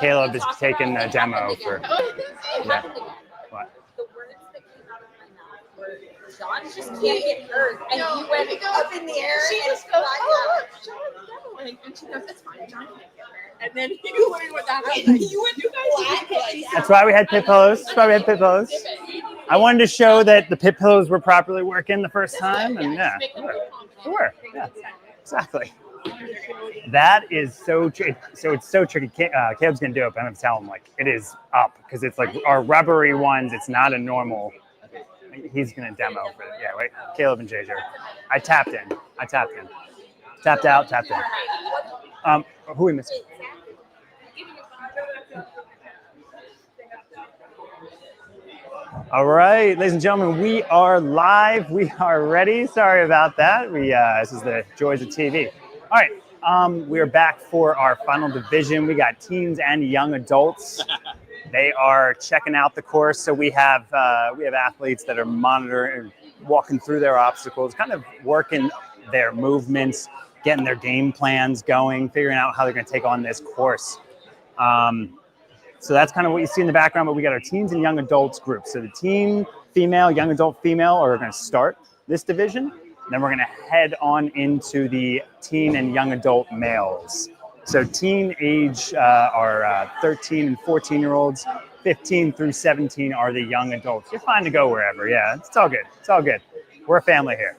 Caleb is taking a demo for. Yeah. What? The words that came out of my mouth were, John just can't get hurt. And you went up in the air. She just goes, oh, look, John's demoing. And she goes, it's fine, John can't get hurt. And then you literally went down. You guys. That's why we had pit pillows. That's why we had pit pillows. I wanted to show that the pit pillows were properly working the first time, and yeah, they were. Yeah, exactly. That is so tricky. So it's so tricky. Caleb's gonna do it, but I'm gonna tell him like it is up because it's like our rubbery ones. It's not a normal. He's gonna demo for it. Yeah, wait. Caleb and JJ. I tapped in. Tapped out. Tapped in. Who are we missing? All right, ladies and gentlemen, we are live. We are ready. Sorry about that. This is the joys of TV. All right, we are back for our final division. We got teens and young adults. They are checking out the course. So we have athletes that are monitoring, walking through their obstacles, kind of working their movements, getting their game plans going, figuring out how they're going to take on this course. So that's kind of what you see in the background, but we got our teens and young adults group. So the teen female, young adult female are going to start this division. Then we're going to head on into the teen and young adult males. So teen age are 13 and 14-year-olds. 15 through 17 are the young adults. You're fine to go wherever. Yeah, it's all good. It's all good. We're a family here.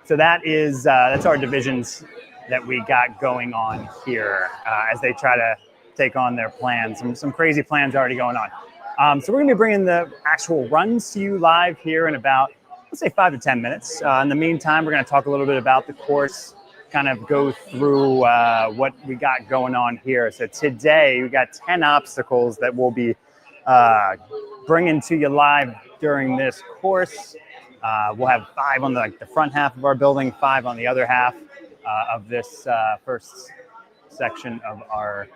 So that's our divisions that we got going on here as they try to take on their plans. Some crazy plans already going on. So we're going to be bringing the actual runs to you live here in about, let's say 5 to 10 minutes. In the meantime, we're going to talk a little bit about the course, kind of go through what we got going on here. So today we got 10 obstacles that we'll be bringing to you live during this course. We'll have 5 on the front half of our building, 5 on the other half of this first section of our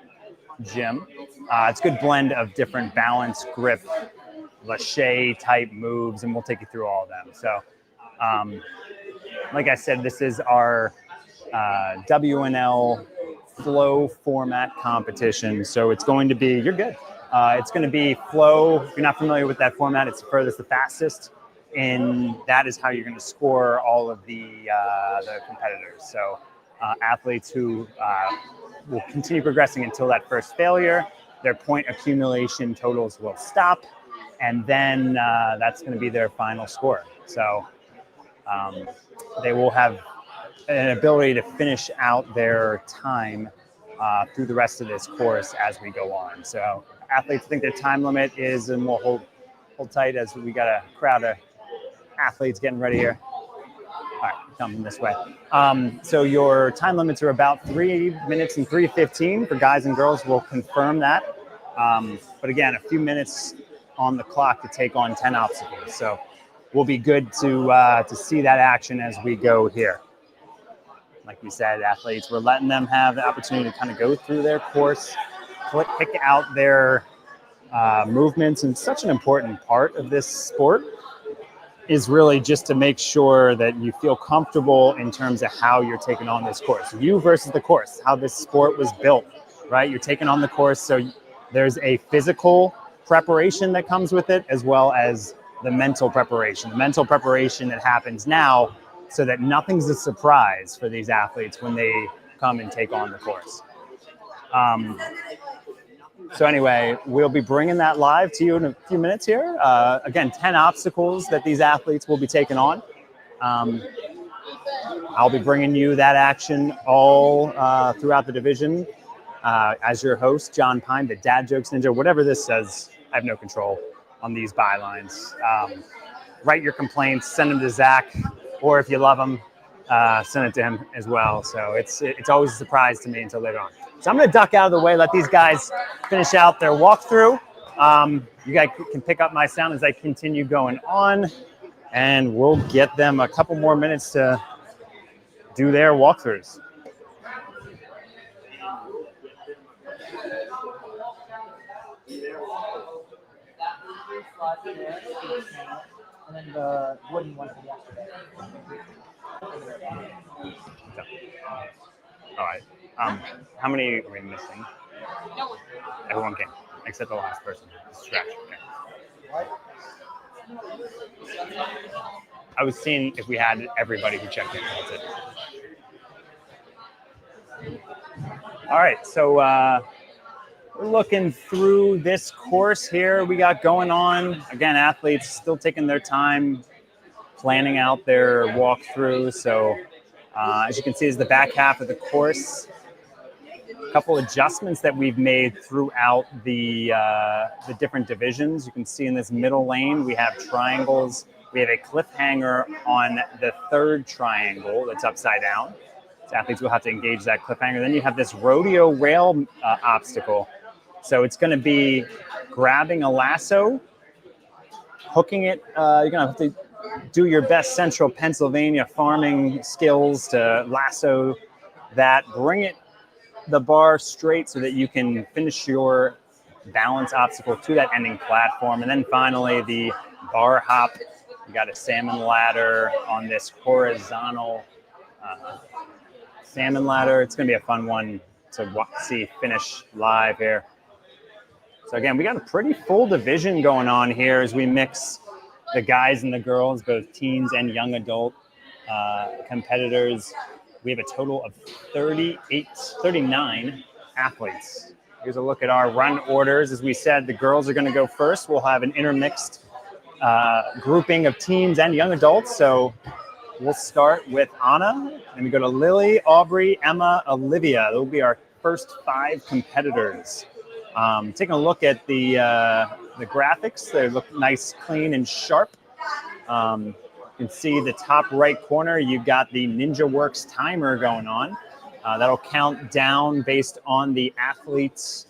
gym. It's a good blend of different balance, grip, lache type moves, and we'll take you through all of them. So, like I said, this is our WNL flow format competition. So it's going to be, you're good. It's going to be flow. If you're not familiar with that format, it's the furthest, the fastest. And that is how you're going to score all of the competitors. So athletes who will continue progressing until that first failure, their point accumulation totals will stop, and then that's going to be their final score. So they will have an ability to finish out their time through the rest of this course as we go on. So athletes think their time limit is, and we'll hold tight as we got a crowd of athletes getting ready here. All right, coming this way. So your time limits are about 3 minutes and 3:15 for guys and girls. We'll confirm that. But again, a few minutes on the clock to take on 10 obstacles. So we'll be good to see that action as we go here. Like we said, athletes, we're letting them have the opportunity to kind of go through their course, pick out their movements. And such an important part of this sport is really just to make sure that you feel comfortable in terms of how you're taking on this course. You versus the course, how this sport was built, right? You're taking on the course, so there's a physical preparation that comes with it, as well as the mental preparation. The mental preparation that happens now so that nothing's a surprise for these athletes when they come and take on the course. So anyway, we'll be bringing that live to you in a few minutes here. Again, 10 obstacles that these athletes will be taking on. I'll be bringing you that action all throughout the division. As your host, John Pyne, the Dad Jokes Ninja, whatever this says, I have no control on these bylines. Write your complaints, send them to Zach, or if you love him, send it to him as well. So it's always a surprise to me until later on. So I'm going to duck out of the way, let these guys finish out their walkthrough. You guys can pick up my sound as I continue going on, and we'll get them a couple more minutes to do their walkthroughs. And then the wooden one from yesterday. All right. How many are we missing? No one. Everyone came, except the last person. Stretch. Okay. I was seeing if we had everybody who checked in. That's it. All right, so we're looking through this course here we got going on. Again, athletes still taking their time planning out their walkthrough. So as you can see, is the back half of the course. A couple adjustments that we've made throughout the different divisions. You can see in this middle lane, we have triangles. We have a cliffhanger on the third triangle that's upside down. So athletes will have to engage that cliffhanger. Then you have this rodeo rail obstacle. So it's going to be grabbing a lasso, hooking it. You're going to have to do your best central Pennsylvania farming skills to lasso that, bring the bar straight so that you can finish your balance obstacle to that ending platform. And then finally, the bar hop. You got a salmon ladder on this horizontal salmon ladder. It's going to be a fun one to see finish live here. So again, we got a pretty full division going on here as we mix the guys and the girls, both teens and young adult competitors. We have a total of 39 athletes. Here's a look at our run orders. As we said, the girls are going to go first. We'll have an intermixed grouping of teens and young adults. So we'll start with Anna, and we go to Lily, Aubrey, Emma, Olivia. They'll be our first 5 competitors. Taking a look at the graphics, they look nice, clean, and sharp. You can see the top right corner, you've got the Ninja Works timer going on. That'll count down based on the athletes.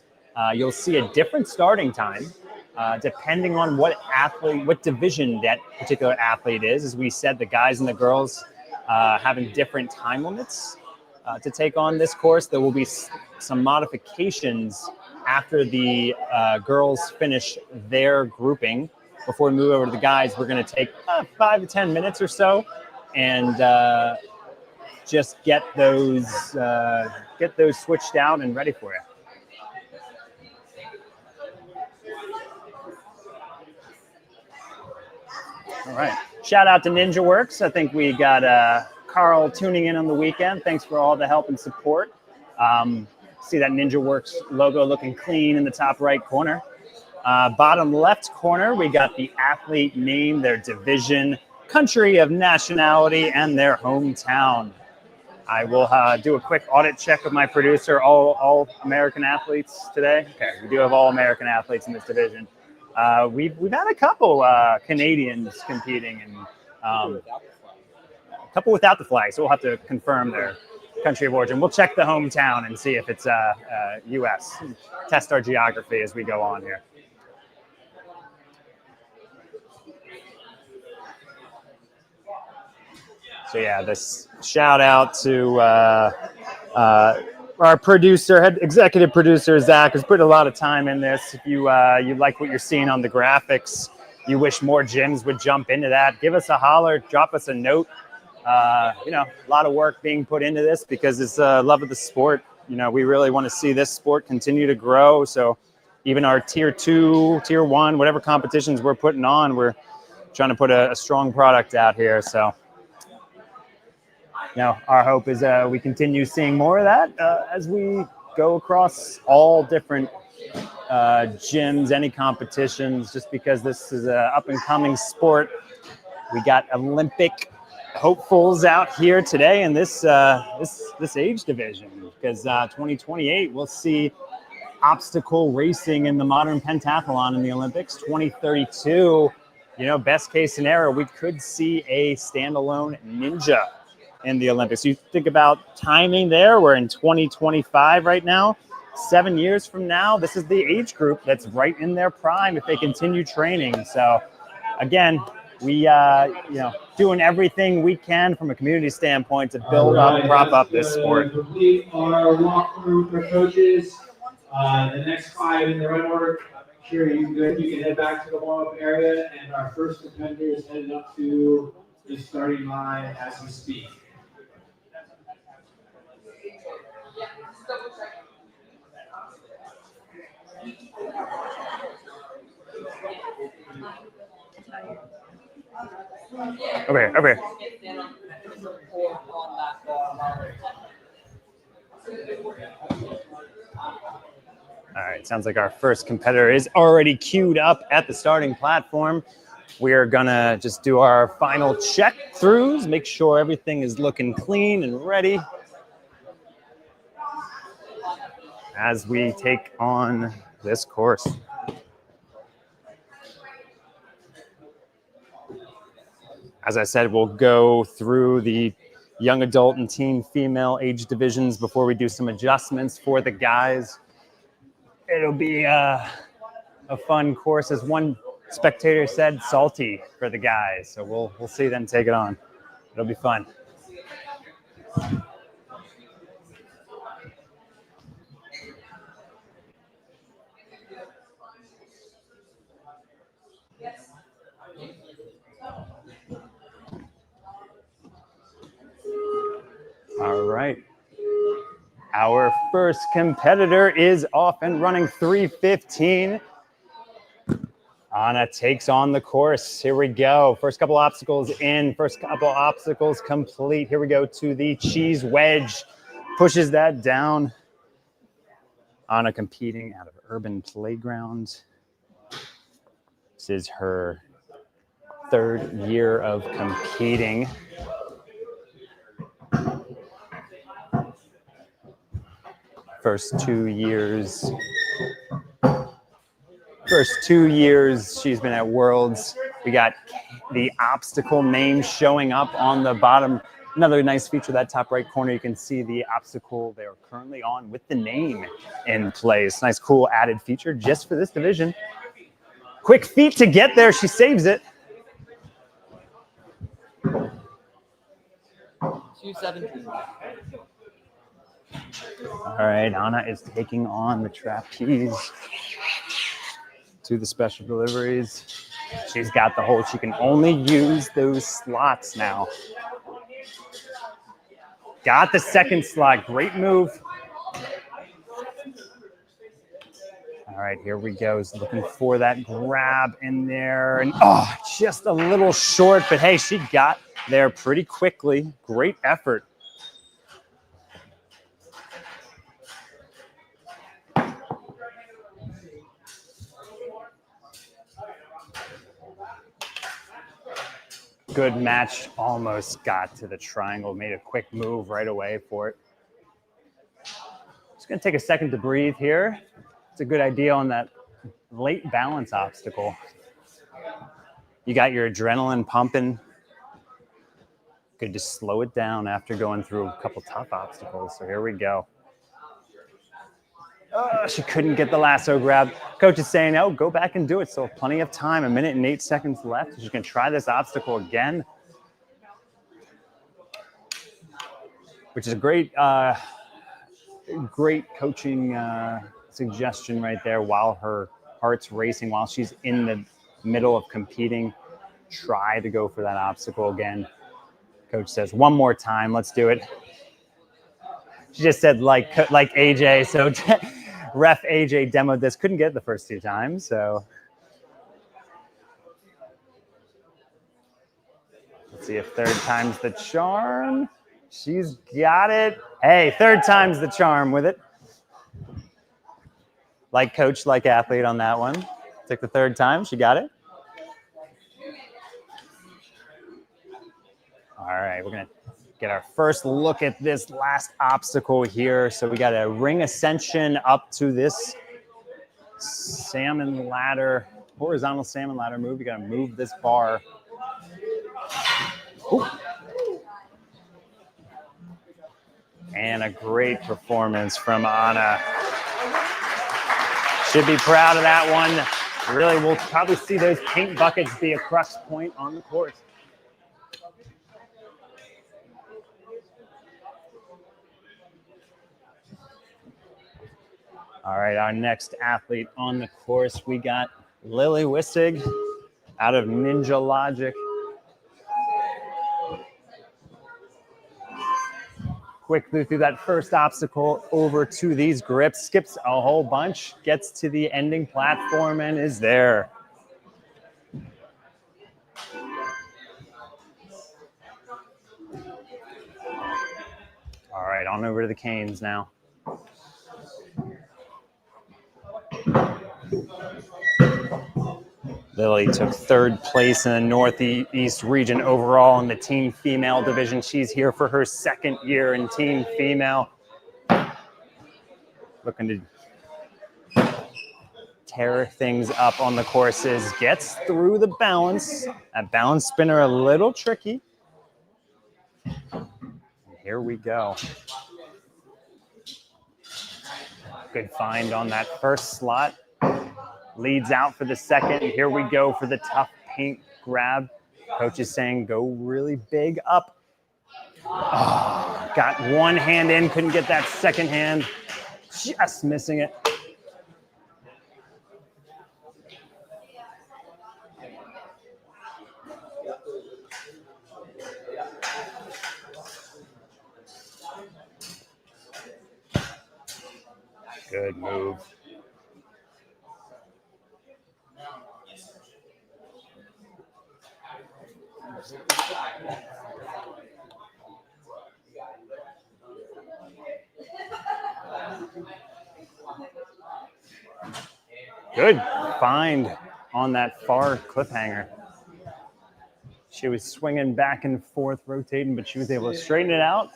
You'll see a different starting time depending on what division that particular athlete is. As we said, the guys and the girls having different time limits to take on this course. There will be some modifications after the girls finish their grouping. Before we move over to the guys, we're going to take 5 to 10 minutes or so and just get those switched out and ready for you. All right. Shout out to Ninja Works. I think we got Carl tuning in on the weekend. Thanks for all the help and support. See that Ninja Works logo looking clean in the top right corner. Bottom left corner, we got the athlete name, their division, country of nationality, and their hometown. I will do a quick audit check with my producer. All American athletes today? Okay, we do have all American athletes in this division. We've had a couple Canadians competing, and a couple without the flag, so we'll have to confirm their country of origin. We'll check the hometown and see if it's U.S. Test our geography as we go on here. So yeah, this shout out to our producer, executive producer, Zach, has put a lot of time in this. If you like what you're seeing on the graphics, you wish more gyms would jump into that, give us a holler, drop us a note. A lot of work being put into this because it's love of the sport. We really want to see this sport continue to grow. So even our tier 2, tier 1, whatever competitions we're putting on, we're trying to put a strong product out here. So our hope is we continue seeing more of that as we go across all different gyms, any competitions, just because this is an up-and-coming sport. We got Olympic hopefuls out here today in this age division, because 2028 we'll see obstacle racing in the modern pentathlon in the Olympics. 2032, best case scenario, we could see a standalone ninja in the Olympics. You think about timing there, we're in 2025 right now. 7 years from now, this is the age group that's right in their prime if they continue training. So again, we doing everything we can from a community standpoint to build up, prop up this sport. Complete our walkthrough for coaches. The next 5 in the run order. Sure, you can head back to the warm-up area, and our first contender is headed up to the starting line as we speak. Okay. All right, sounds like our first competitor is already queued up at the starting platform. We are gonna just do our final check throughs, make sure everything is looking clean and ready as we take on this course. As I said, we'll go through the young adult and teen female age divisions before we do some adjustments for the guys. It'll be a fun course, as one spectator said, salty for the guys. So we'll see them take it on. It'll be fun. All right. Our first competitor is off and running 3:15. Anna takes on the course. Here we go. First couple obstacles in, first couple obstacles complete. Here we go to the cheese wedge. Pushes that down. Anna competing out of Urban Playground. This is her third year of competing. First two years she's been at Worlds. We got the obstacle name showing up on the bottom. Another nice feature, that top right corner, you can see the obstacle they're currently on with the name in place. Nice, cool added feature just for this division. Quick feet to get there. She saves it. 217. All right, Anna is taking on the trapeze to the special deliveries. She's got the hold. She can only use those slots now. Got the second slot. Great move. All right, here we go. He's looking for that grab in there. And just a little short, but hey, she got there pretty quickly. Great effort. Good match, almost got to the triangle, made a quick move right away for it. Just gonna take a second to breathe here. It's a good idea on that late balance obstacle. You got your adrenaline pumping. Could just slow it down after going through a couple tough obstacles. So here we go. Oh, she couldn't get the lasso grab. Coach is saying, oh, go back and do it. So plenty of time, 1 minute and 8 seconds left. She can try this obstacle again, which is a great coaching suggestion right there. While her heart's racing, while she's in the middle of competing, try to go for that obstacle again. Coach says, one more time, let's do it. She just said like AJ, so ref AJ demoed this, couldn't get it the first 2 times, so. Let's see if third time's the charm. She's got it. Hey, third time's the charm with it. Like coach, like athlete on that one. Took the third time, she got it. All right, we're gonna get our first look at this last obstacle here. So we got a ring ascension up to this salmon ladder, horizontal salmon ladder move. You got to move this bar. Ooh. And a great performance from Anna. Should be proud of that one. Really, we'll probably see those paint buckets be a crush point on the course. All right, our next athlete on the course, we got Lily Wissig out of Ninja Logic. Quickly through that first obstacle over to these grips, skips a whole bunch, gets to the ending platform and is there. right, on over to the canes now. Lily took 3rd place in the Northeast region overall in the team female division. She's here for her 2nd year in team female. Looking to tear things up on the courses. Gets through the balance. That balance spinner a little tricky. Here we go. Good find on that first slot. Leads out for the second. Here we go for the tough paint grab. Coach is saying go really big up. Oh, got one hand in, couldn't get that second hand. Just missing it. Good move. Good find on that far cliffhanger. She was swinging back and forth, rotating, but she was able to straighten it out.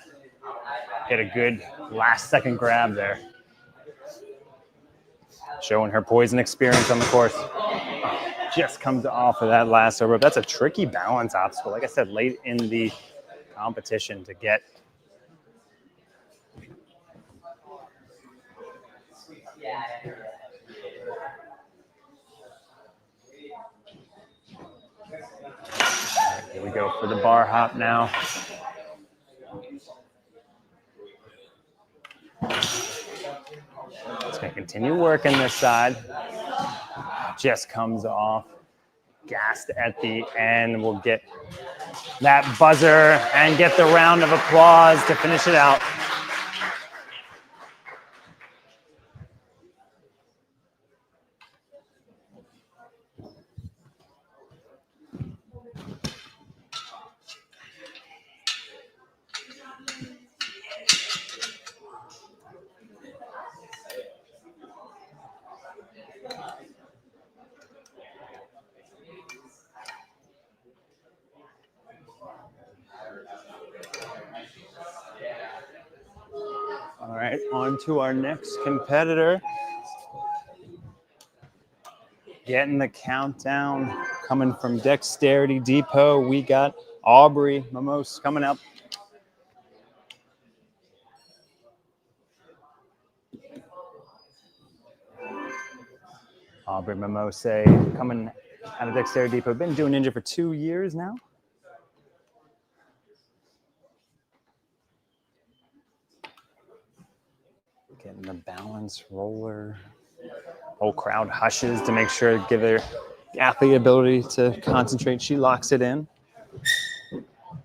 Get a good last-second grab there. Showing her poise and experience on the course. Just comes off of that last over. That's a tricky balance obstacle. Like I said, late in the competition to get. Here we go for the bar hop now. It's going to continue working this side. Just comes off. Gassed at the end. We'll get that buzzer and get the round of applause to finish it out. All right, on to our next competitor. Getting the countdown coming from Dexterity Depot. We got Aubrey Momose coming up. Aubrey Momose coming out of Dexterity Depot. Been doing ninja for 2 years now. Getting the balance roller. Whole crowd hushes to make sure to give her athlete ability to concentrate. She locks it in.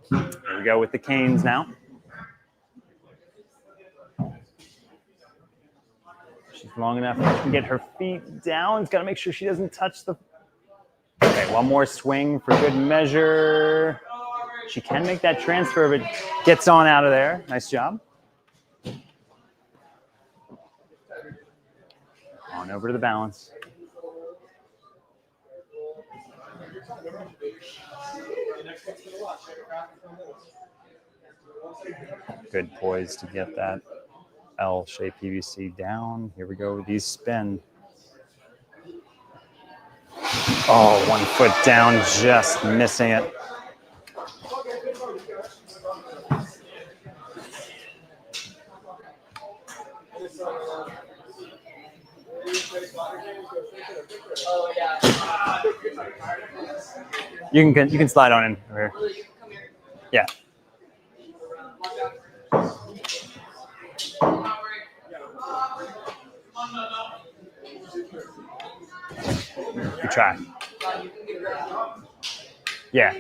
Here we go with the canes now. She's long enough she can get her feet down. She's got to make sure she doesn't touch the... Okay, one more swing for good measure. She can make that transfer, but gets on out of there. Nice job. On over to the balance. Good poise to get that L-shaped PVC down. Here we go with these spin. Oh, 1 foot down, just missing it. You can slide on in over here. Yeah. Good try. Yeah.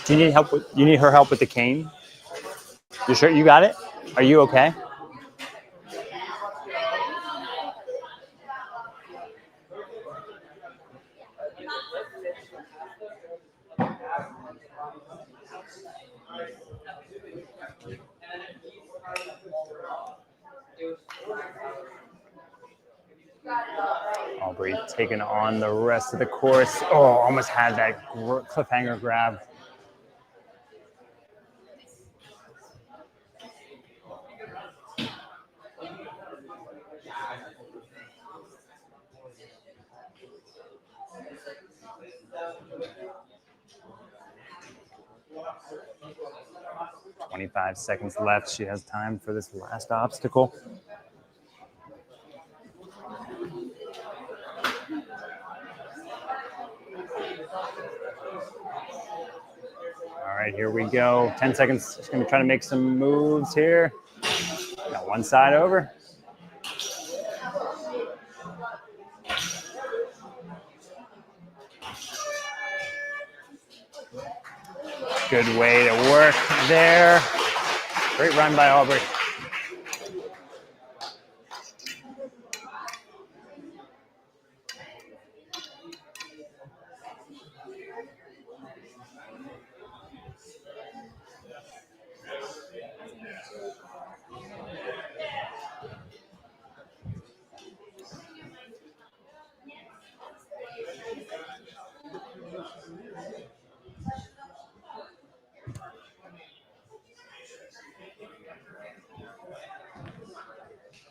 Do you need help with? You need her help with the cane? You sure you got it? Are you okay? Aubrey taking on the rest of the course. Oh, almost had that cliffhanger grab. "25 seconds left. She has time for this last obstacle. All right, here we go. 10 seconds. She's going to try to make some moves here. Got one side over. Good way to work there. Great run by Aubrey.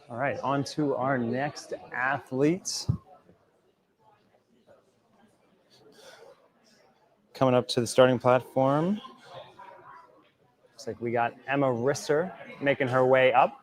All right, on to our next athlete. Coming up to the starting platform. Looks like we got Emma Risser making her way up.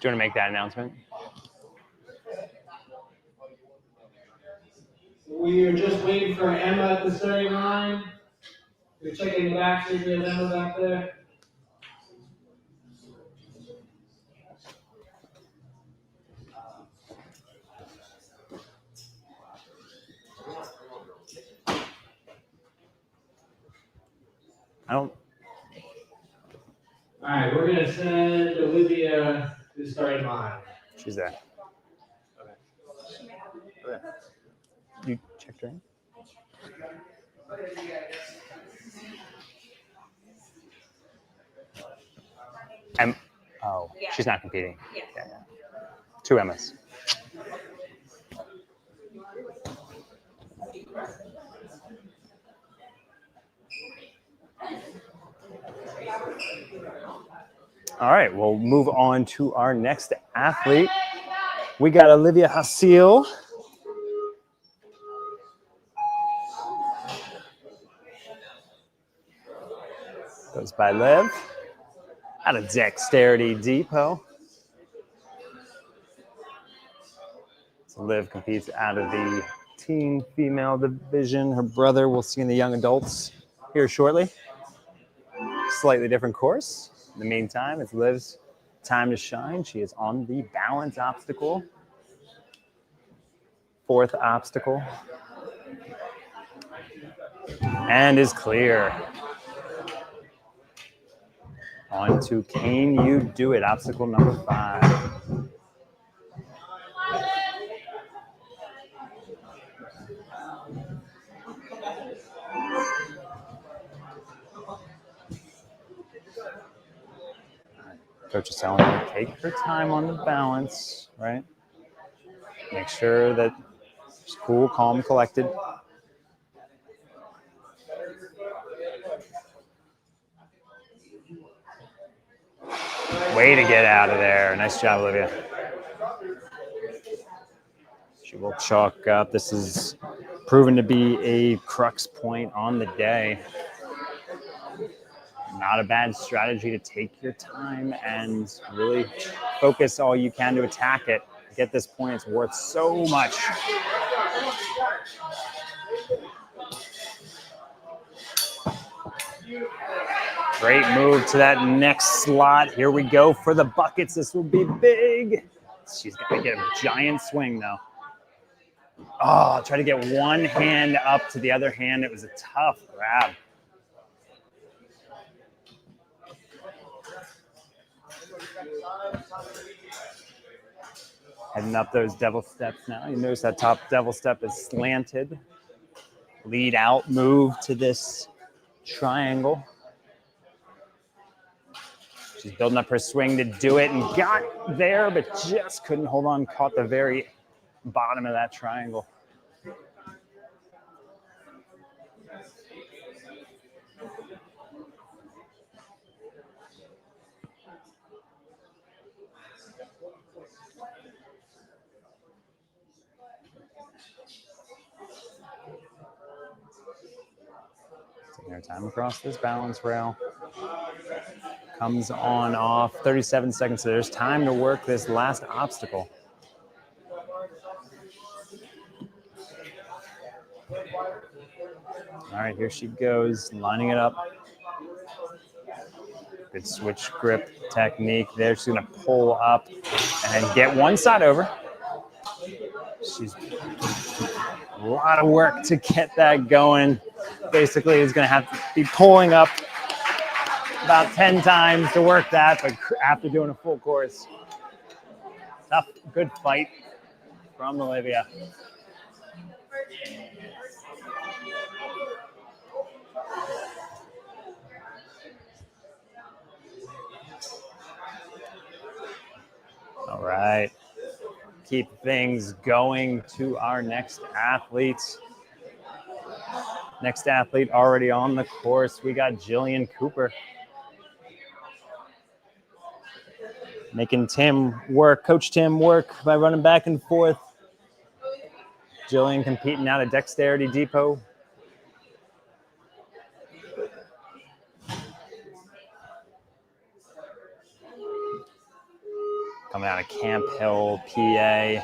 Do you want to make that announcement? We are just waiting for Emma at the starting line. We're checking the back, see if we have Emma back there. All right, we're gonna send Olivia to the starting line. She's there. Okay. You checked her in? Oh, Yeah. she's not competing. Yeah. Yeah. Two Emmas. All right, we'll move on to our next athlete. We got Olivia Houseal. Goes by Liv. Out of Dexterity Depot. So Liv competes out of the teen female division. Her brother we'll see in the young adults here shortly. Slightly different course. In the meantime, it's Liv's time to shine. She is on the balance obstacle. Fourth obstacle. And is clear. On to Can You Do It? Obstacle number 5. Coach is telling her to take her time on the balance, right? Make sure that she's cool, calm, collected. Way to get out of there. Nice job, Olivia. She will chalk up. This is proven to be a crux point on the day. Not a bad strategy to take your time and really focus all you can to attack it. Get this point, it's worth so much. Great move to that next slot. Here we go for the buckets. This will be big. She's got to get a giant swing, though. Oh, try to get one hand up to the other hand. It was a tough grab. Heading up those devil steps now. You notice that top devil step is slanted. Lead out, move to this triangle. She's building up her swing to do it and got there, but just couldn't hold on. Caught the very bottom of that triangle. Taking her time across this balance rail. Comes on off, 37 seconds, so there's time to work this last obstacle. All right, here she goes, lining it up. Good switch grip technique there. She's gonna pull up and then get one side over. She's a lot of work to get that going. Basically, is gonna have to be pulling up about 10 times to work that, but after doing a full course. Tough, good fight from Olivia. All right, keep things going to our next athlete. Next athlete already on the course. We got Jillian Cooper. Making Tim work, Coach Tim work by running back and forth. Jillian competing out of Dexterity Depot. Coming out of Camp Hill, PA.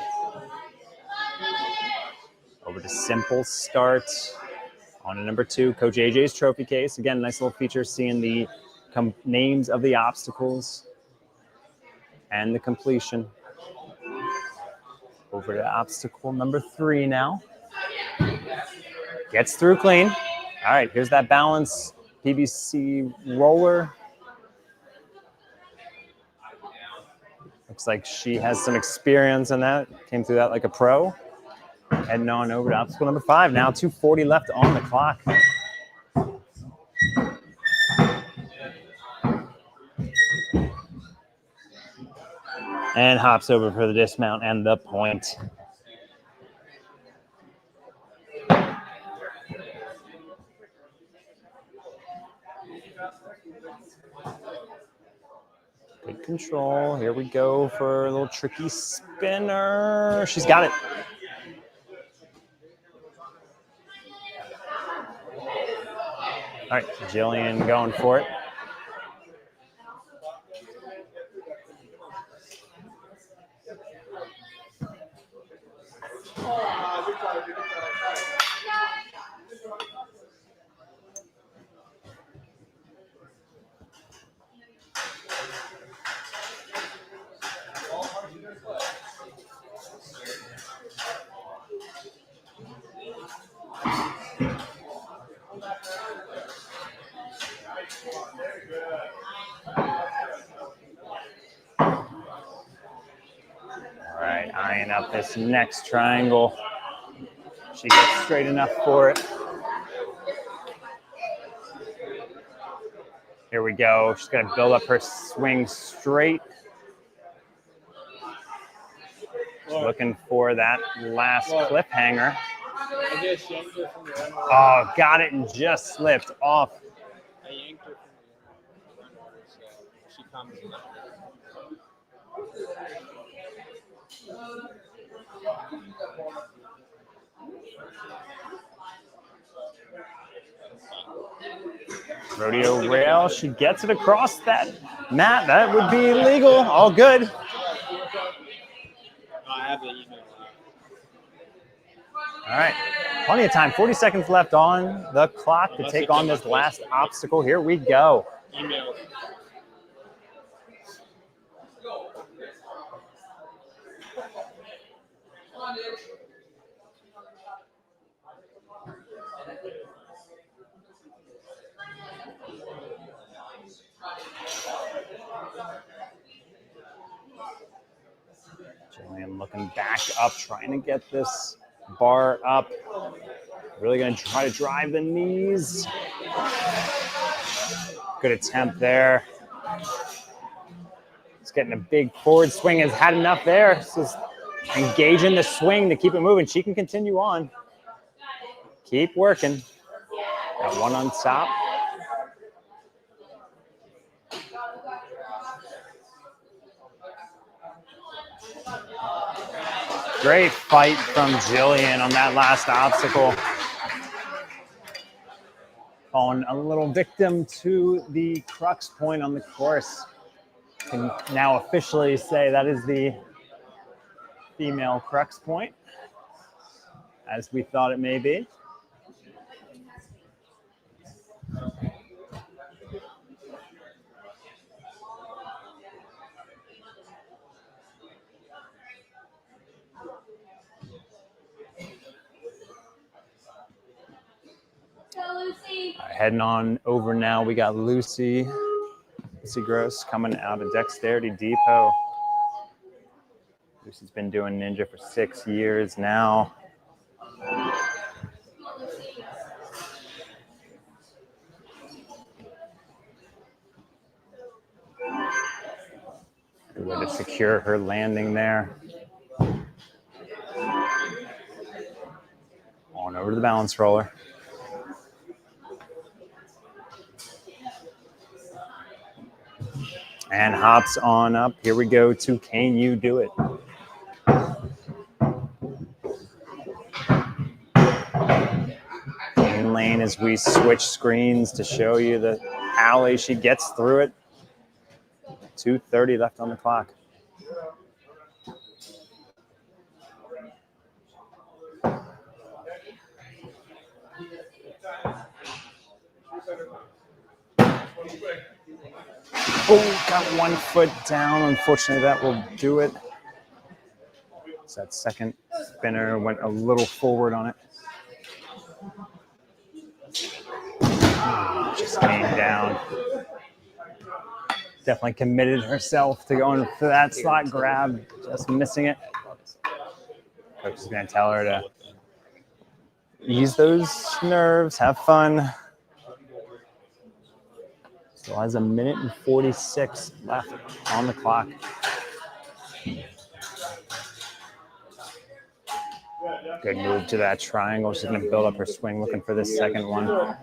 Over to Simple Start. On to number 2, Coach AJ's trophy case. Again, nice little feature seeing the names of the obstacles and the completion. Over to obstacle number 3 now. Gets through clean. All right, here's that balance PVC roller. Looks like she has some experience in that. Came through that like a pro. Heading on over to obstacle number 5 now. 2:40 left on the clock. And hops over for the dismount and the point. Good control. Here we go for a little tricky spinner. She's got it. All right, Jillian going for it. Eyeing up this next triangle. She gets straight enough for it. Here we go. She's going to build up her swing straight. She's looking for that last cliffhanger. Oh, got it and just slipped off. I yanked her from the run order, so she comes in. Rodeo rail, she gets it across that mat. That would be illegal. All good. I have the email. All right, plenty of time. 40 seconds left on the clock to take on this last obstacle. Here we go. Email. And looking back up, trying to get this bar up. Really going to try to drive the knees. Good attempt there. It's getting a big forward swing. Has had enough there. Just engaging the swing to keep it moving. She can continue on. Keep working. Got one on top. Great fight from Jillian on that last obstacle. Falling a little victim to the crux point on the course. Can now officially say that is the female crux point, as we thought it may be. Heading on over now, we got Lucy Gross coming out of Dexterity Depot. Lucy's been doing Ninja for 6 years now. Good way to secure her landing there. On over to the balance roller. And hops on up. Here we go to Can You Do It? In lane as we switch screens to show you the alley. She gets through it. 2:30 left on the clock. Oh, got 1 foot down. Unfortunately, that will do it. So that second spinner went a little forward on it. Just came down. Definitely committed herself to going for that slot grab, just missing it. Coach is going to tell her to ease those nerves, have fun. Still has 1:46 left on the clock. Good move to that triangle. She's going to build up her swing, looking for this second one.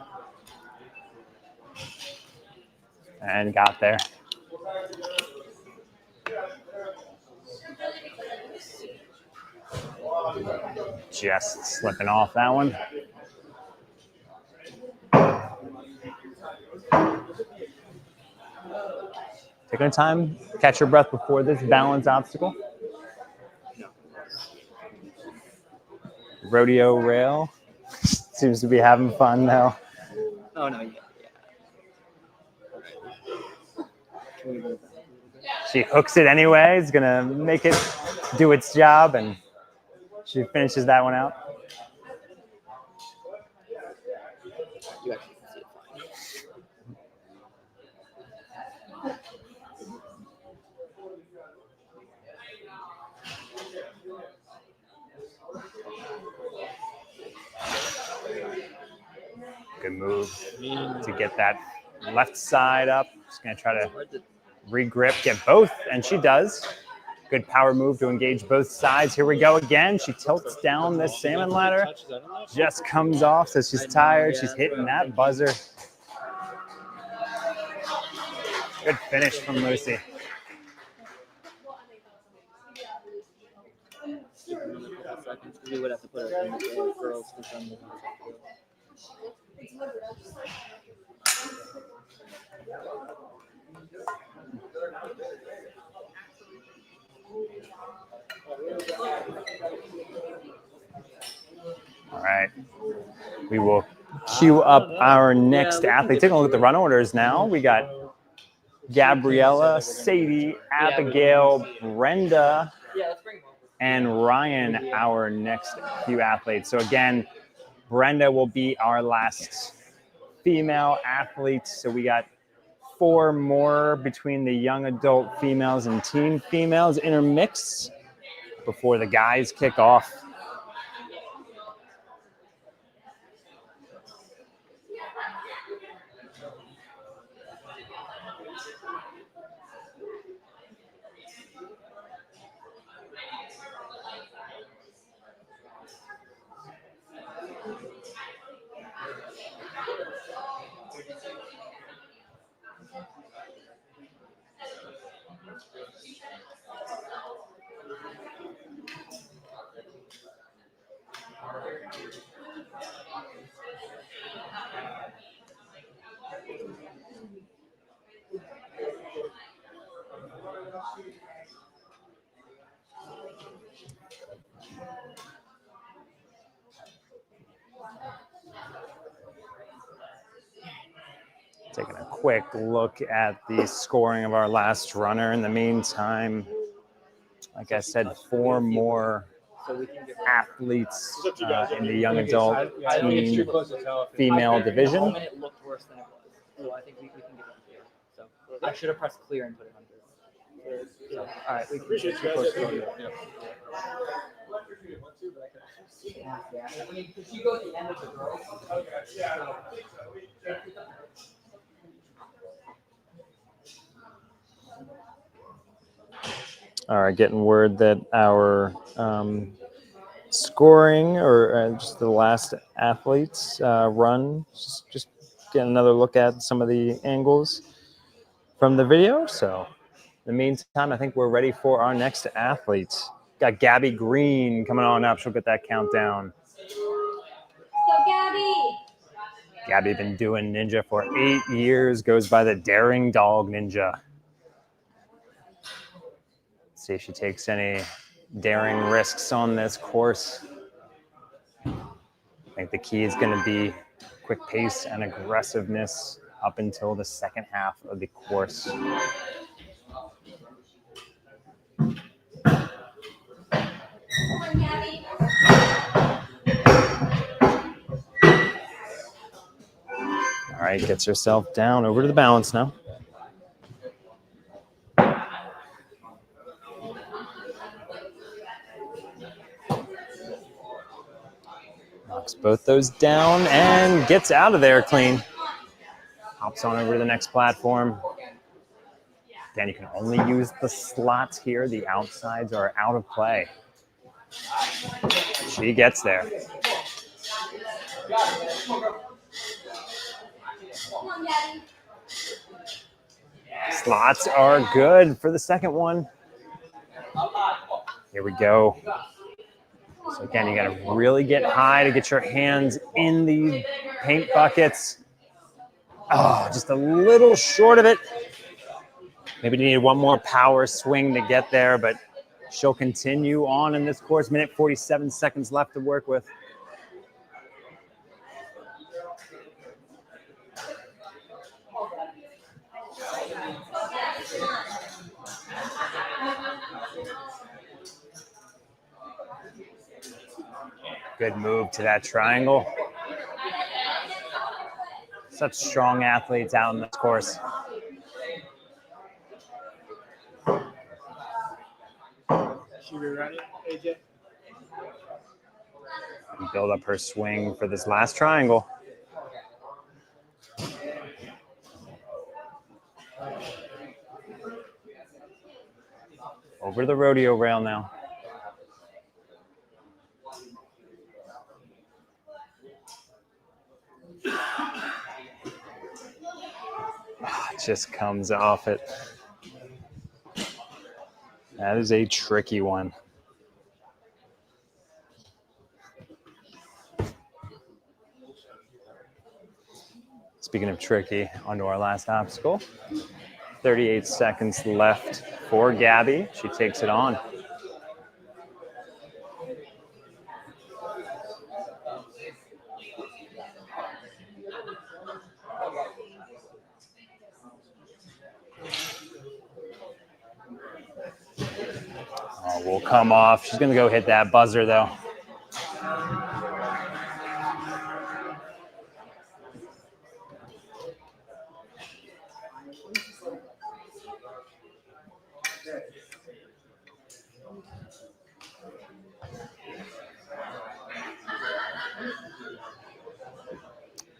And got there. Just slipping off that one. Taking time, catch your breath before this balance obstacle. Rodeo rail. Seems to be having fun now. Oh, no, yeah. She hooks it anyway. It's going to make it do its job, and she finishes that one out. You actually can see it fine. Good move to get that left side up. Just going to try to regrip, get both, and she does. Good power move to engage both sides. Here we go again. She tilts down this salmon ladder. Just comes off, so she's tired. She's hitting that buzzer. Good finish from Lucy. We would have to put her in the girls for some reason. All right. We will queue up our next athlete. Taking a look at the run orders now. We got Gabriella, Sadie, Abigail, Brenda, and Ryan, our next few athletes. So again, Brenda will be our last female athlete. So we got 4 more between the young adult females and teen females intermixed. before the guys kick off. Taking a quick look at the scoring of our last runner. In the meantime, like I said, 4 more athletes in the young adult team female division. It looked worse than it was. So I think we can get it clear. So I should have pressed clear and put it under. So, all right, we can get too close to it. Yeah. I mean, because you go at the end of the girls. All right, getting word that our scoring or just the last athletes run. Just get another look at some of the angles from the video. So in the meantime, I think we're ready for our next athletes. Got Gabby Green coming on up. She'll get that countdown. Go, Gabby! Gabby been doing ninja for 8 years, goes by the Daring Dog Ninja. Let's see if she takes any daring risks on this course. I think the key is going to be quick pace and aggressiveness up until the second half of the course. All right, gets herself down over to the balance now. Knocks both those down and gets out of there clean. Hops on over to the next platform. Again, you can only use the slots here. The outsides are out of play. She gets there. Slots are good for the second one. Here we go. So again, you got to really get high to get your hands in the paint buckets. Oh, just a little short of it. Maybe you need one more power swing to get there, but she'll continue on in this course. Minute 47 seconds left to work with. Good move to that triangle. Such strong athletes out in this course. Should we run it, AJ? And build up her swing for this last triangle. Over the rodeo rail now. Just comes off it. That is a tricky one. Speaking of tricky, onto our last obstacle. 38 seconds left for Gabby. She takes it on. Oh, will come off. She's going to go hit that buzzer, though.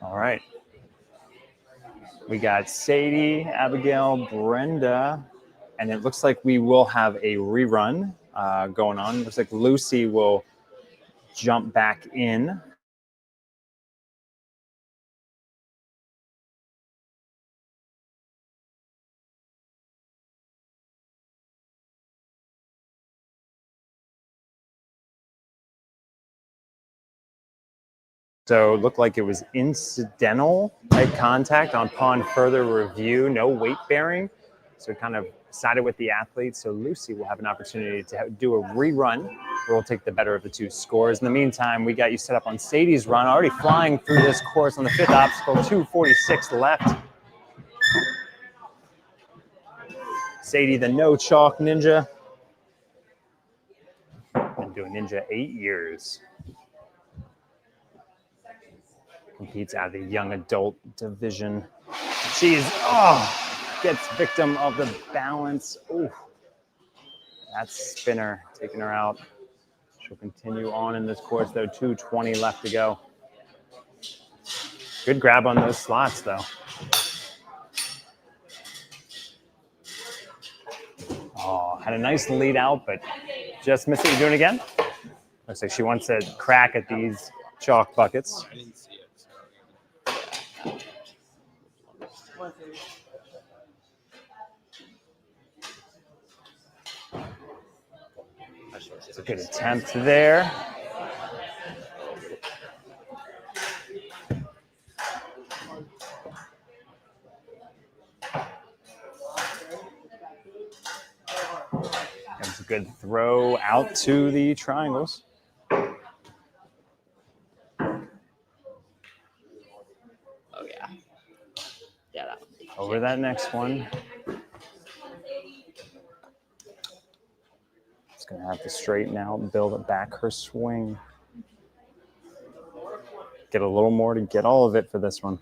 All right. We got Sadie, Abigail, Brenda, and it looks like we will have a rerun going on. Looks like Lucy will jump back in. So it looked like it was incidental eye contact upon further review, no weight bearing. So it kind of sided with the athlete. So Lucy will have an opportunity to do a rerun where we'll take the better of the two scores. In the meantime, we got you set up on Sadie's run, already flying through this course on the 5th obstacle, 2:46 left. Sadie, the no chalk ninja. Been doing ninja 8 years. Competes out of the young adult division. She's, gets victim of the balance. Ooh, that spinner taking her out. She'll continue on in this course though, 2:20 left to go. Good grab on those slots though. Oh, had a nice lead out, but just missed it. You doing it again? Looks like she wants to crack at these chalk buckets. I didn't see it. It's a good attempt there. That's a good throw out to the triangles. Oh yeah. Yeah, that one. Over that next one. It's going to have to straighten out and build it back her swing. Get a little more to get all of it for this one.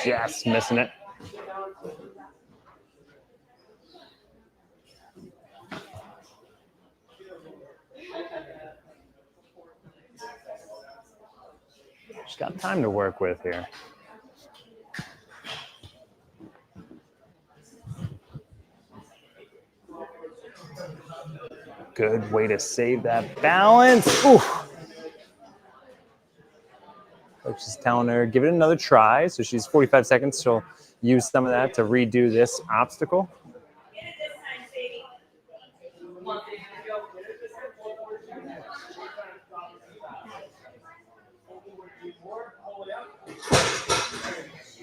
Just missing it. She's got time to work with here. Good way to save that balance. Ooh. Coach is telling her, give it another try. So she's 45 seconds. She'll use some of that to redo this obstacle.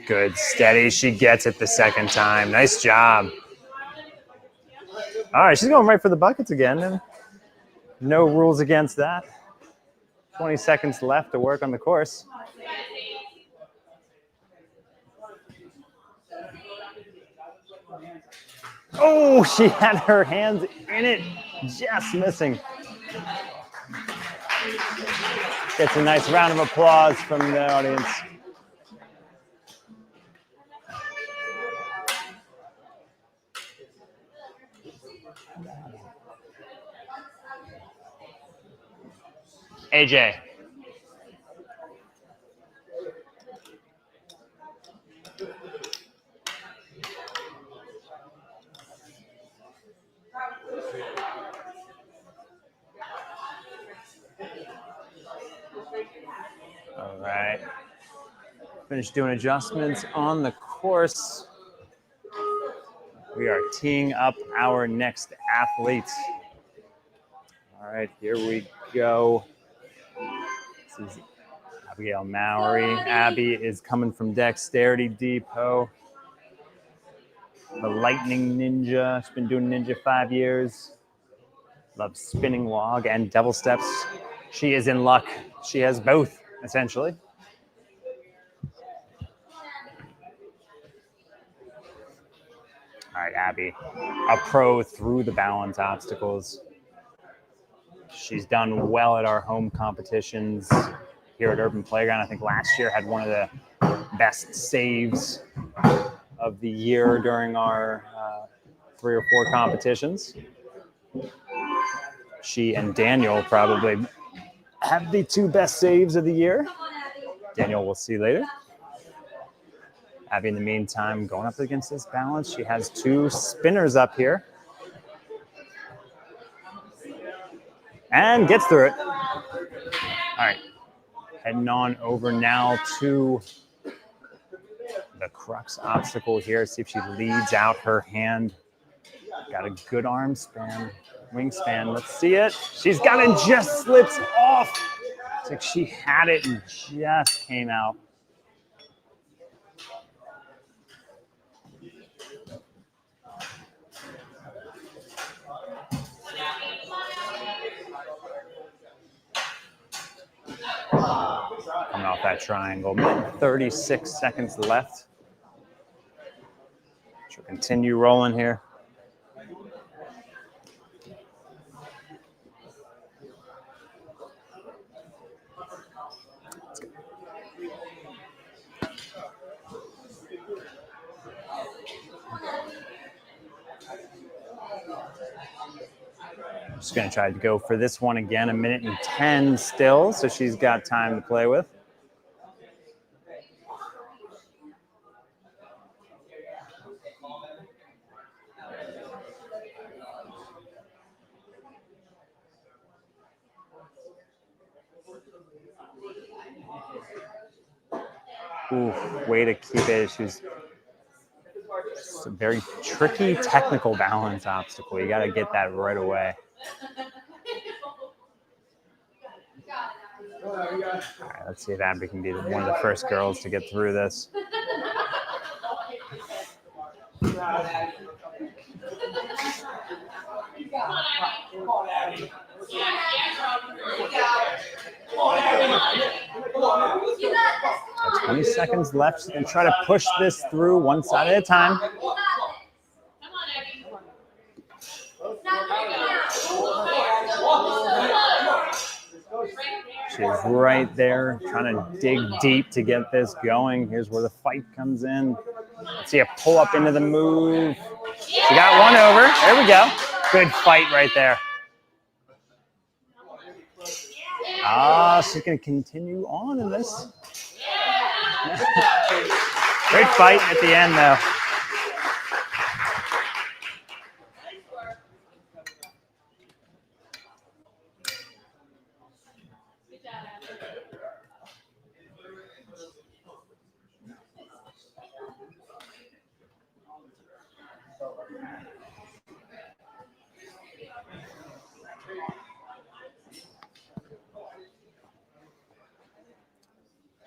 Good, steady. She gets it the second time. Nice job. All right, she's going right for the buckets again. And no rules against that. 20 seconds left to work on the course. Oh, she had her hands in it, just missing. Gets a nice round of applause from the audience. AJ. All right. Finished doing adjustments on the course. We are teeing up our next athlete. All right, here we go. This is Abigail Mowery. Abby is coming from Dexterity Depot. The Lightning Ninja. She's been doing Ninja 5 years. Loves spinning log and double steps. She is in luck. She has both, essentially. All right, Abby, a pro through the balance obstacles. She's done well at our home competitions here at Urban Playground. I think last year had one of the best saves of the year during our 3 or 4 competitions. She and Daniel probably have the 2 best saves of the year. Daniel we'll see later. Abby, in the meantime, going up against this balance. She has 2 spinners up here. And gets through it. All right. Heading on over now to the crux obstacle here. See if she leads out her hand. Got a good arm span, wingspan. Let's see it. She's got it, just slips off. It's like she had it and just came out. Coming off that triangle. 36 seconds left. She'll continue rolling here. I'm just going to try to go for this one again. 1:10 still, so she's got time to play with. Ooh, way to keep it. She's it's a very tricky technical balance obstacle. You got to get that right away. All right, let's see if Abby can be one of the first girls to get through this. Got 20 seconds left and try to push this through one side at a time. She's right there trying to dig deep to get this going. Here's where the fight comes in. Let's see a pull up into the move. She got one over. There we go. Good fight right there. She's going to continue on in this. Great fight at the end, though.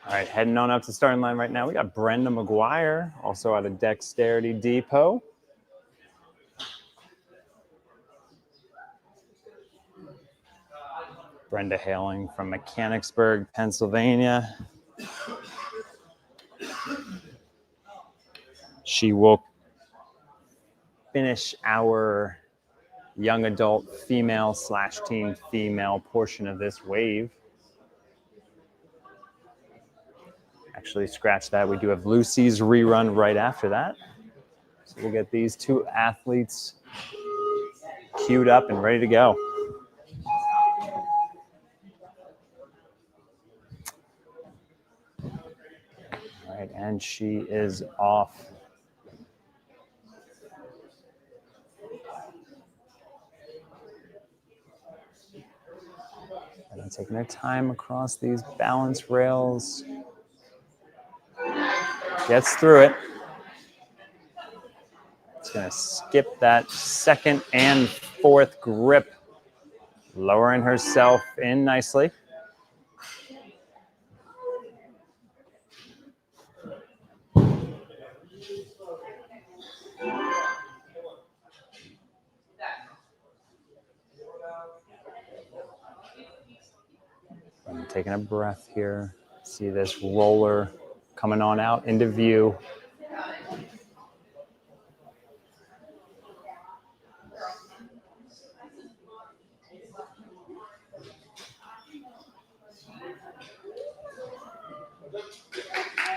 All right, heading on up to the starting line right now. We got Brenda Maguire, also out of Dexterity Depot. Brenda hailing from Mechanicsburg, Pennsylvania. She will finish our young adult female / teen female portion of this wave. Actually, scratch that. We do have Lucy's rerun right after that. So we'll get these 2 athletes queued up and ready to go. All right, and she is off. And taking her time across these balance rails. Gets through it. It's going to skip that 2nd and 4th grip, lowering herself in nicely. I'm taking a breath here. See this roller coming on out into view.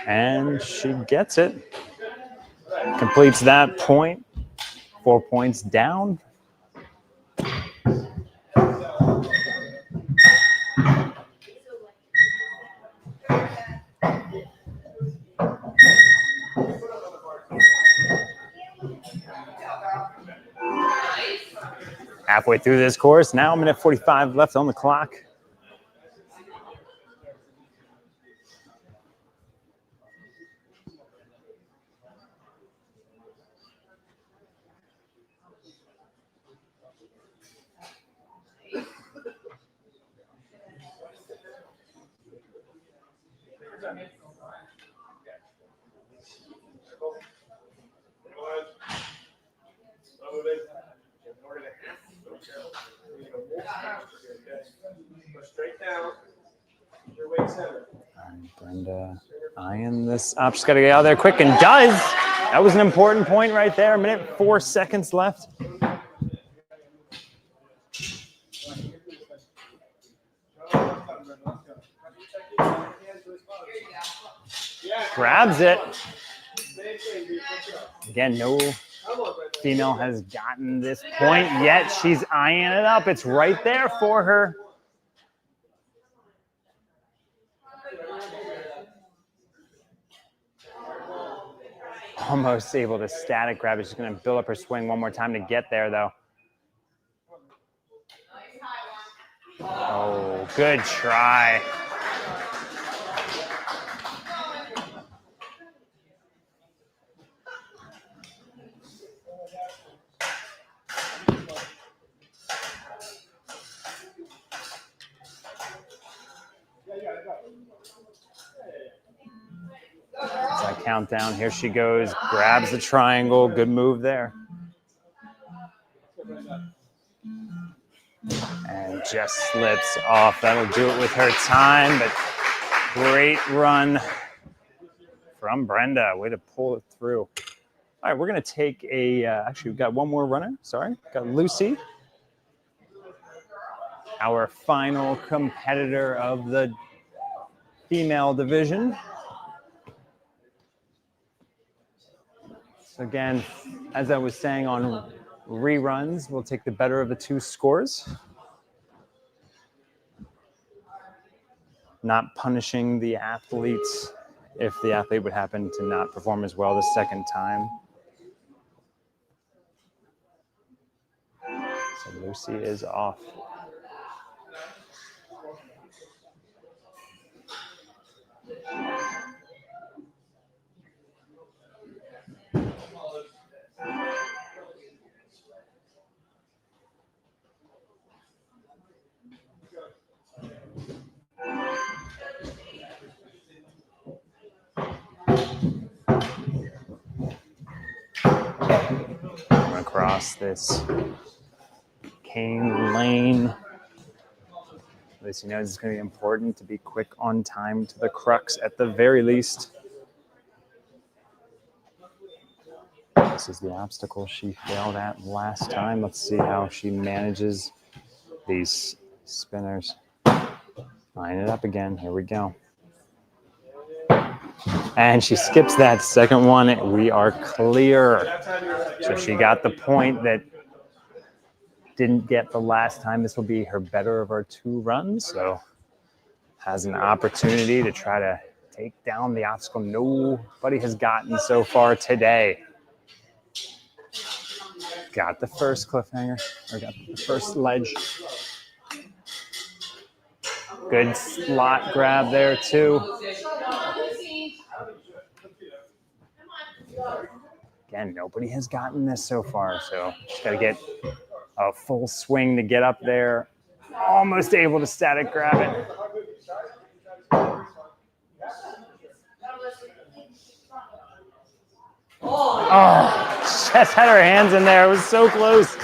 And she gets it. Completes that point. 4 points down. Halfway through this course, now a minute 45 left on the clock. Straight down. Your weight center. Brenda eyeing this up. She's got to get out there quick, and does. That was an important point right there. A minute 4 seconds left. Grabs it. Again, no female has gotten this point yet. She's eyeing it up. It's right there for her. Almost able to static grab it. She's going to build up her swing one more time to get there, though. Oh, good try. That countdown, here she goes, grabs the triangle, good move there. And just slips off. That'll do it with her time, but great run from Brenda. Way to pull it through. All right, we're going to take a, actually, we've got one more runner. Sorry, got Lucy, our final competitor of the female division. So again, as I was saying on reruns, we'll take the better of the two scores. Not punishing the athletes if the athlete would happen to not perform as well the second time. So Lucy is off. Across this cane lane. At least he knows it's going to be important to be quick on time to the crux at the very least. This is the obstacle she failed at last time. Let's see how she manages these spinners. Line it up again. Here we go. And she skips that second one. We are clear. So she got the point that didn't get the last time. This will be her better of our two runs. So has an opportunity to try to take down the obstacle nobody has gotten so far today. Got the first cliffhanger, or got the first ledge. Good slot grab there too. Again, nobody has gotten this so far, so just got to get a full swing to get up there. Almost able to static grab it. Oh, just had her hands in there. It was so close.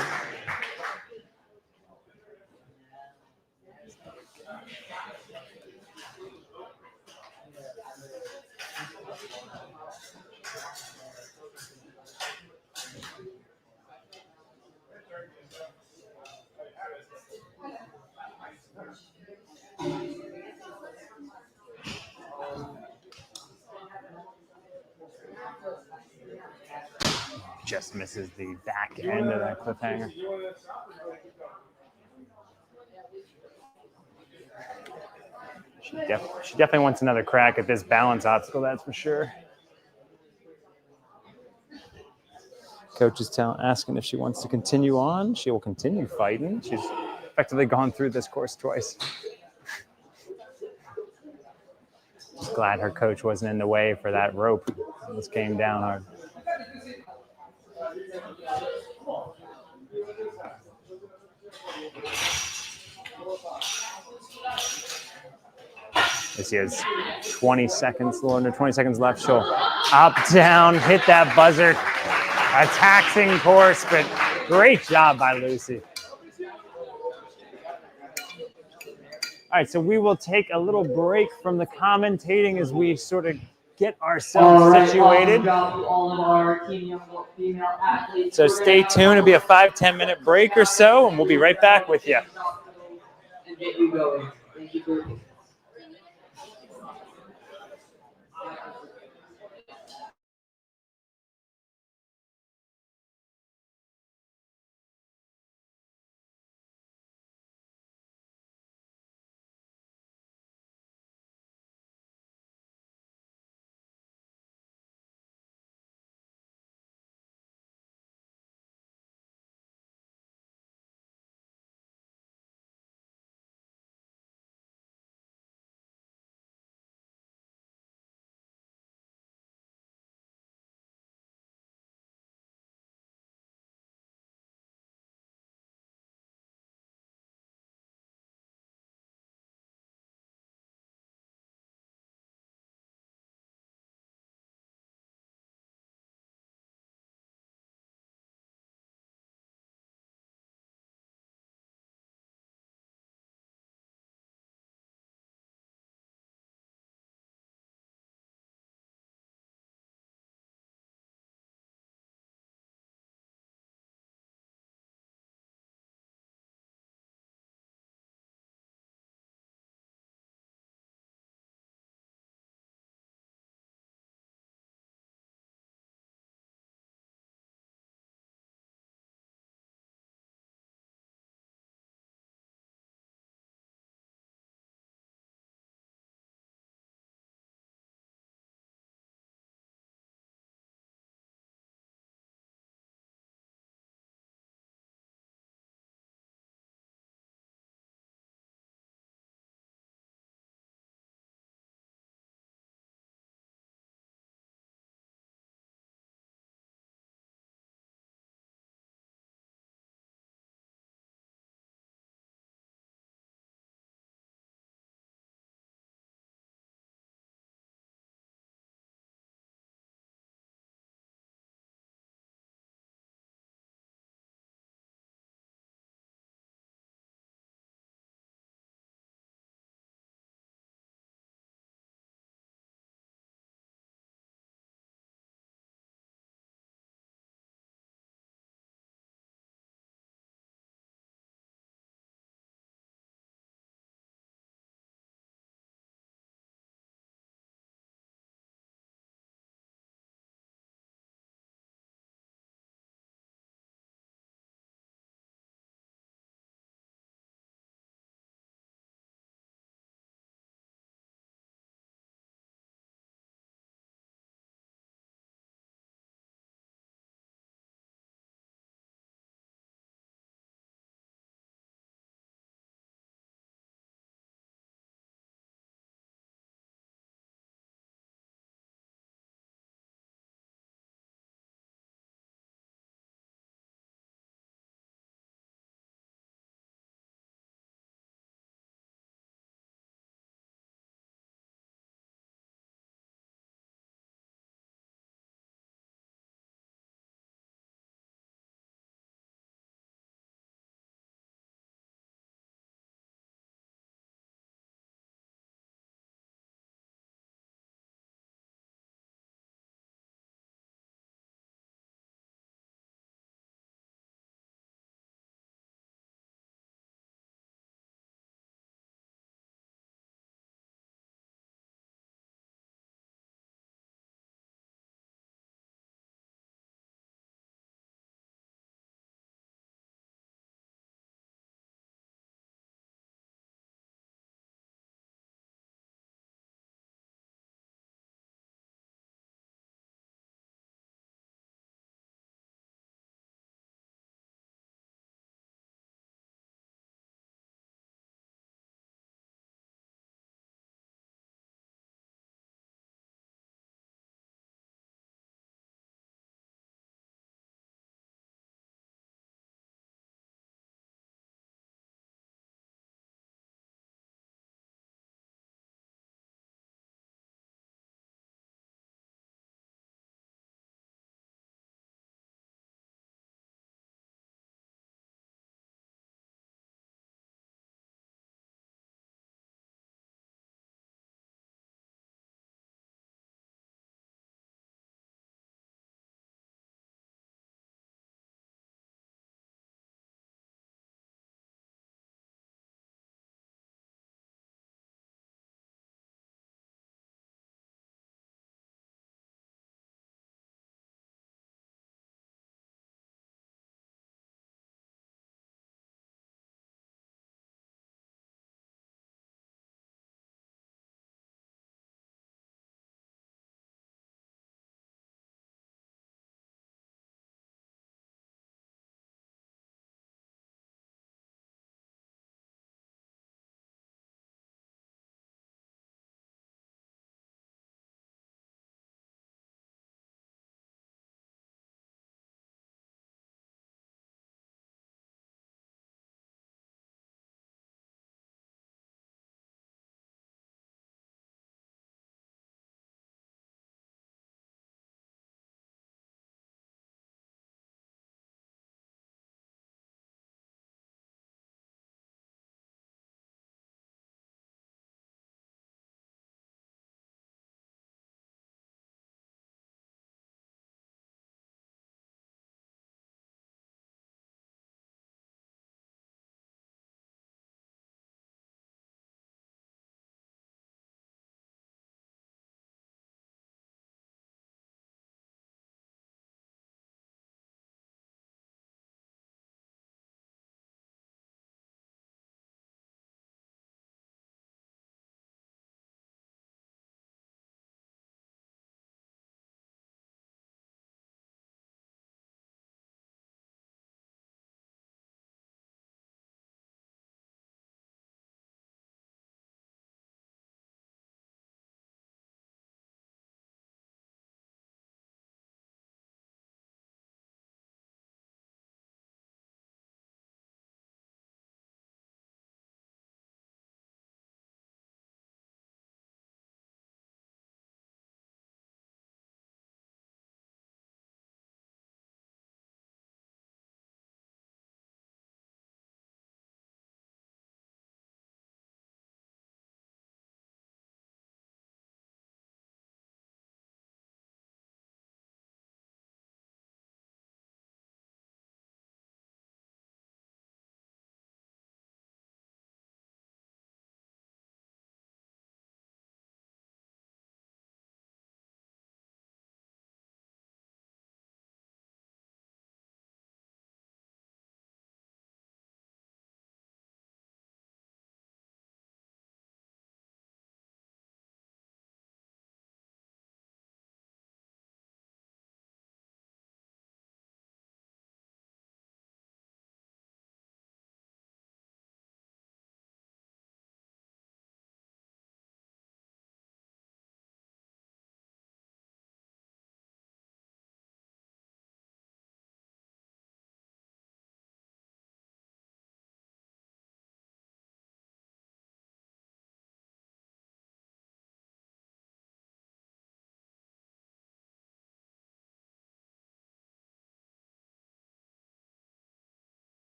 Just misses the back end of that cliffhanger. She definitely wants another crack at this balance obstacle, that's for sure. Coach is asking if she wants to continue on. She will continue fighting. She's effectively gone through this course twice. Just glad her coach wasn't in the way for that rope. This came down hard. She has 20 seconds, a little under 20 seconds left. She'll up, down, hit that buzzer. A taxing course, but great job by Lucy. All right, so we will take a little break from the commentating as we sort of get ourselves situated. All of our female athletes. So stay tuned. It'll be a 5-10 minute break or so, and we'll be right back with you. And get you going. Thank you for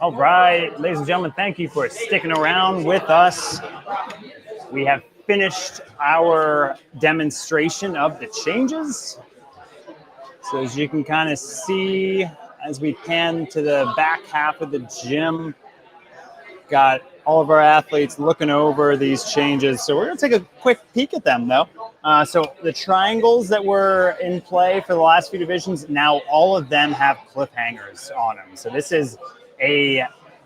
All right, ladies and gentlemen, thank you for sticking around with us. We have finished our demonstration of the changes. So as you can kind of see, as we pan to the back half of the gym, got all of our athletes looking over these changes. So we're going to take a quick peek at them, though. So the triangles that were in play for the last few divisions, now all of them have cliffhangers on them. So this is a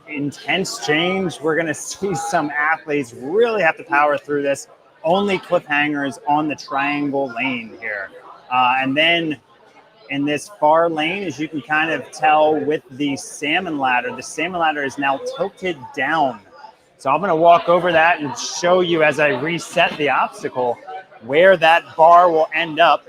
intense change. We're going to see some athletes really have to power through this. Only cliffhangers on the triangle lane here. And then in this far lane, as you can kind of tell with the salmon ladder is now tilted down. So I'm going to walk over that and show you as I reset the obstacle where that bar will end up.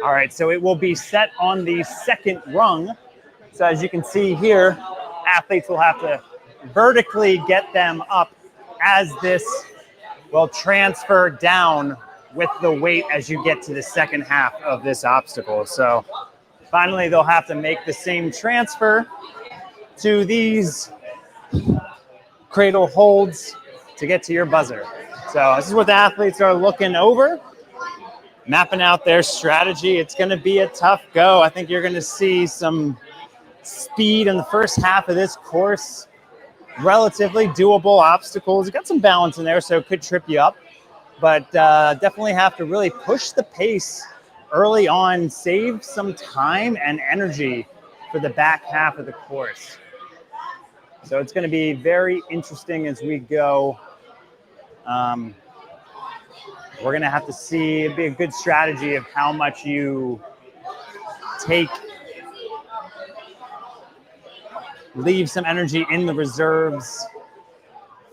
All right, so it will be set on the second rung. So as you can see here, athletes will have to vertically get them up as this will transfer down with the weight as you get to the second half of this obstacle. So finally, they'll have to make the same transfer to these cradle holds to get to your buzzer. So this is what the athletes are looking over, mapping out their strategy. It's going to be a tough go. I think you're going to see some speed in the first half of this course. Relatively doable obstacles. You got some balance in there, so it could trip you up. But definitely have to really push the pace early on, save some time and energy for the back half of the course. So it's going to be very interesting as we go. We're going to have to see, it'd be a good strategy of how much you leave some energy in the reserves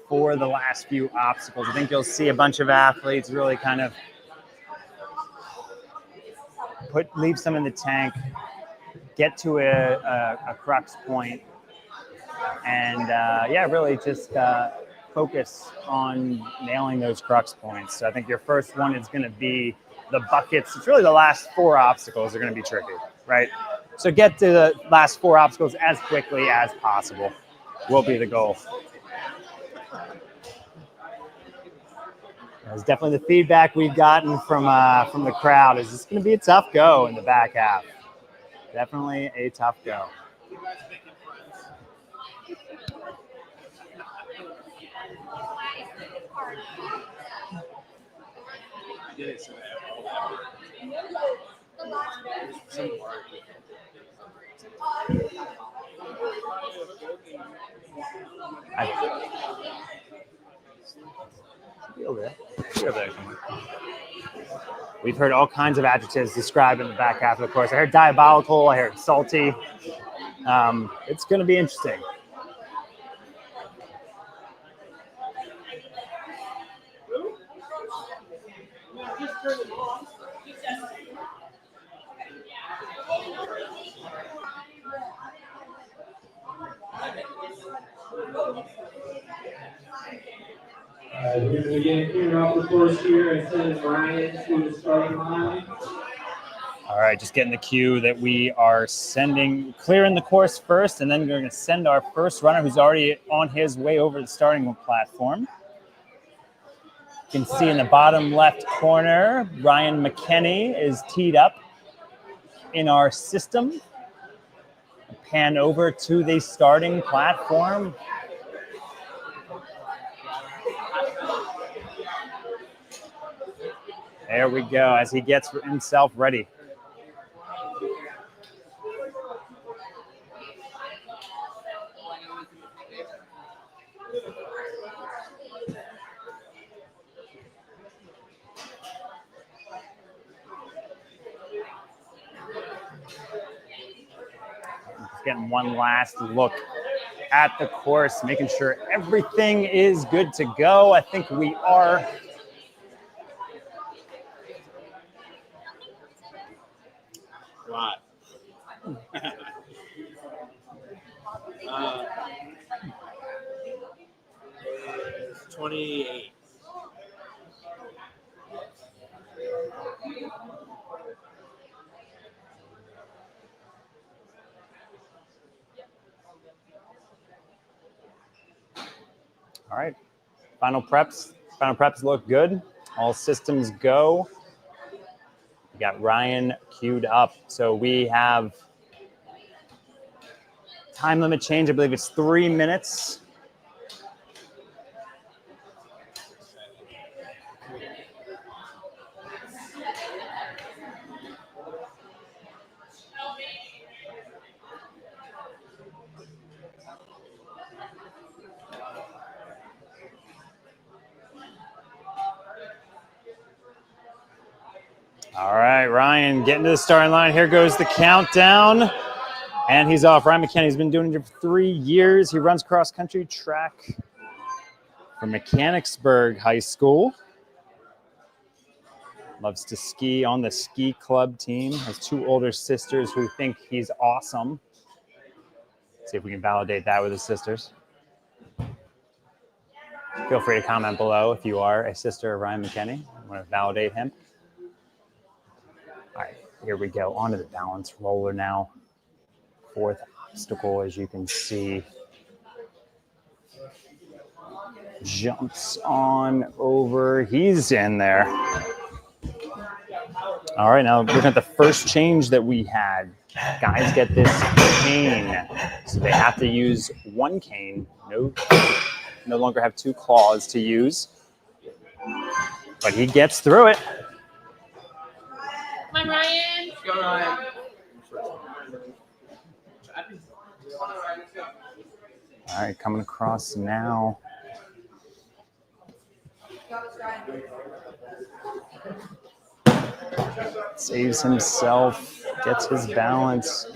for the last few obstacles. I think you'll see a bunch of athletes really kind of leave some in the tank, get to a crux point, and really just focus on nailing those crux points. So I think your first one is going to be the buckets. It's really the last four obstacles are going to be tricky, right? So get to the last four obstacles as quickly as possible will be the goal. That's definitely the feedback we've gotten from the crowd. Is this going to be a tough go in the back half? Definitely a tough go. We've heard all kinds of adjectives described in the back half of the course. I heard diabolical, I heard salty. It's going to be interesting. We're going to begin clearing off the course here and send Ryan to the starting line. All right, just getting the cue that we are clearing the course first, and then we're going to send our first runner who's already on his way over the starting platform. You can see in the bottom left corner, Ryan McKenney is teed up in our system. Pan over to the starting platform. There we go, as he gets himself ready. Just getting one last look at the course, making sure everything is good to go. I think we are. Lot. 28. All right. Final preps. Final preps look good. All systems go. We got Ryan queued up. So we have time limit change. I believe it's 3 minutes. All right, Ryan getting to the starting line. Here goes the countdown. And he's off. Ryan McKenney's been doing it for 3 years. He runs cross-country track for Mechanicsburg High School. Loves to ski on the ski club team. Has 2 older sisters who think he's awesome. See if we can validate that with his sisters. Feel free to comment below if you are a sister of Ryan McKenney. I want to validate him. All right, here we go. Onto the balance roller now. 4th obstacle, as you can see. Jumps on over. He's in there. All right, now looking at the first change that we had. Guys get this cane. So they have to use 1 cane. No longer have 2 claws to use. But he gets through it. Come on, Ryan. Go, Ryan. All right, coming across now. Saves himself, gets his balance.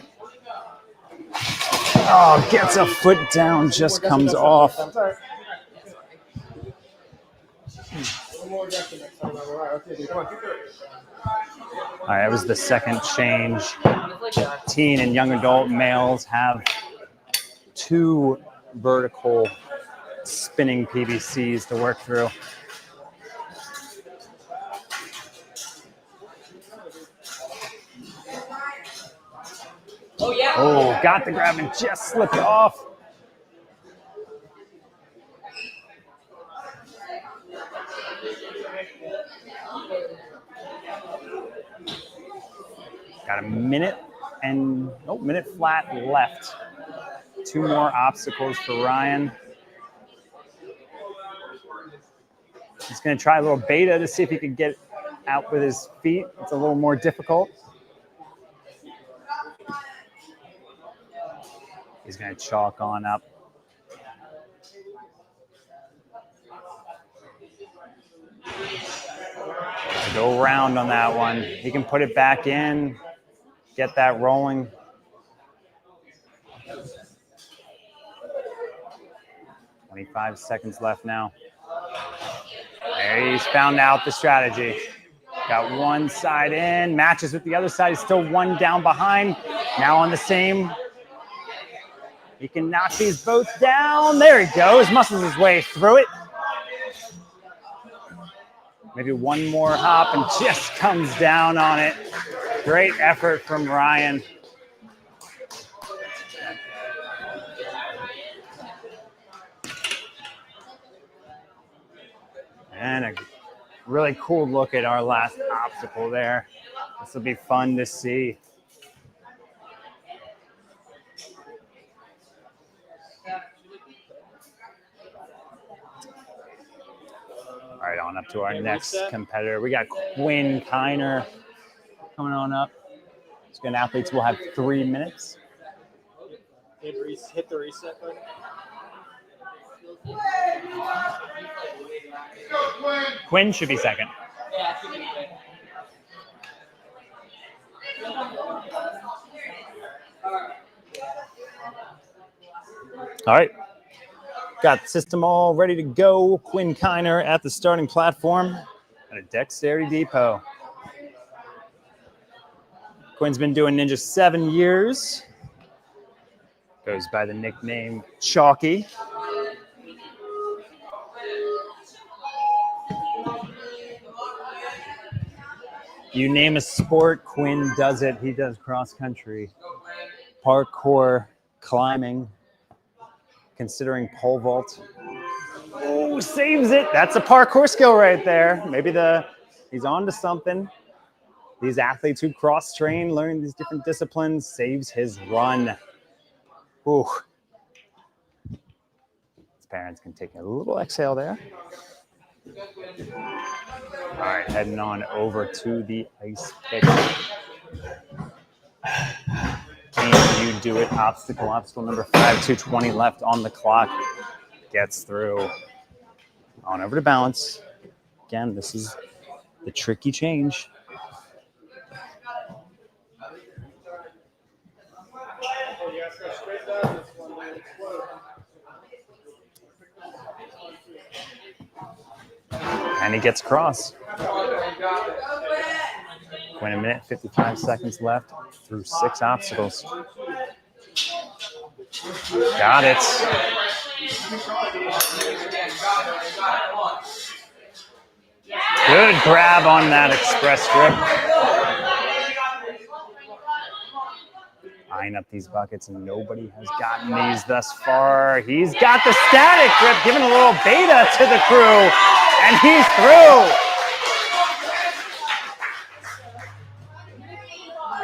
Oh, gets a foot down, just comes off. All right, that was the second change. Teen and young adult males have 2 vertical spinning PVCs to work through. Oh, yeah. Oh, got the grab and just slipped off. Got a minute flat left. 2 more obstacles for Ryan. He's going to try a little beta to see if he can get out with his feet. It's a little more difficult. He's going to chalk on up. Go round on that one. He can put it back in, get that rolling. "25 seconds left now. There, he's found out the strategy. Got one side in, matches with the other side. He's still 1 down behind. Now on the same. He can knock these both down. There he goes. Muscles his way through it. Maybe 1 more hop and just comes down on it. Great effort from Ryan. And a really cool look at our last obstacle there. This will be fun to see. All right, on up to our next competitor. We got Quinn Kiner coming on up. Student athletes will have 3 minutes. Hit the reset button. Quinn should be second. All right. Got the system all ready to go. Quinn Kiner at the starting platform at a Dexterity Depot. Quinn's been doing Ninja 7 years. Goes by the nickname Chalky. You name a sport, Quinn does it. He does cross country, parkour, climbing, considering pole vault. Oh, saves it. That's a parkour skill right there. Maybe he's on to something. These athletes who cross-train, learning these different disciplines, saves his run. Ooh. His parents can take a little exhale there. All right, heading on over to the ice pick. Can you do it? Obstacle number 5, 2:20 left on the clock. Gets through. On over to balance. Again, this is the tricky change. And he gets across. Quinn, 1 minute, 55 seconds left through 6 obstacles. Got it. Good grab on that express grip. Eyeing up these buckets, and nobody has gotten these thus far. He's got the static grip, giving a little beta to the crew, and he's through.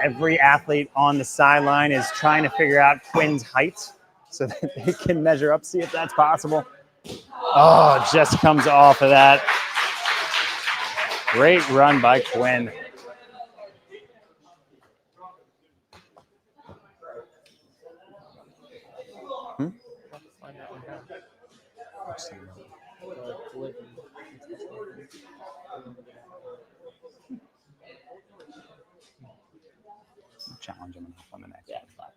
Every athlete on the sideline is trying to figure out Quinn's height so that they can measure up, see if that's possible. Oh, just comes off of that. Great run by Quinn. Challenge him enough on the next one.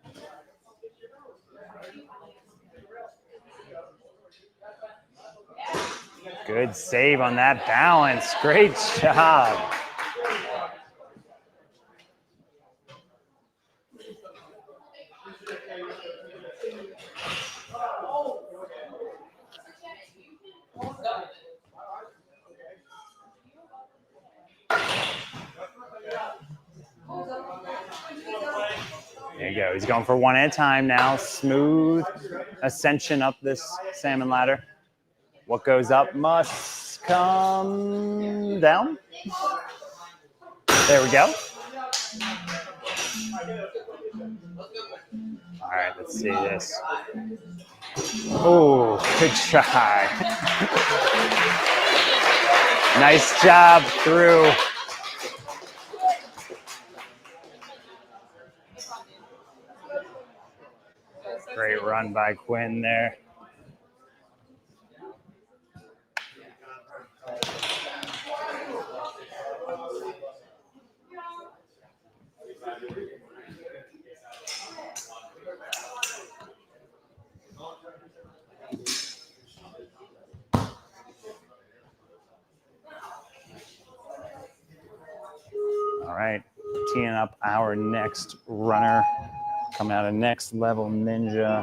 Good save on that balance. Great job. There you go. He's going for one at a time now. Smooth ascension up this salmon ladder. What goes up must come down. There we go. All right, let's see this. Oh, good try. Nice job through. Great run by Quinn there. All right, teeing up our next runner. Coming out of Next Level Ninja.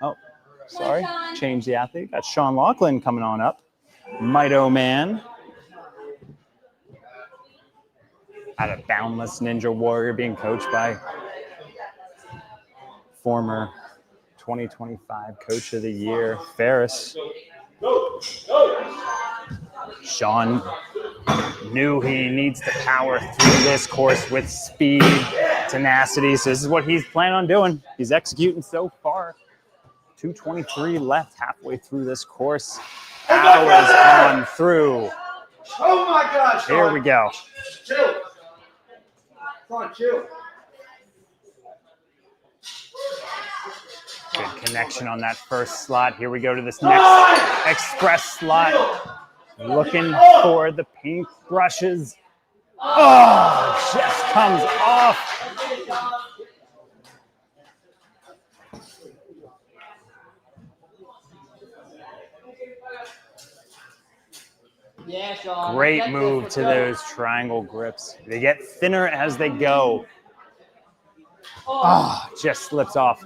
Oh, sorry. Change the athlete. Got Sean Loughlin coming on up. Mito Man. Out of Boundless Ninja Warrior, being coached by former 2025 Coach of the Year, Ferris. Sean knew he needs to power through this course with speed, tenacity. So this is what he's planning on doing. He's executing so far. 2:23 left halfway through this course. Hours on through. Oh my gosh. Here we go. Chill. Come on, chill. Good connection on that first slot. Here we go to this next express slot. Looking for the pink brushes. Oh, just comes off. Yeah, Sean. Great move to those triangle grips. They get thinner as they go. Oh, just slips off.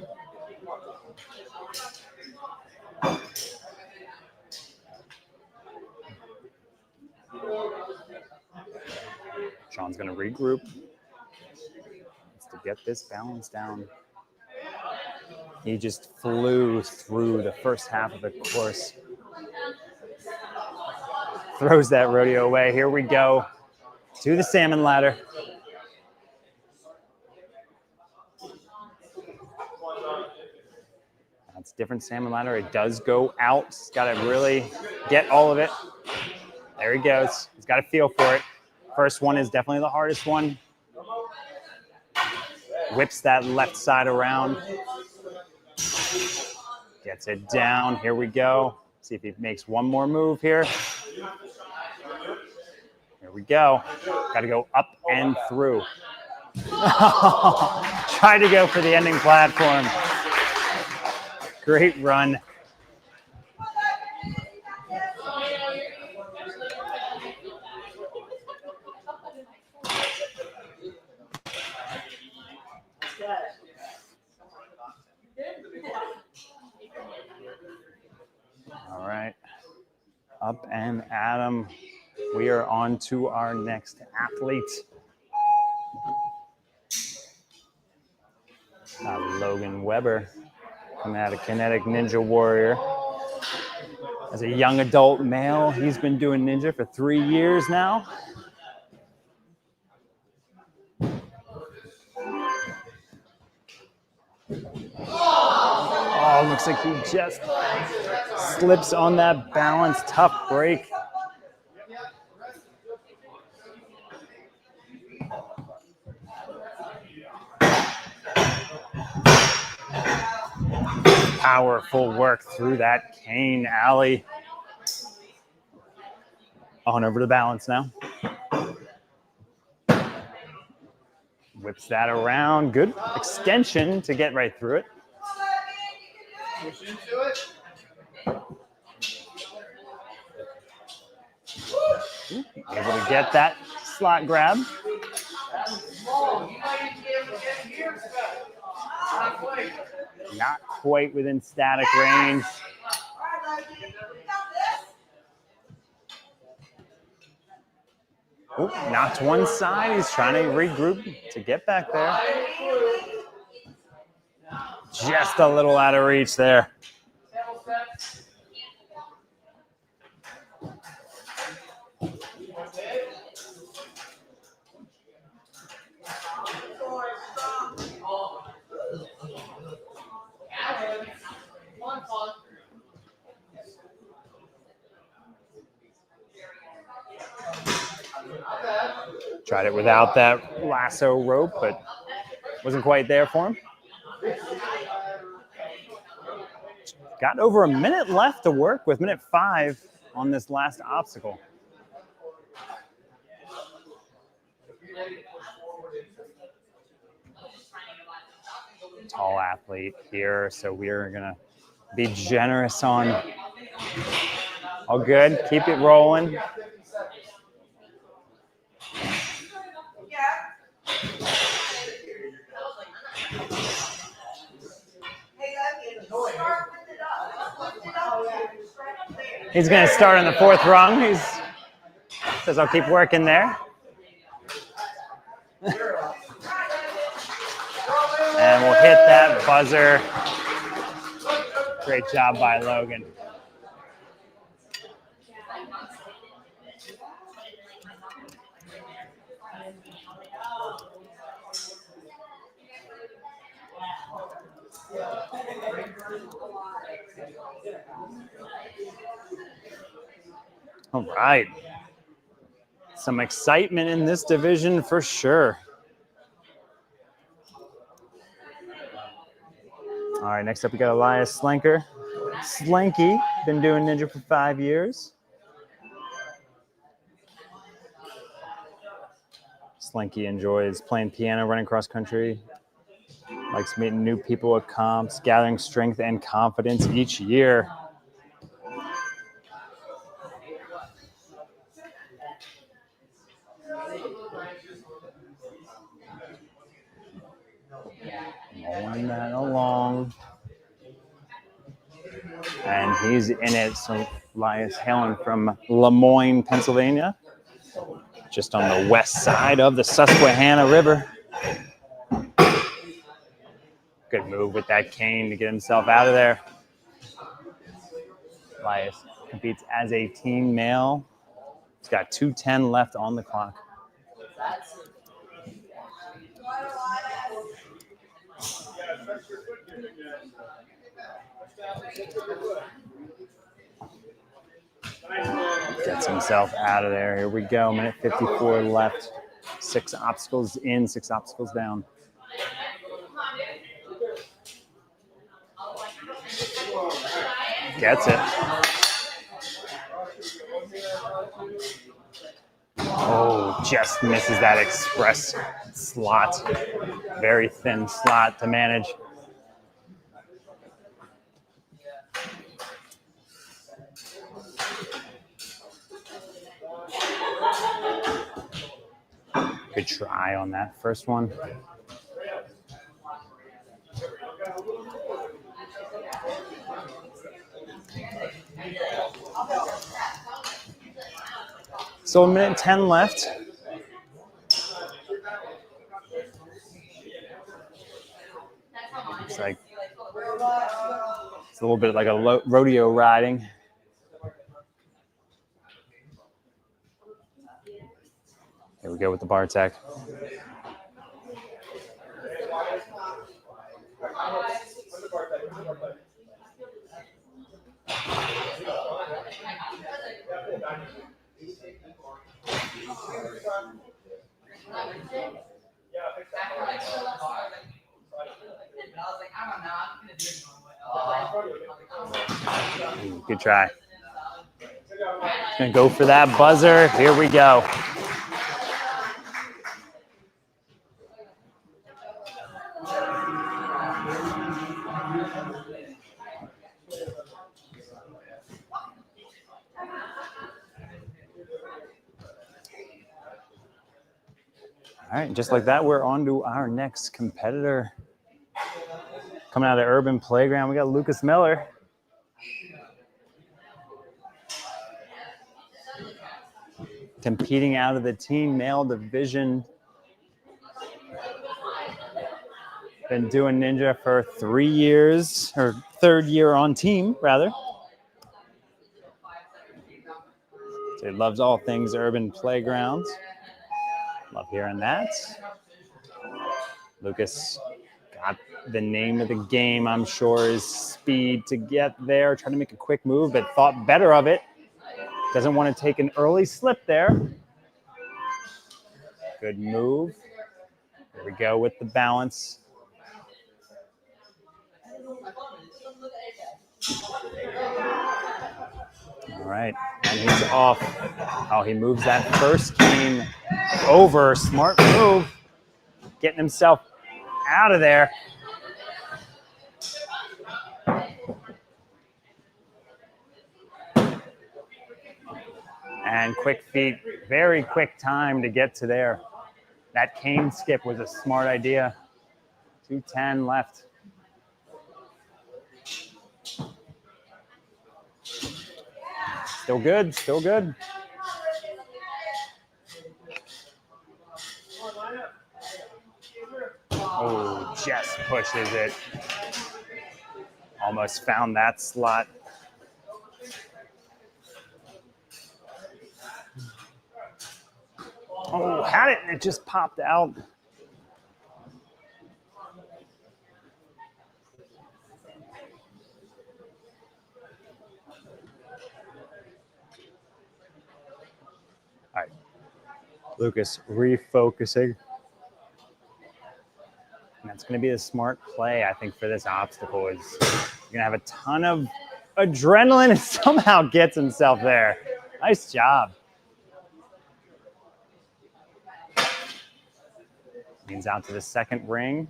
Colin's going to regroup. Just to get this balance down. He just flew through the first half of the course. Throws that rodeo away. Here we go to the salmon ladder. That's different salmon ladder. It does go out. He's got to really get all of it. There he goes. He's got a feel for it. First one is definitely the hardest one. Whips that left side around. Gets it down. Here we go. See if he makes one more move here. Here we go. Got to go up and through. Try to go for the ending platform. Great run. All right. Up and at 'em. We are on to our next athlete. Logan Weber, coming out of Kinetic Ninja Warrior. As a young adult male, he's been doing ninja for 3 years now. Oh, looks like he just slips on that balance. Tough break. Powerful work through that cane alley. On over to balance now. Whips that around. Good extension to get right through it. Push into it. Able to get that slot grab. Not quite within static range. Oop, knocked one side. He's trying to regroup to get back there. Just a little out of reach there. Tried it without that lasso rope, but wasn't quite there for him. Got over a minute left to work with, minute 5 on this last obstacle. Tall athlete here, so we're gonna be generous on. All good, keep it rolling. He's going to start on the 4th rung. He says, I'll keep working there. And we'll hit that buzzer. Great job by Logan. All right. Some excitement in this division for sure. All right, next up we got Elias Slenker. Slanky, been doing ninja for 5 years. Slanky enjoys playing piano, running cross country. Likes meeting new people at comps, gathering strength and confidence each year. Rolling that along. And he's in it. So Elias hailing from Lemoyne, Pennsylvania. just on the west side of the Susquehanna River. Good move with that cane to get himself out of there. Elias competes as a team male. He's got 2:10 left on the clock. Gets himself out of there. Here we go. Minute 54 left. 6 obstacles in, 6 obstacles down. Gets it. Oh, just misses that express slot. Very thin slot to manage. Good try on that first one. So 1:10 left. Looks like it's a little bit like a rodeo riding. Here we go with the bar tech. Good try. Gonna go for that buzzer. Here we go. All right, just like that, we're on to our next competitor. Coming out of the Urban Playground, we got Lucas Miller. Competing out of the team male division. Been doing ninja for 3 years, or 3rd year on team, rather. So he loves all things Urban Playgrounds. Love hearing that. Lucas got the name of the game, I'm sure, is speed to get there. Trying to make a quick move, but thought better of it. Doesn't want to take an early slip there. Good move. Here we go with the balance. All right, and he's off. Oh, he moves that first cane over. Smart move. Getting himself out of there. And quick feet, very quick time to get to there. That cane skip was a smart idea. 2:10 left. Still good, still good. Oh, just pushes it. Almost found that slot. Oh, had it and it just popped out. All right, Lucas refocusing. And that's going to be a smart play, I think, for this obstacle. Is you're going to have a ton of adrenaline and somehow gets himself there. Nice job. Leans out to the second ring.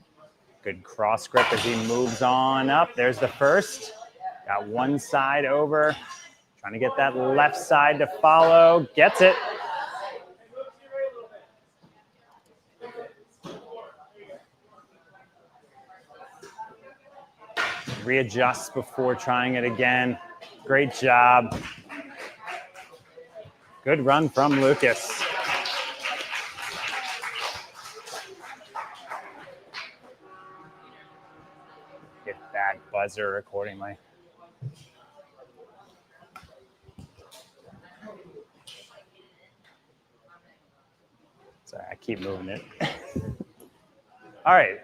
Good cross grip as he moves on up. There's the first. Got one side over. Trying to get that left side to follow. Gets it. Readjusts before trying it again. Great job. Good run from Lucas. buzzer accordingly. Sorry, I keep moving it. All right,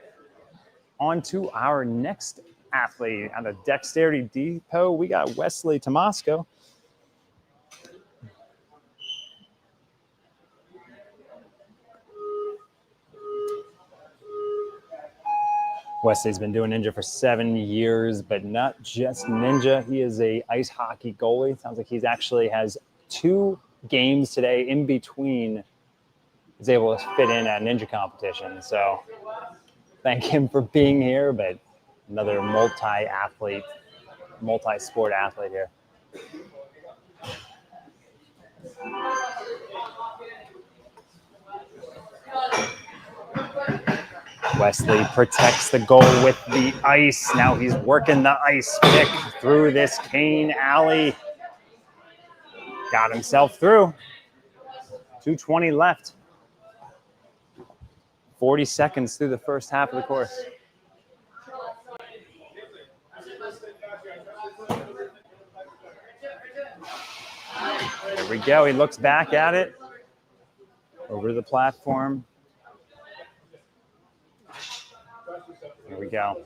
on to our next athlete on the Dexterity Depot. We got Wesley Tomasko. Wesley's been doing ninja for 7 years, but not just ninja. He is a ice hockey goalie. Sounds like he's actually has 2 games today in between. He's able to fit in a ninja competition. So thank him for being here, but another multi-athlete, multi-sport athlete here. Wesley protects the goal with the ice. Now he's working the ice pick through this cane alley. Got himself through. 2:20 left. 40 seconds through the first half of the course. There we go. He looks back at it. Over to the platform. Here we go.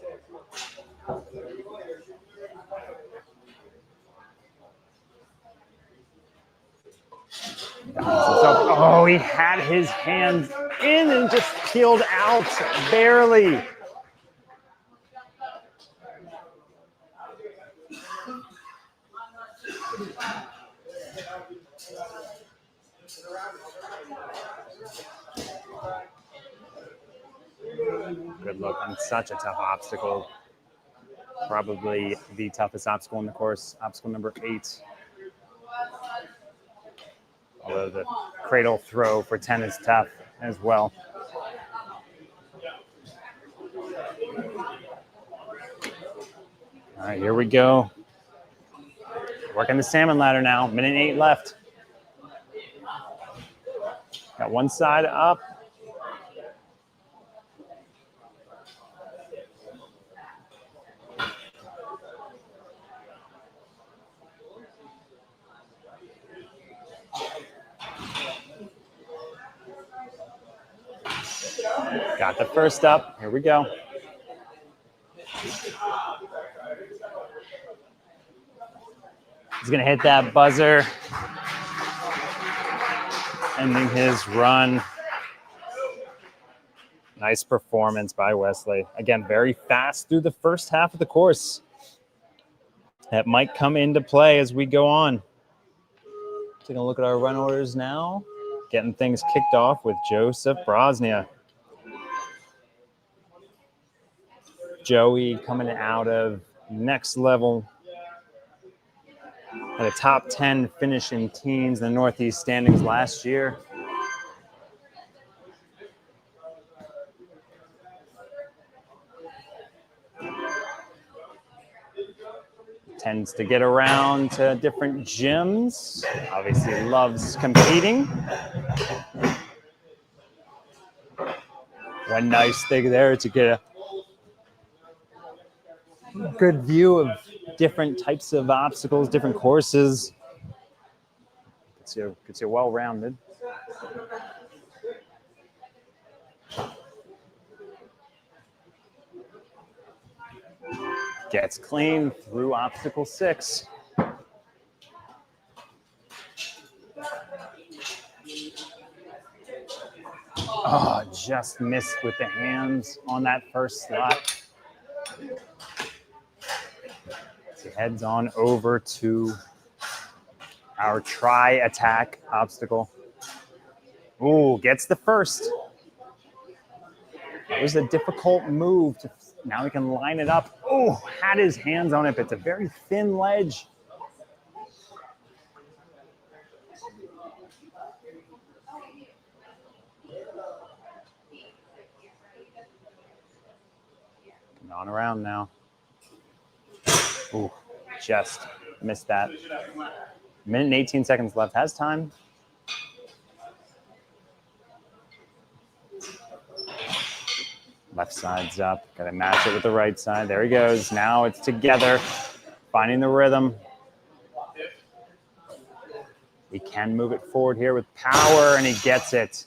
Oh, he had his hands in and just peeled out barely. Good look on such a tough obstacle. Probably the toughest obstacle in the course, obstacle number 8. Although the cradle throw for 10 is tough as well. All right, here we go. Working the salmon ladder now. 1:08 left. Got one side up. Got the first up. Here we go. He's going to hit that buzzer. Ending his run. Nice performance by Wesley. Again, very fast through the first half of the course. That might come into play as we go on. Taking a look at our run orders now. Getting things kicked off with Joseph Brozyna. Joey coming out of next level at a top 10 finish in teens in the Northeast standings last year. Tends to get around to different gyms. Obviously loves competing. One nice thing there to get a good view of different types of obstacles, different courses. Gets you well-rounded. Gets clean through obstacle 6. Oh, just missed with the hands on that first slot. So heads on over to our tri-attack obstacle. Ooh, gets the first. It was a difficult move. Now he can line it up. Oh, had his hands on it, but it's a very thin ledge. Coming on around now. Ooh, just missed that. 1:18 left. Has time. Left side's up. Got to match it with the right side. There he goes. Now it's together. Finding the rhythm. He can move it forward here with power, and he gets it.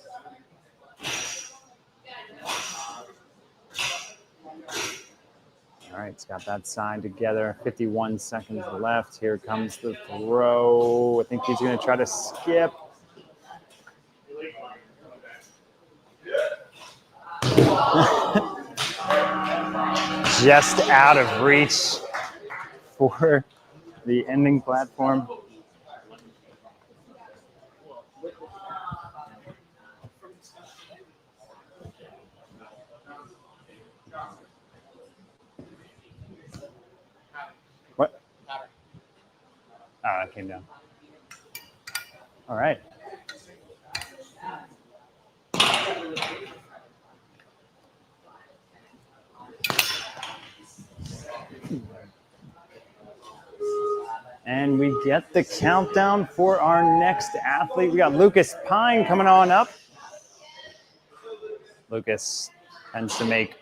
All right, it's got that side together. 51 seconds left. Here comes the throw. I think he's going to try to skip. Just out of reach for the ending platform. What? Oh, it came down. All right. And we get the countdown for our next athlete. We got Lucas Pyne coming on up. Lucas tends to make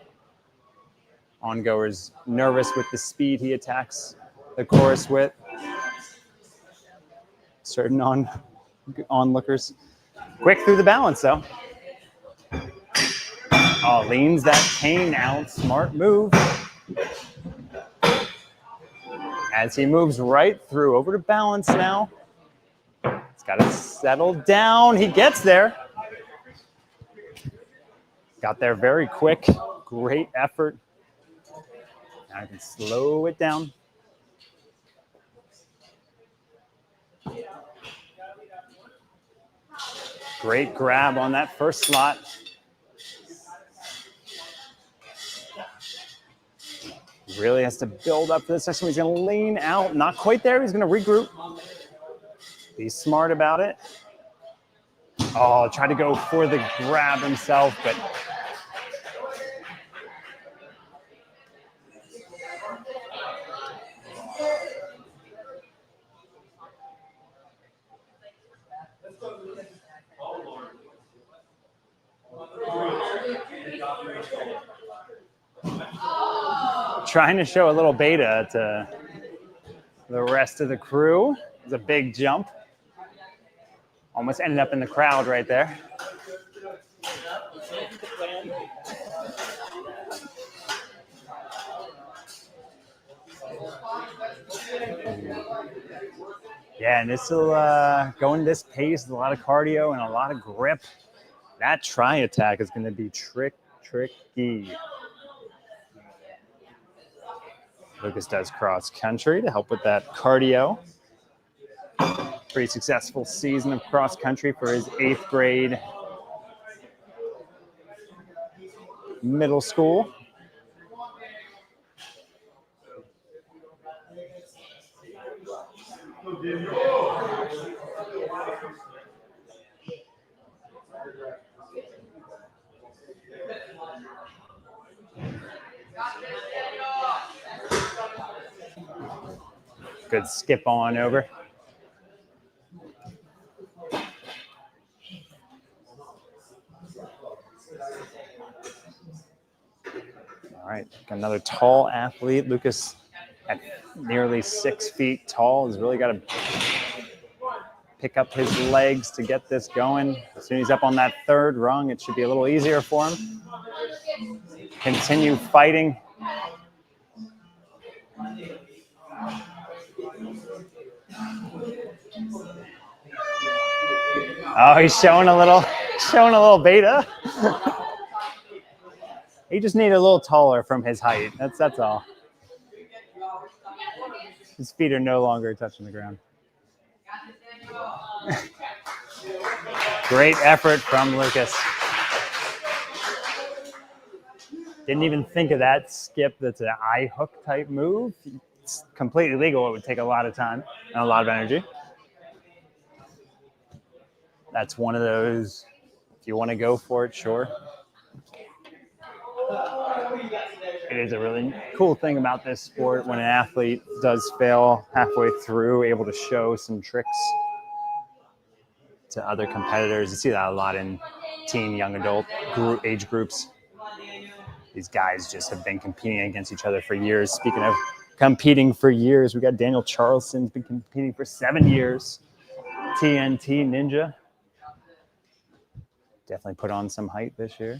ongoers nervous with the speed he attacks the course with. Certain onlookers. Quick through the balance, though. Oh, leans that cane out. Smart move. As he moves right through, over to balance now. He's got to settle down. He gets there. Got there very quick. Great effort. Now I can slow it down. Great grab on that first slot. Really has to build up for this section. He's going to lean out. Not quite there. He's going to regroup. Be smart about it. Oh, tried to go for the grab himself, but trying to show a little beta to the rest of the crew. It's a big jump. Almost ended up in the crowd right there. Yeah, and this will going this pace, a lot of cardio and a lot of grip. That try attack is going to be tricky. Lucas does cross country to help with that cardio. Pretty successful season of cross country for his 8th grade middle school. Good skip on over. All right, got another tall athlete. Lucas at nearly 6 feet tall has really got to pick up his legs to get this going. As soon as he's up on that 3rd rung, it should be a little easier for him. Continue fighting. Oh, he's showing a little beta. He just needed a little taller from his height. That's all. His feet are no longer touching the ground. Great effort from Lucas. Didn't even think of that skip. That's an eye hook type move. It's completely legal. It would take a lot of time and a lot of energy. That's one of those, if you want to go for it, sure. It is a really cool thing about this sport when an athlete does fail halfway through, able to show some tricks to other competitors. You see that a lot in teen, young adult age groups. These guys just have been competing against each other for years. Speaking of competing for years, we got Daniel Charleston's been competing for 7 years. TNT Ninja. Definitely put on some height this year.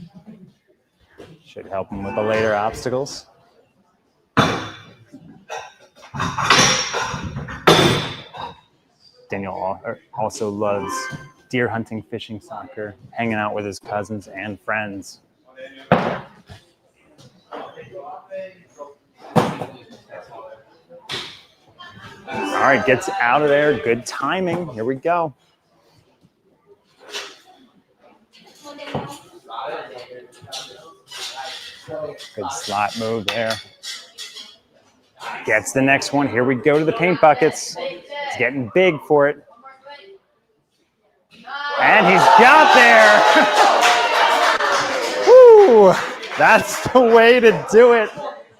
Should help him with the later obstacles. Daniel also loves deer hunting, fishing, soccer, hanging out with his cousins and friends. All right, gets out of there. Good timing. Here we go. Good slot move there. Gets the next one. Here we go to the paint buckets. He's getting big for it. And he's got there. Woo! That's the way to do it.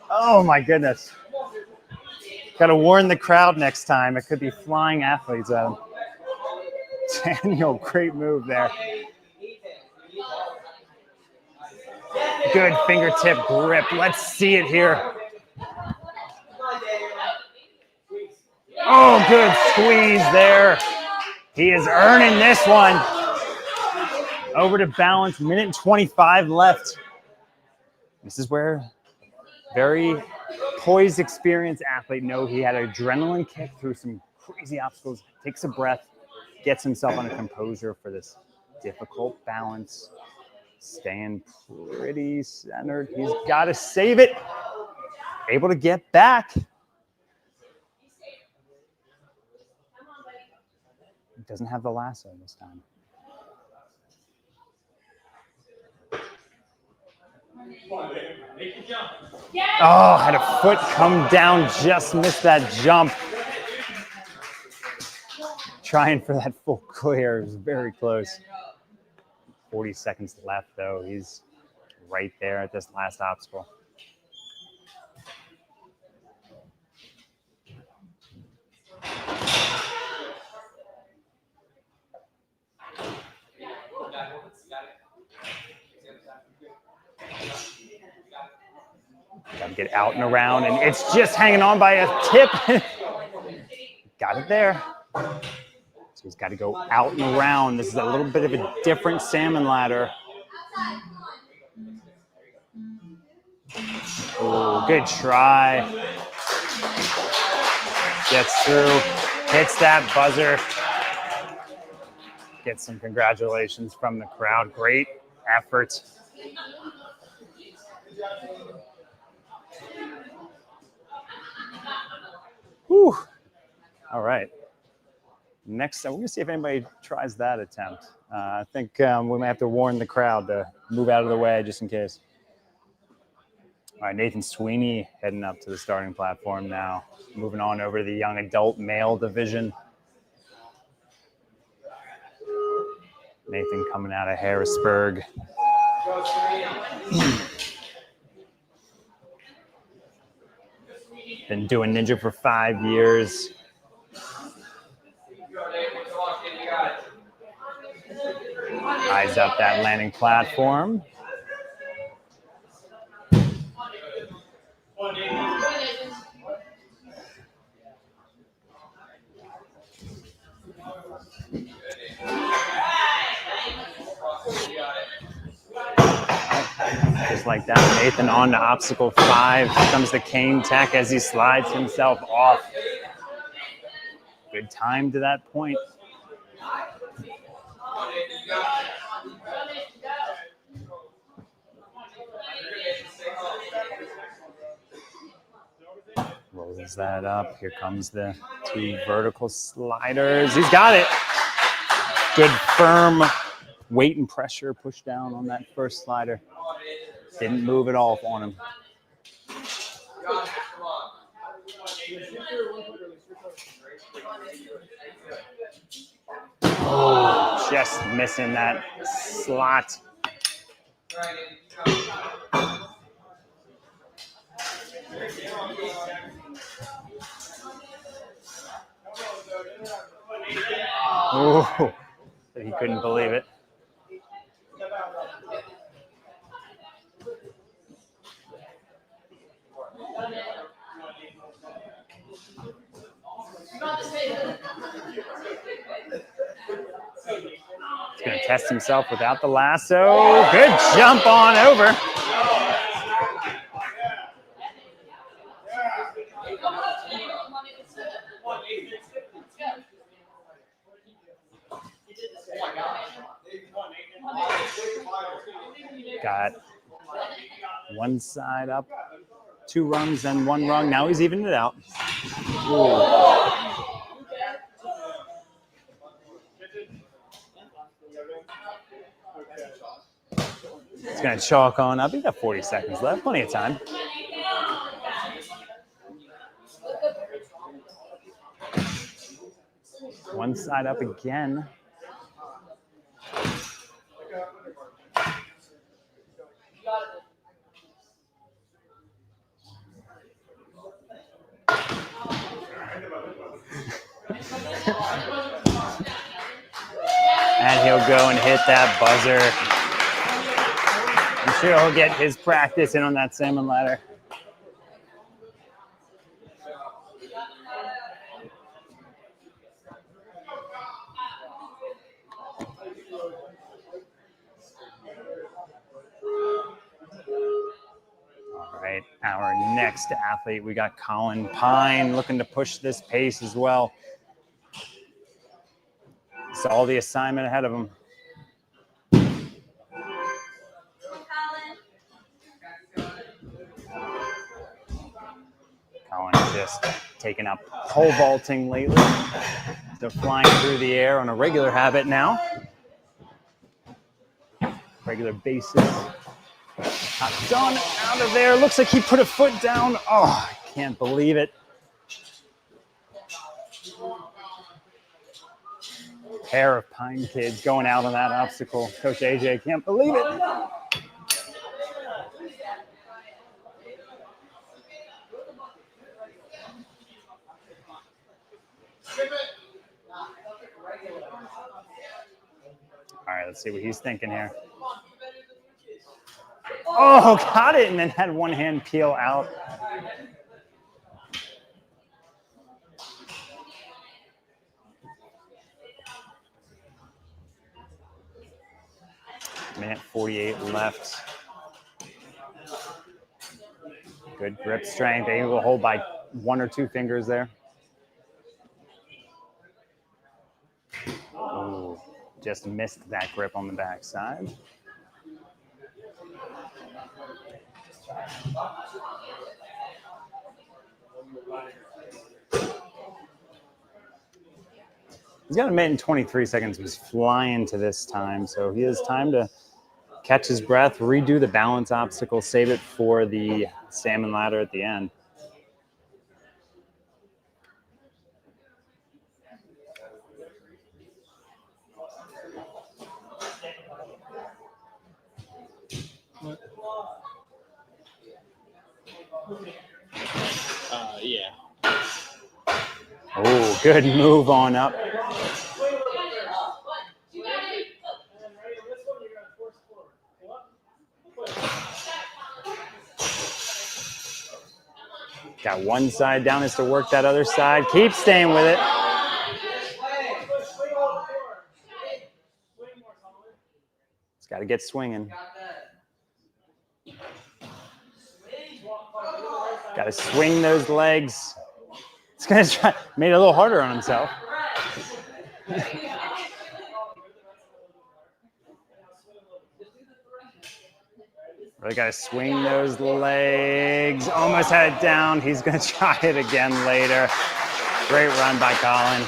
Oh my goodness. Got to warn the crowd next time. It could be flying athletes at him. Daniel, great move there. Good fingertip grip. Let's see it here. Oh, good squeeze there. He is earning this one. Over to balance, minute and 25 left. This is where very poised, experienced athlete know he had an adrenaline kick through some crazy obstacles, takes a breath, gets himself on a composure for this difficult balance. Staying pretty centered. He's got to save it. Able to get back. Doesn't have the lasso this time. Oh, had a foot come down, just missed that jump. Trying for that full clear. It was very close. 40 seconds left, though. He's right there at this last obstacle. Got to get out and around, and it's just hanging on by a tip. Got it there. So he's got to go out and around. This is a little bit of a different salmon ladder. Oh, good try. Gets through, hits that buzzer. Gets some congratulations from the crowd. Great effort. Whew. All right. Next, we're going to see if anybody tries that attempt. I think we might have to warn the crowd to move out of the way just in case. All right, Nathan Sweeney heading up to the starting platform now. Moving on over to the young adult male division. Nathan coming out of Harrisburg. Been doing ninja for 5 years. Eyes up that landing platform. Just like that, Nathan on to obstacle 5. Here comes the cane tack as he slides himself off. Good time to that point. Rolls that up. Here comes the 2 vertical sliders. He's got it. Good firm weight and pressure push down on that first slider. Didn't move it off on him. Oh, just missing that slot. Oh, he couldn't believe it. He's going to test himself without the lasso. Good jump on over. Got one side up, 2 rungs, and 1 rung. Now he's evened it out. Ooh. He's going to chalk on up. He's got 40 seconds left. Plenty of time. One side up again. And he'll go and hit that buzzer. I'm sure he'll get his practice in on that salmon ladder. All right, our next athlete, we got Colin Pyne looking to push this pace as well. Saw the assignment ahead of him. Colin just taken up pole vaulting lately. So flying through the air on a regular habit now. Regular basis. Not done out of there. Looks like he put a foot down. Oh, I can't believe it. Pair of Pine kids going out on that obstacle. Coach AJ can't believe it. All right, let's see what he's thinking here. Oh, got it, and then had one hand peel out. Minute 48 left. Good grip strength. Able to hold by 1 or 2 fingers there. Ooh, just missed that grip on the backside. He's got a minute and 23 seconds. He was flying to this time, so he has time to catch his breath, redo the balance obstacle, save it for the salmon ladder at the end. Yeah. Oh, good move on up. Got one side down, is to work that other side. Keep staying with it. It's got to get swinging. Got to swing those legs. It's going to try, made it a little harder on himself. Really got to swing those legs. Almost had it down. He's going to try it again later. Great run by Colin.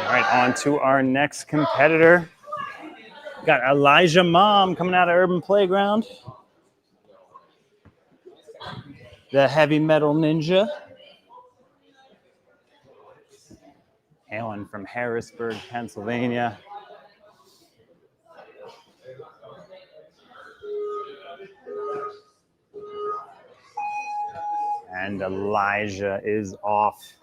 All right, on to our next competitor. Got Elijah Mom coming out of Urban Playground. The heavy metal ninja. Hailing from Harrisburg, Pennsylvania. And And Elijah is off.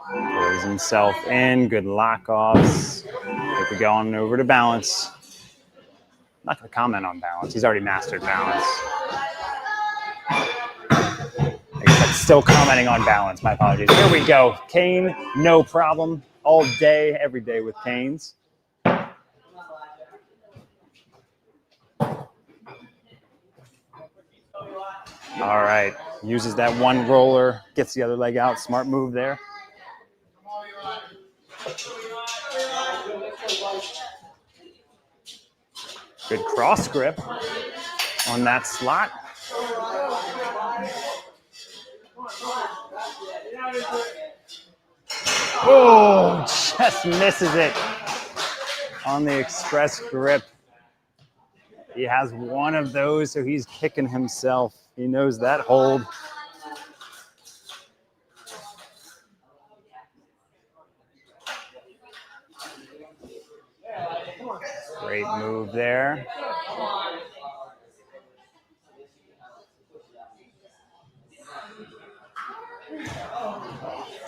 Pulls himself in. Good lock-offs. If we go on over to balance. Not going to comment on balance. He's already mastered balance. Except still commenting on balance. My apologies. Here we go. Cane, no problem. All day, every day with canes. All right. Uses that one roller. Gets the other leg out. Smart move there. Good cross grip on that slot. Oh, just misses it on the express grip. He has one of those, so he's kicking himself. He knows that hold. Great move there.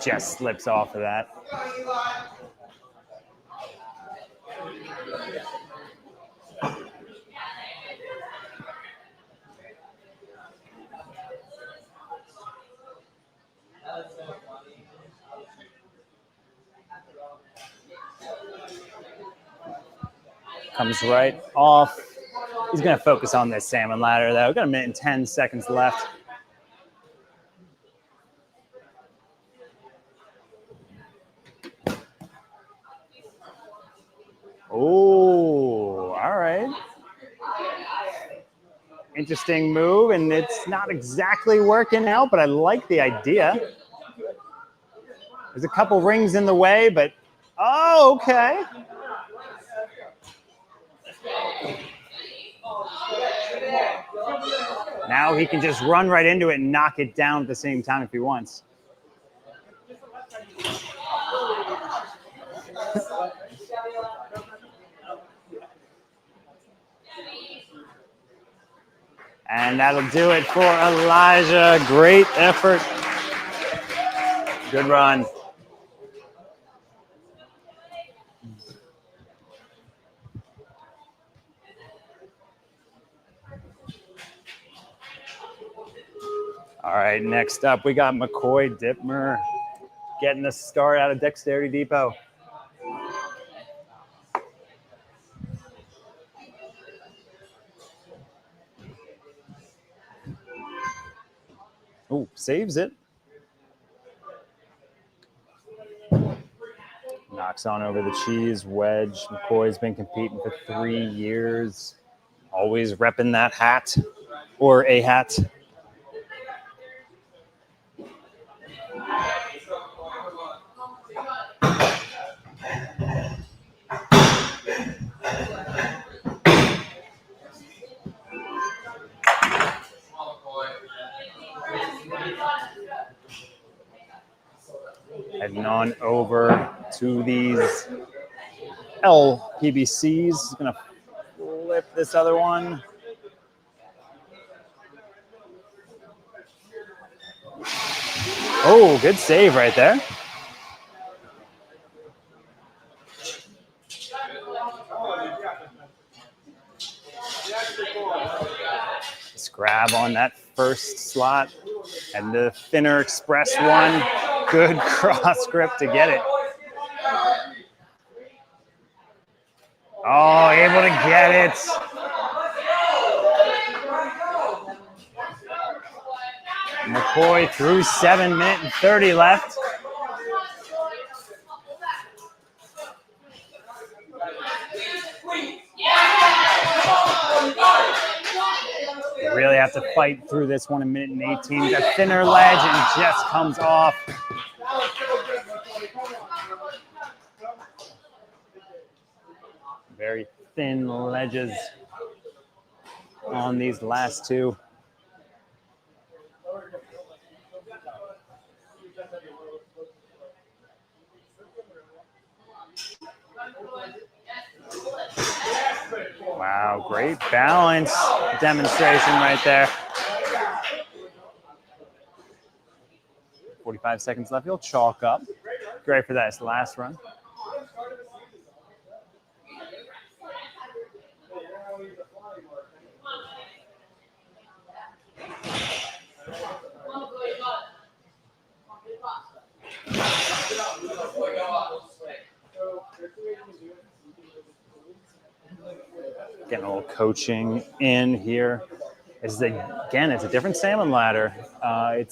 Just slips off of that. Comes right off. He's going to focus on this salmon ladder, though. We've got a minute and 10 seconds left. Oh, all right. Interesting move, and it's not exactly working out, but I like the idea. There's a couple rings in the way, but oh, okay. Now he can just run right into it and knock it down at the same time if he wants. And that'll do it for Elijah. Great effort. Good run. All right, next up, we got McCoy Ditmer getting the start out of Dexterity Depot. Oh, saves it. Knocks on over the cheese wedge. McCoy's been competing for 3 years. Always repping that hat or a hat. Heading on over to these LPBCs. He's going to flip this other one. Oh, good save right there. Just grab on that first slot and the thinner express one. Good cross grip to get it. Oh, able to get it. McCoy through 7 minutes and 30 left. You really have to fight through this one, 1 minute and 18. The thinner ledge and just comes off. Very thin ledges on these last two. Wow, great balance demonstration right there. 45 seconds left. He'll chalk up. Great for that. It's the last run. Getting a little coaching in here. Again, it's a different salmon ladder. You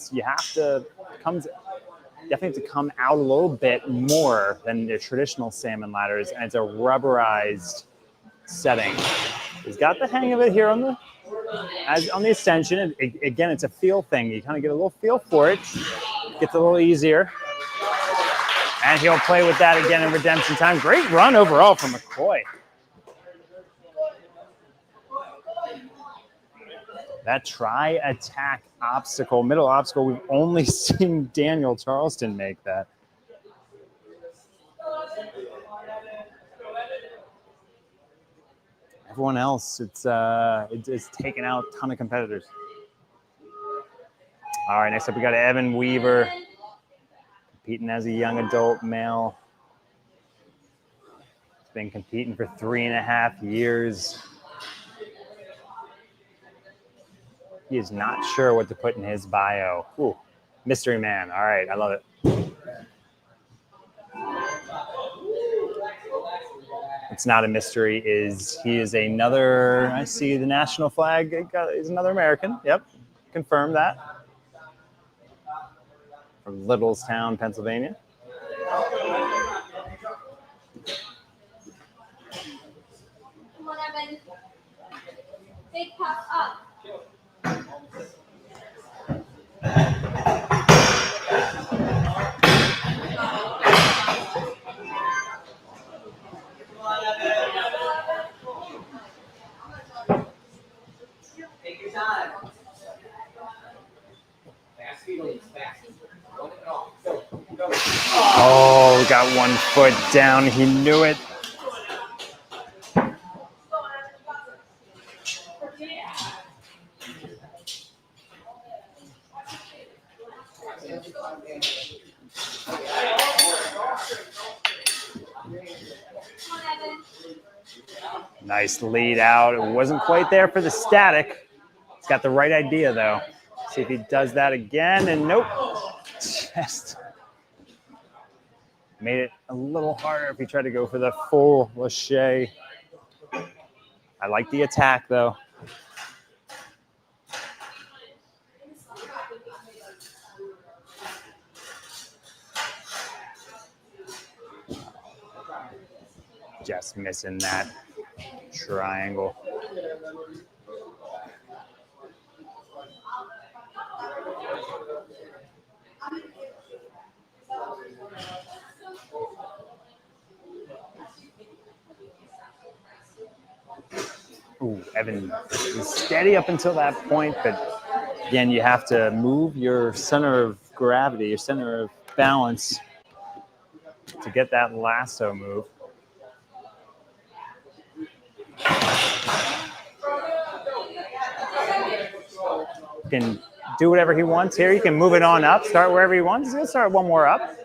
definitely have to come out a little bit more than the traditional salmon ladders, and it's a rubberized setting. He's got the hang of it here on the ascension. Again, it's a feel thing. You kind of get a little feel for it. Gets a little easier. And he'll play with that again in redemption time. Great run overall from McCoy. That try-attack obstacle, middle obstacle, we've only seen Daniel Charleston make that. Everyone else, it's taken out a ton of competitors. All right, next up we got Evan Weaver, competing as a young adult male. He's been competing for 3.5 years. He is not sure what to put in his bio. Ooh, mystery man. All right, I love it. It's not a mystery. He is another, I see the national flag is another American. Yep, confirm that. From Littlestown, Pennsylvania. Come on, Evan. Big puff up. Take your time. Oh, got 1 foot down. He knew it. Nice lead out. It wasn't quite there for the static. He's got the right idea, though. See if he does that again, and nope. Just made it a little harder if he tried to go for the full lache. I like the attack, though. Just missing that triangle. Ooh, Evan is steady up until that point, but again, you have to move your center of gravity, your center of balance to get that lasso move. Can do whatever he wants here. You can move it on up, start wherever he wants. He's going to start one more up.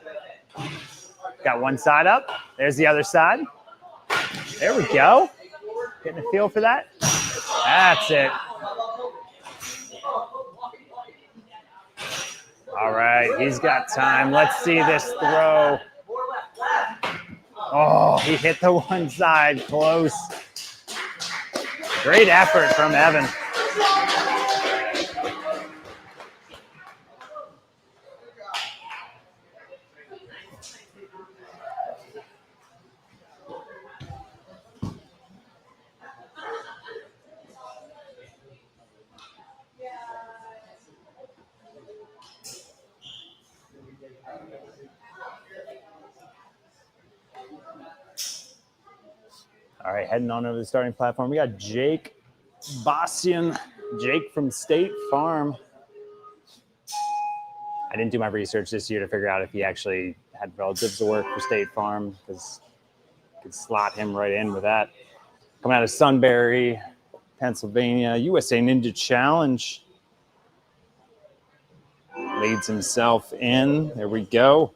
Got one side up. There's the other side. There we go. Getting a feel for that. That's it. All right, he's got time. Let's see this throw. Oh, he hit the one side close. Great effort from Evan. All right, heading on over to the starting platform. We got Jake Bostian, Jake from State Farm. I didn't do my research this year to figure out if he actually had relatives to work for State Farm, because you could slot him right in with that. Coming out of Sunbury, Pennsylvania, USA Ninja Challenge. Leads himself in. There we go.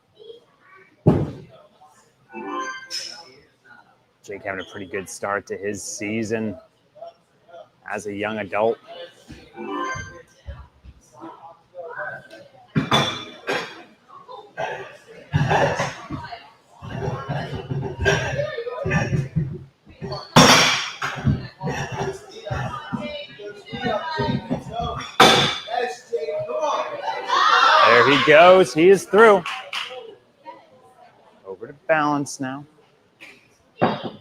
Jake having a pretty good start to his season as a young adult. There he goes. He is through. Over to balance now. Got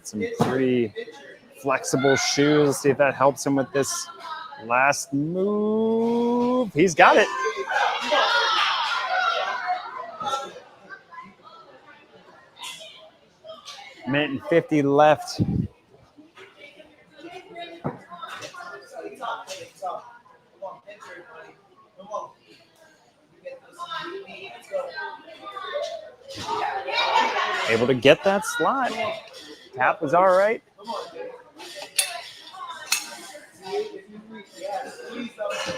some pretty flexible shoes. Let's see if that helps him with this last move. He's got it. Minute and 50 left. Able to get that slot. Tap was all right.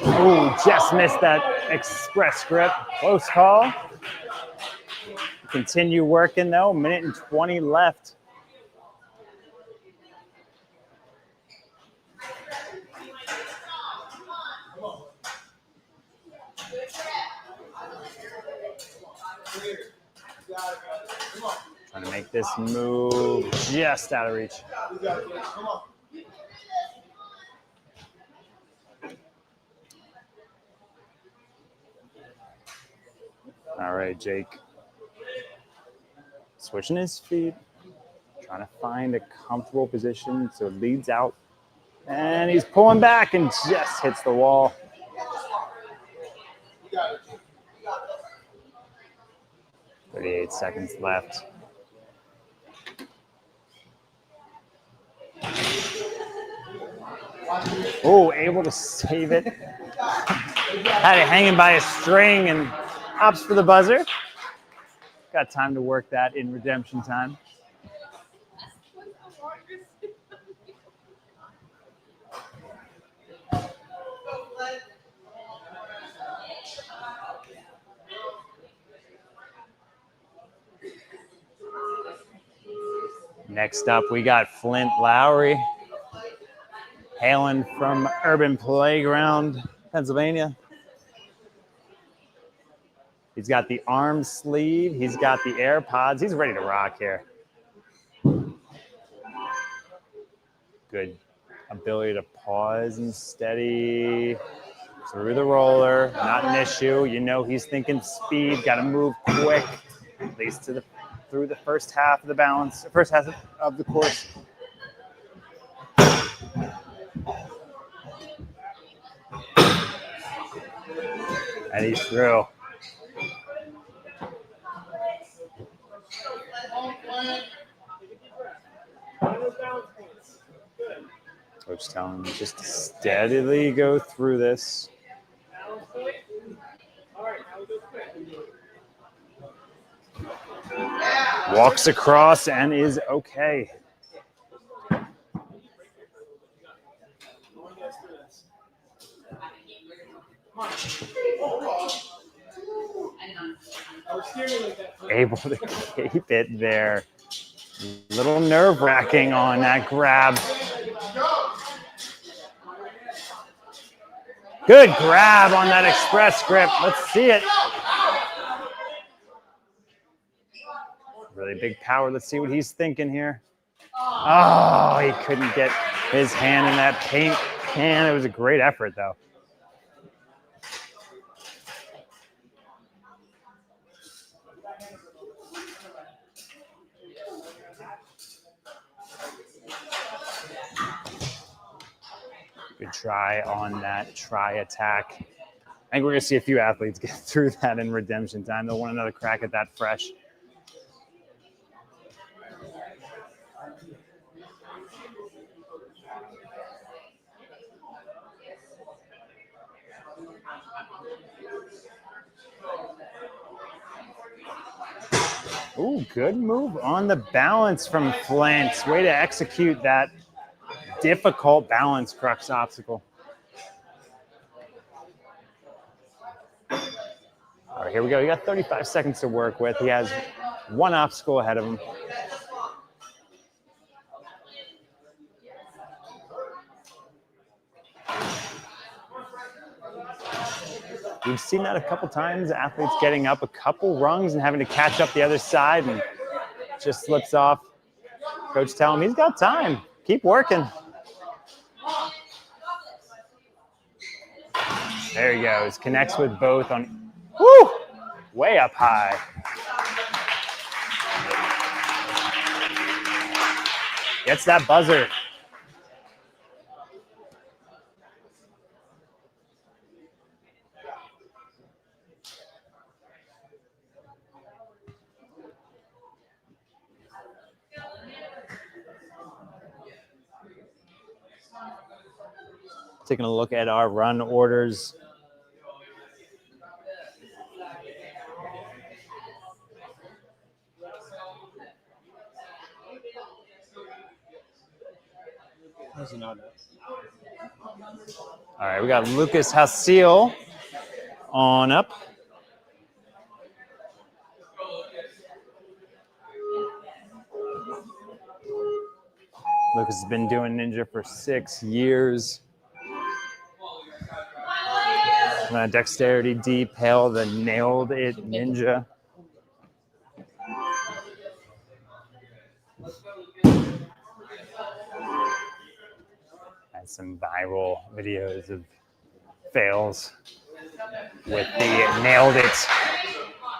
Ooh, just missed that express grip. Close call. Continue working though. Minute and 20 left. Trying to make this move just out of reach. All right, Jake. Switching his feet. Trying to find a comfortable position so it leads out. And he's pulling back and just hits the wall. 38 seconds left. Oh, able to save it. Had it hanging by a string and opts for the buzzer. Got time to work that in redemption time. Next up, we got Flint Lowrie, hailing from Urban Playground, Pennsylvania. He's got the arm sleeve. He's got the AirPods. He's ready to rock here. Good ability to pause and steady through the roller. Not an issue. You know he's thinking speed. Got to move quick, at least to the through the first half of the balance, first half of the course. And he's through. Coach telling him just to steadily go through this. Walks across and is okay. Able to keep it there. Little nerve-wracking on that grab. Good grab on that express grip. Let's see it. Really big power. Let's see what he's thinking here. Oh, he couldn't get his hand in that paint can. It was a great effort, though. Good try on that try attack. I think we're going to see a few athletes get through that in redemption time. They'll want another crack at that fresh. Ooh, good move on the balance from Flint. Way to execute that difficult balance crux obstacle. All right, here we go. He got 35 seconds to work with. He has one obstacle ahead of him. We've seen that a couple times, athletes getting up a couple rungs and having to catch up the other side and just slips off. Coach tell him he's got time. Keep working. There he goes. Connects with both on, woo, way up high. Gets that buzzer. Taking a look at our run orders. All right, we got Lucas Houseal on up. Lucas has been doing ninja for 6 years. Dexterity deep, hail the nailed it ninja. And some viral videos of fails with the nailed it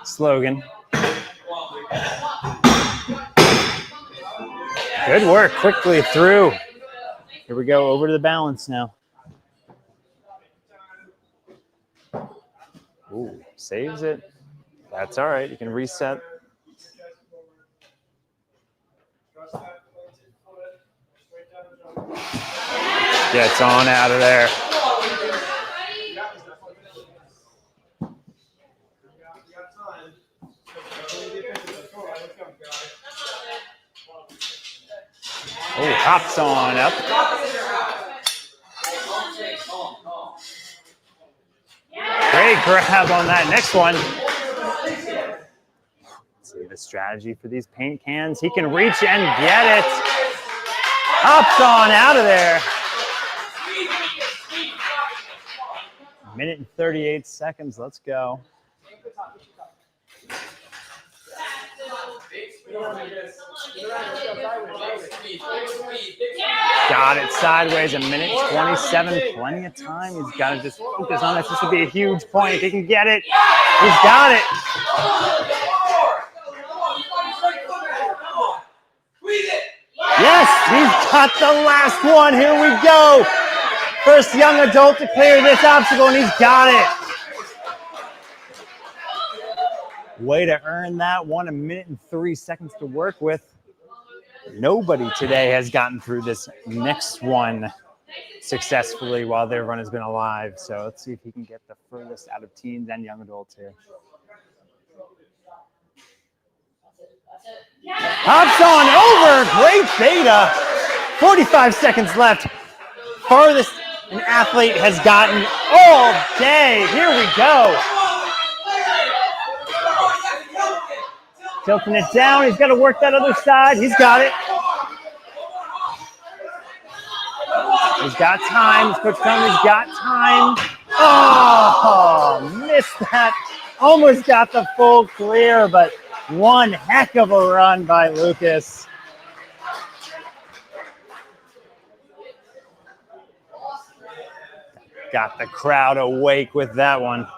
slogan. Good work, quickly through. Here we go, over to the balance now. Ooh, saves it. That's all right, you can reset. Gets on out of there. Oh, hops on up. Great grab on that next one. Let's see the strategy for these paint cans. He can reach and get it. Hops on out of there. Minute and 38 seconds. Let's go. Got it sideways, a minute 27, plenty of time. He's got to just focus on this. This would be a huge point if he can get it. He's got it. Yes, he's got the last one. Here we go. First young adult to clear this obstacle, and he's got it. Way to earn that one, a minute and 3 seconds to work with. Nobody today has gotten through this next one successfully while their run has been alive. So let's see if he can get the furthest out of teens and young adults here. Hops on over, great beta. 45 seconds left. Farthest an athlete has gotten all day. Here we go. Tilting it down. He's got to work that other side. He's got it. He's got time. Coach telling him he's got time. Oh, missed that. Almost got the full clear, but one heck of a run by Lucas. Got the crowd awake with that one.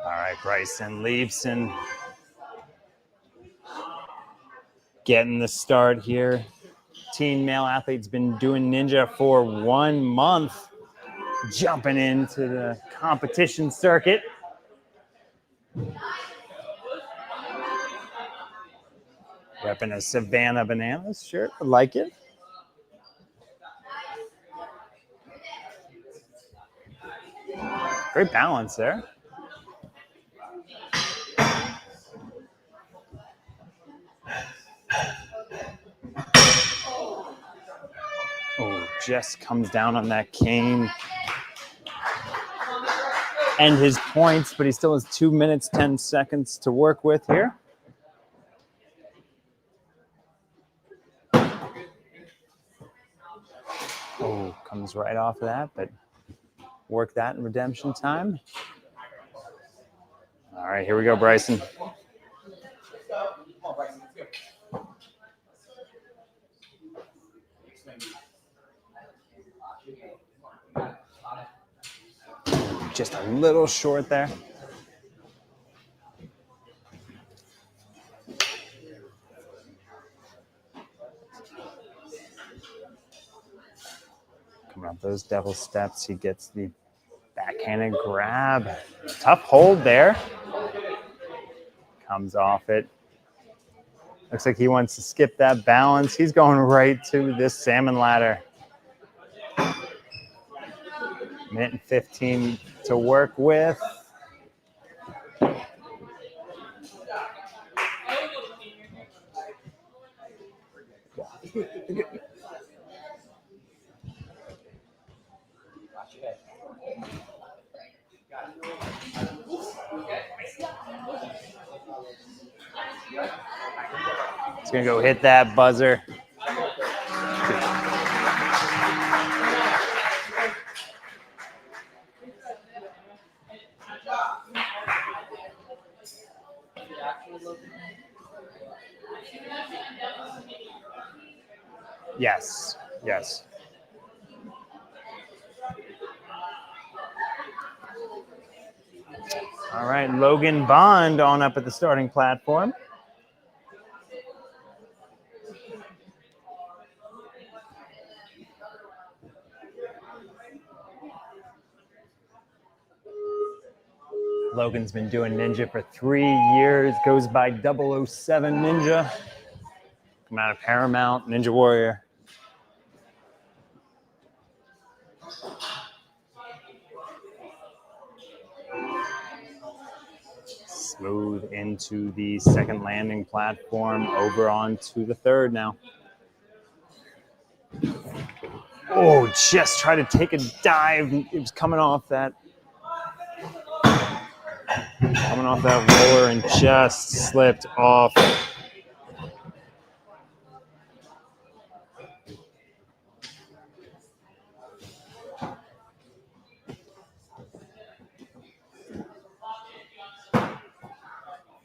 All Bryson Liebson getting the start here. Teen male athlete's been doing ninja for 1 month, jumping into the competition circuit. Repping a Savannah Bananas shirt. I like it. Great balance there. Oh, just comes down on that cane. And his points, but he still has 2 minutes, 10 seconds to work with here. Oh, comes right off of that, but work that in redemption time. All right, here we go, Bryson. Just a little short there. Coming up those devil steps, he gets the backhanded grab. Tough hold there. Comes off it. Looks like he wants to skip that balance. He's going right to this salmon ladder. Minute and 15 to work with. He's gonna go hit that buzzer. Yes, yes. All right, Logan Bond on up at the starting platform. Logan's been doing ninja for 3 years, goes by 007 Ninja. Come out of Paramount, Ninja Warrior. Smooth into the second landing platform, over onto the third now. Oh, just tried to take a dive. It was coming off that roller and just slipped off.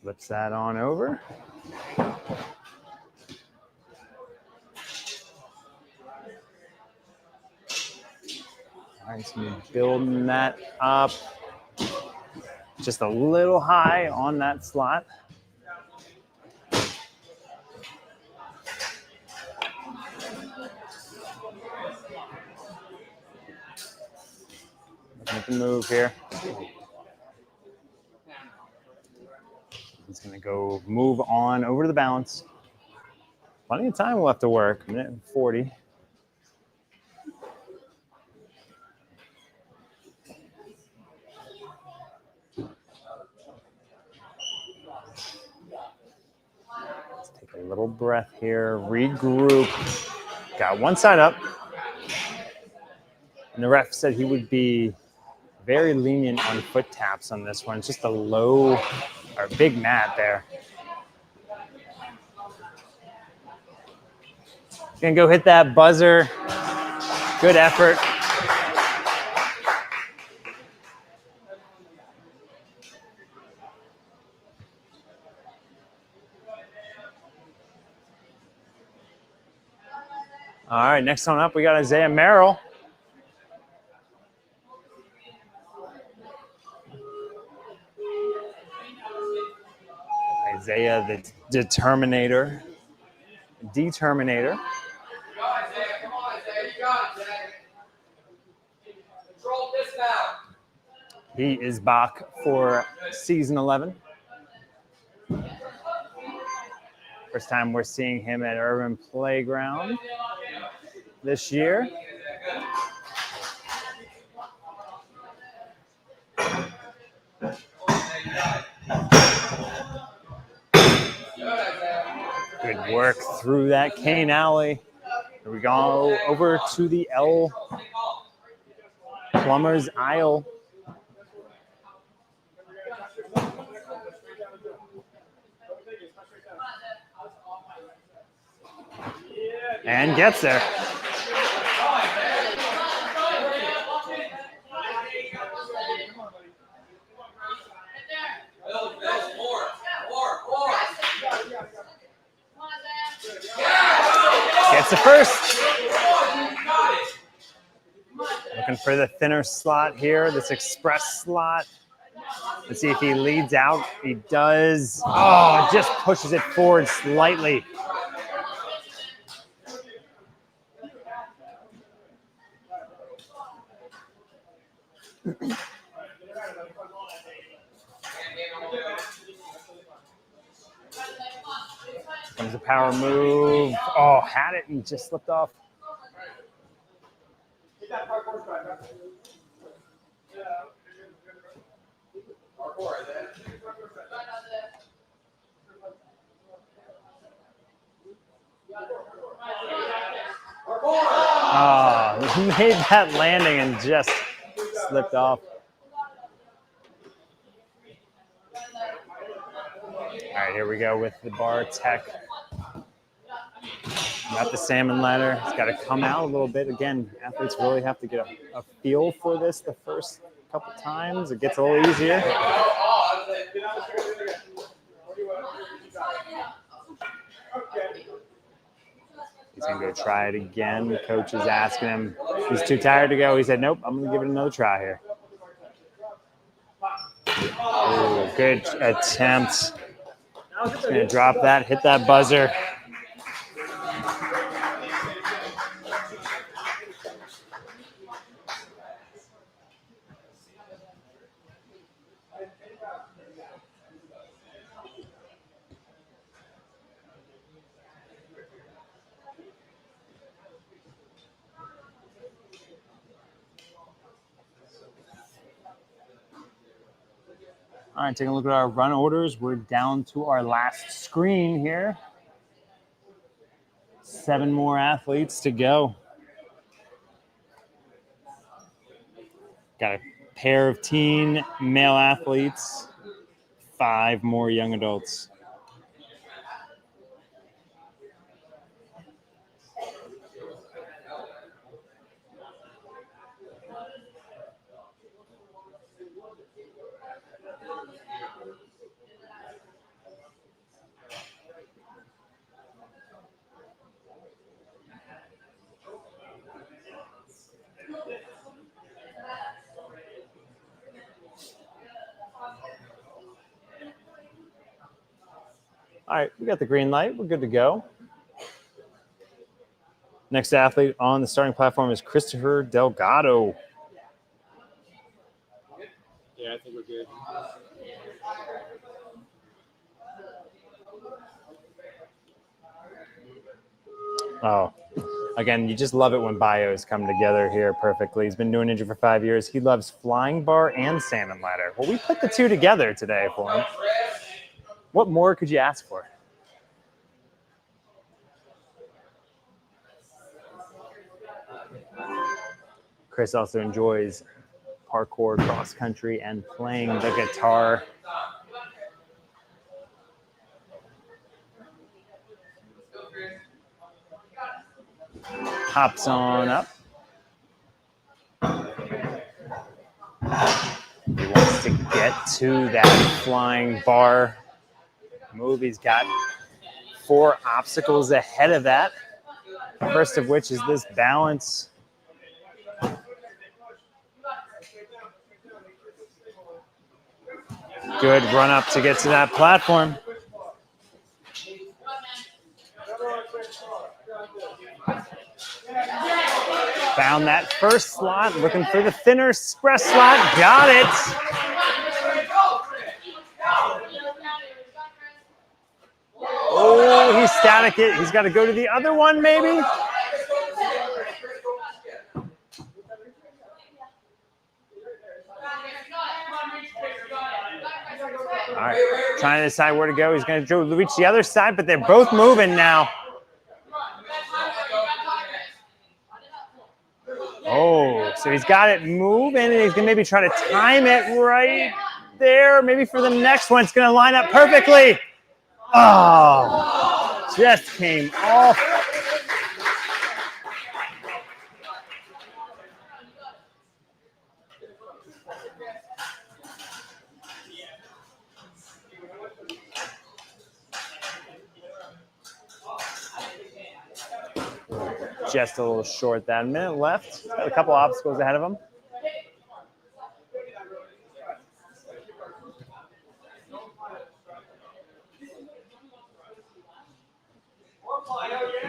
Flips that on over. All right, so we're building that up. Just a little high on that slot. Make a move here. He's going to go move on over to the balance. Plenty of time left to work, minute and 40. Let's take a little breath here, regroup. Got one side up. And the ref said he would be very lenient on foot taps on this one. It's just a low or big mat there. Gonna go hit that buzzer. Good effort. All right, next one up, we got Isaiah Merrell. Isaiah, the Determinator. Determinator. Come on, Isaiah. You got it, Zach. Control dismount. He is back for season 11. First time we're seeing him at Urban Playground this year. Good work through that cane alley. Here we go over to the L Plumber's Aisle. And gets there. Gets the first. Looking for the thinner slot here, this express slot. Let's see if he leads out. He does. Oh, just pushes it forward slightly. Comes a power move. Oh, had it and just slipped off. Oh, he made that landing and just slipped off. All right, here we go with the bar tech. Got the salmon ladder. It's got to come out a little bit. Again, athletes really have to get a feel for this the first couple times. It gets a little easier. He's going to go try it again. The coach is asking him. He's too tired to go. He said, nope, I'm going to give it another try here. Ooh, good attempt. He's going to drop that, hit that buzzer. All right, taking a look at our run orders. We're down to our last screen here. 7 more athletes to go. Got a pair of teen male athletes, 5 more young adults. All right, we got the green light. We're good to go. Next athlete on the starting platform is Christopher Delgado. Yeah, I think we're good. Oh, again, you just love it when bios come together here perfectly. He's been doing ninja for 5 years. He loves flying bar and salmon ladder. Well, we put the two together today for him. What more could you ask for? Chris also enjoys parkour, cross country, and playing the guitar. Hops on up. He wants to get to that flying bar move. He's got 4 obstacles ahead of that. First of which is this balance. Good run up to get to that platform. Found that first slot, looking for the thinner express slot. Got it. Oh, he's static it. He's got to go to the other one, maybe. All right, trying to decide where to go. He's going to reach the other side, but they're both moving now. Oh, so he's got it moving, and he's going to maybe try to time it right there. Maybe for the next one, it's going to line up perfectly. Oh, just came off. Just a little short that minute left. Got a couple obstacles ahead of him.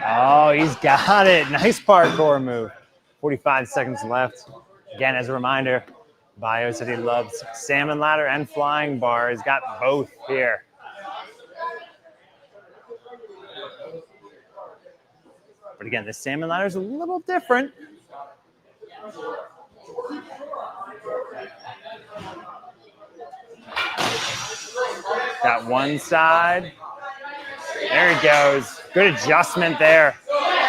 Oh, he's got it. Nice parkour move. 45 seconds left. Again, as a reminder, Bio said he loves salmon ladder and flying bar. He's got both here. But again, the salmon ladder is a little different. Got one side. There he goes. Good adjustment there.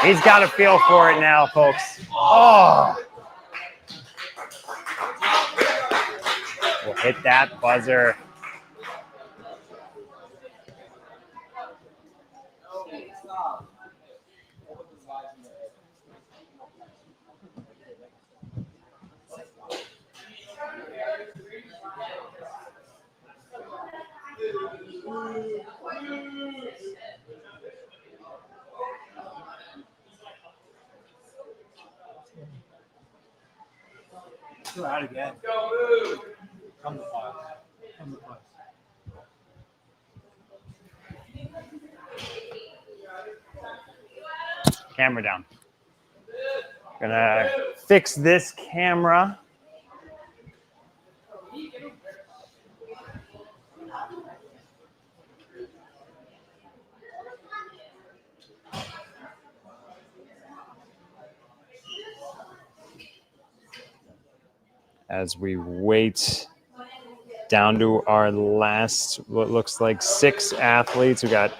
He's got a feel for it now, folks. Oh. We'll hit that buzzer. Go out again. Come to pause. Come to pause. Camera down. Gonna fix this camera. As we wait down to our last, what looks like 6 athletes. We got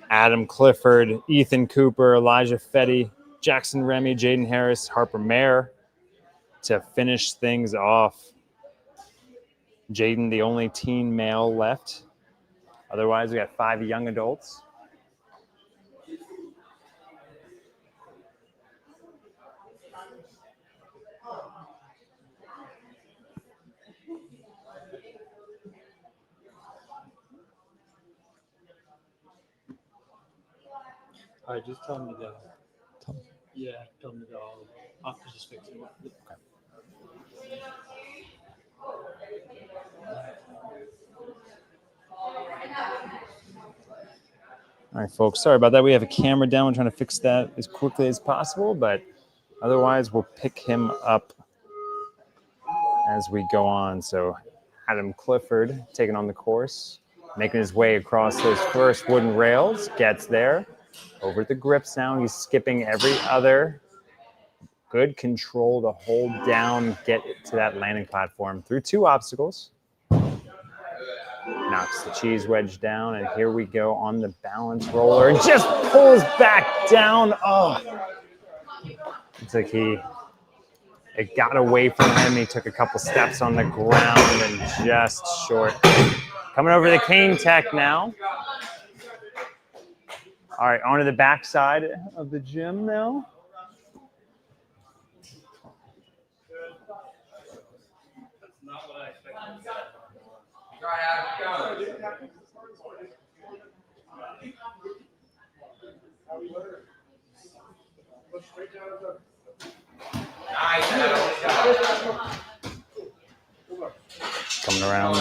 Adam Clifford, Ethan Cooper, Elijah Fetty, Jaxon Remmey, Jayden Harris, Harper Mare to finish things off. Jayden, the only teen male left. Otherwise, we got 5 young adults. All right, just tell me to go. Yeah, tell me to go. I'll just fix it. Okay. All right, folks, sorry about that. We have a camera down. We're trying to fix that as quickly as possible, but otherwise we'll pick him up as we go on. So Adam Clifford taking on the course, making his way across those first wooden rails, gets there. Over the grips now. He's skipping every other. Good control to hold down, get to that landing platform through 2 obstacles. Knocks the cheese wedge down, and here we go on the balance roller. And just pulls back down. Oh, it's like it got away from him. He took a couple steps on the ground and just short. Coming over the cane tech now. All right, onto the back side of the gym now. That's not what I expected. Try out, go. Coming around,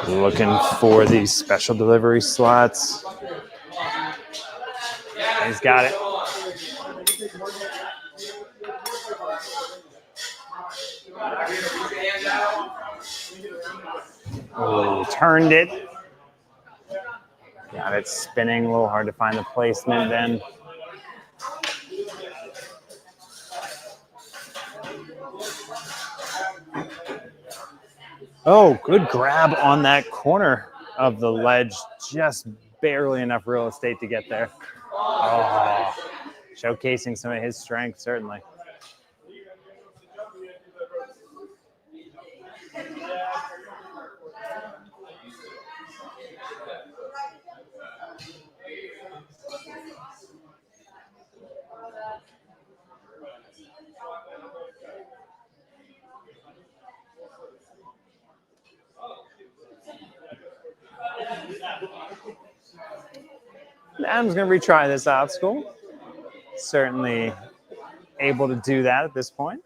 looking for these special delivery slots. He's got it. Oh, turned it. Got it spinning. A little hard to find the placement then. Oh, good grab on that corner of the ledge. Just barely enough real estate to get there. Oh, showcasing some of his strength, certainly. Adam's going to retry this obstacle. Certainly able to do that at this point.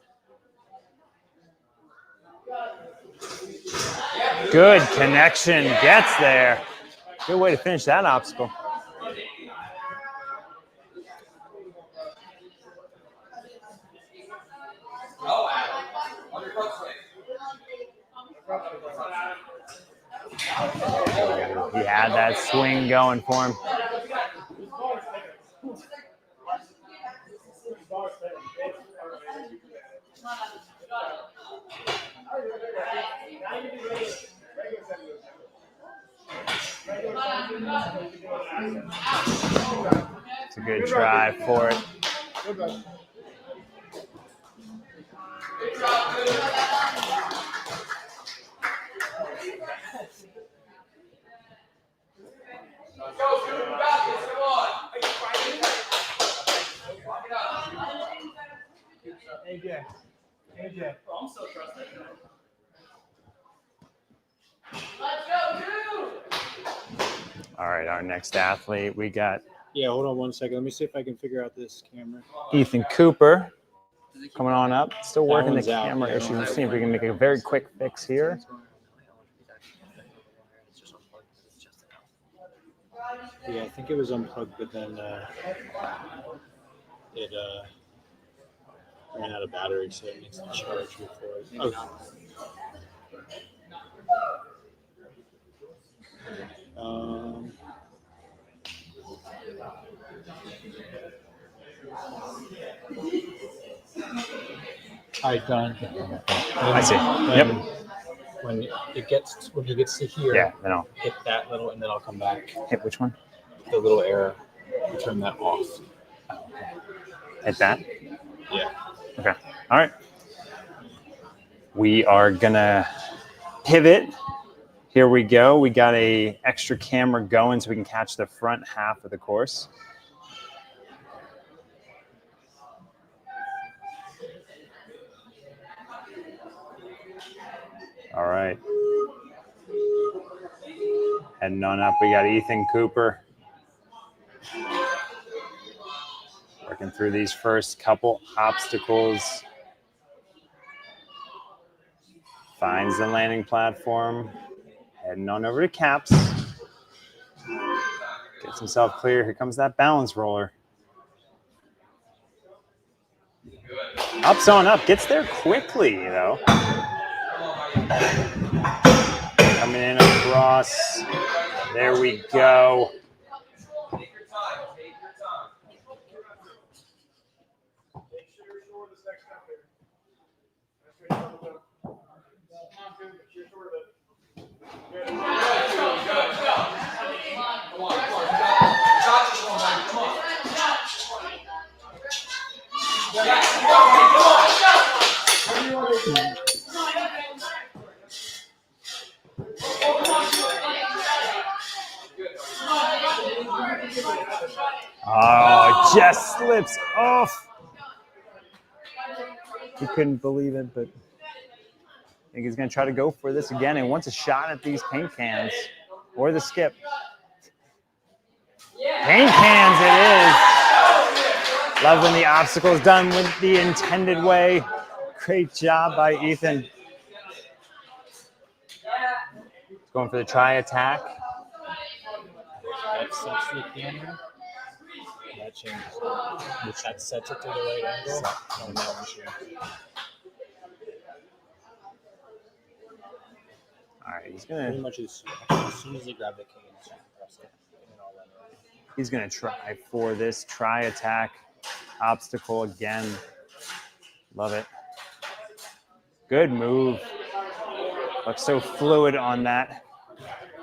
Good connection, gets there. Good way to finish that obstacle. He had that swing going for him. It's a good try for it. AJ. I'm so trusting. All right, our next athlete, we got Yeah, hold on 1 second. Let me see if I can figure out this camera. Ethan Cooper coming on up. Still working the one's out, camera yeah. issues. We'll see if we can make a very quick fix here. Yeah, I think it was unplugged, but then it ran out of battery, so it needs to charge before it. Oh. All right, done. I see. Yep. When he gets to here, Yeah, then I'll hit that little, and then I'll come back. hit which one? The little arrow. Turn that off. Hit that? Yeah. Okay. All right. We are gonna pivot. Here we go. We got a extra camera going so we can catch the front half of the course. All right. Heading on up, we got Ethan Cooper. Working through these first couple obstacles. Finds the landing platform. Heading on over to Caps. Gets himself clear. Here comes that balance roller. Ups on up. Gets there quickly, though. Coming in across. There we go. Oh, it just slips off. He couldn't believe it, but I think he's going to try to go for this again and wants a shot at these paint cans or the skip. Paint cans it is. Love when the obstacle is done with the intended way. Great job by Ethan. Going for the try attack. That sets the camera. That that changes. Which that sets it to the right angle. And that one changes. All right, he's Pretty gonna much as soon as they grab the cane, you press it. And all that. he's gonna try for this try attack obstacle again. Love it. Good move. Looks so fluid on that.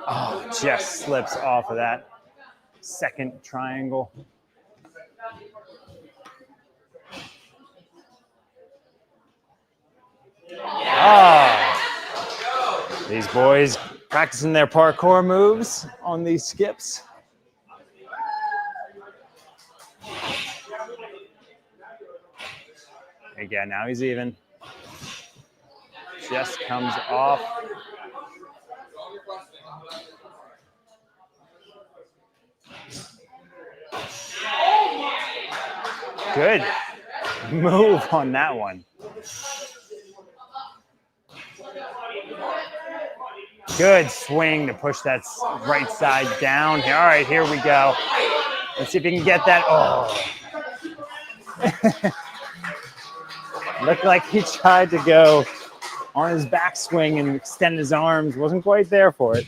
Oh, just slips off of that second triangle. Oh, these boys practicing their parkour moves on these skips. Again, now he's even. Just comes off. Good move on that one. Good swing to push that right side down. All right, here we go. Let's see if he can get that. Oh. Looked like he tried to go on his backswing and extend his arms. Wasn't quite there for it.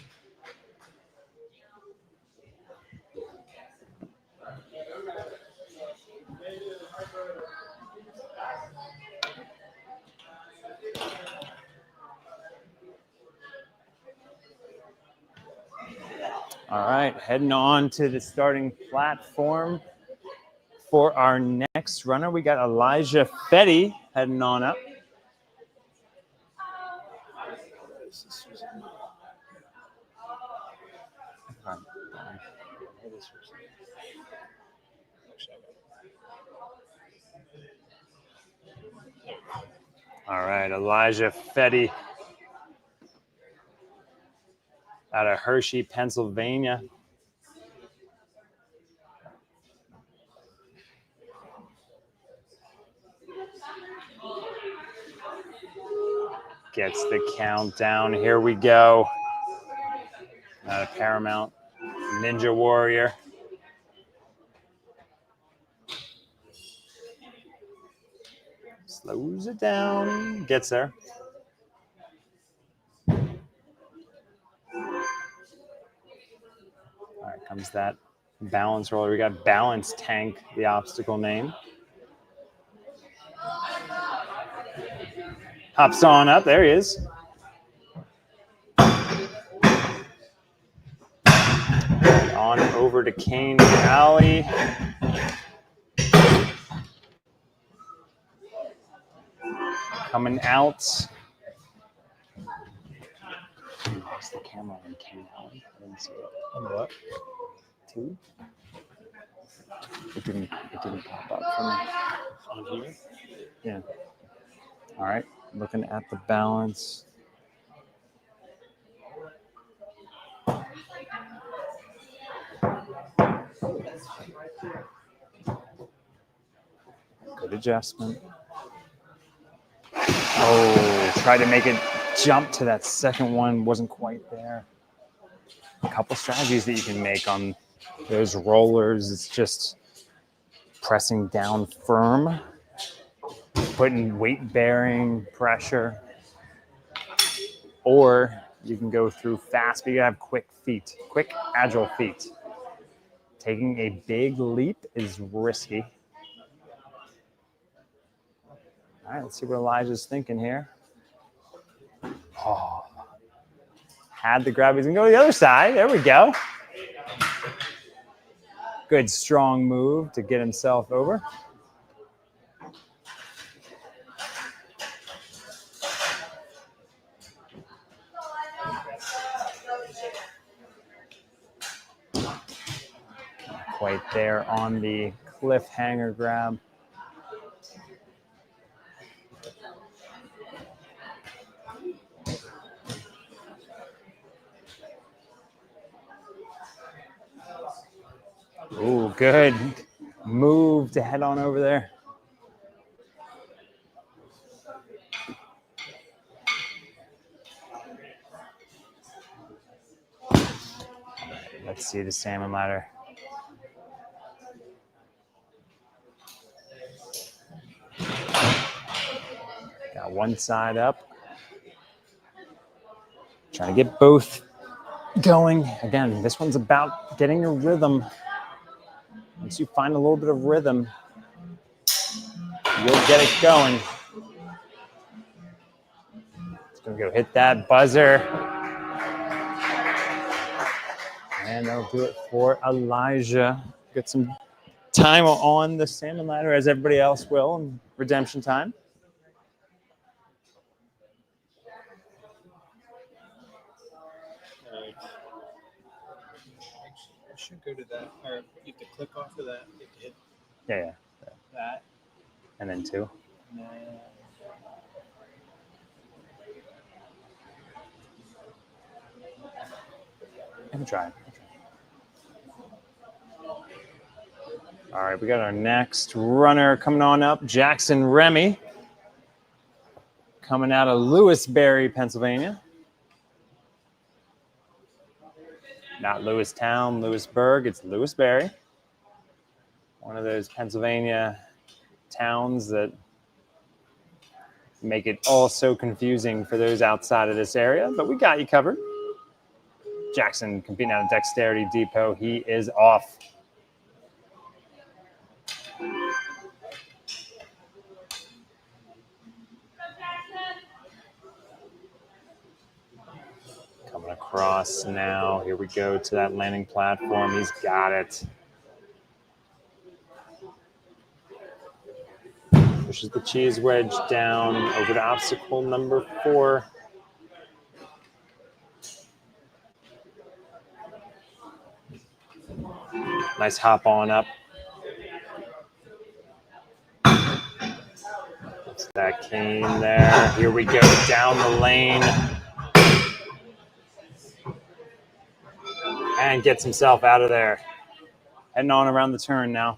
All right, heading on to the starting platform for our next runner. We got Elijah Fetty heading on up. All right, Elijah Fetty out of Hershey, Pennsylvania. Gets the countdown. Here we go. Out of Paramount, Ninja Warrior. Slows it down. Gets there. All right, comes that balance roller. We got Balance Tank, the obstacle name. Hops on up. There he is. On over to Cane Alley. Coming out. Where's the camera on Cane Alley? I didn't see it. On what? 2? It didn't pop up for me. On here? Yeah. All right. Looking at the balance. Good adjustment. Oh, tried to make it jump to that second one. Wasn't quite there. A couple strategies that you can make on those rollers. It's just pressing down firm, putting weight-bearing pressure, or you can go through fast, but you gotta have quick feet, quick, agile feet. Taking a big leap is risky. All right, let's see what Elijah's thinking here. Oh, had the grab. He's gonna go to the other side. There we go. Good, strong move to get himself over. Quite there on the cliffhanger grab. Ooh, good move to head on over there. Let's see the salmon ladder. Got one side up. Trying to get both going. Again, this one's about getting your rhythm. Once you find a little bit of rhythm, you'll get it going. It's going to go hit that buzzer. And that'll do it for Elijah. Get some time on the salmon ladder, as everybody else will, in redemption time. I should go to that, or you have to click off of that. You have to hit Yeah. that. And then 2. And then I can try. All right, we got our next runner coming on up, Jaxon Remmey, coming out of Lewisberry, Pennsylvania. Not Lewistown, Lewisburg, it's Lewisberry. One of those Pennsylvania towns that make it all so confusing for those outside of this area, but we got you covered. Jackson competing out of Dexterity Depot, he is off. Coming across now. Here we go to that landing platform. He's got it. Pushes the cheese wedge down over to obstacle number 4. Nice hop on up. That's that cane there. Here we go down the lane. And gets himself out of there. Heading on around the turn now.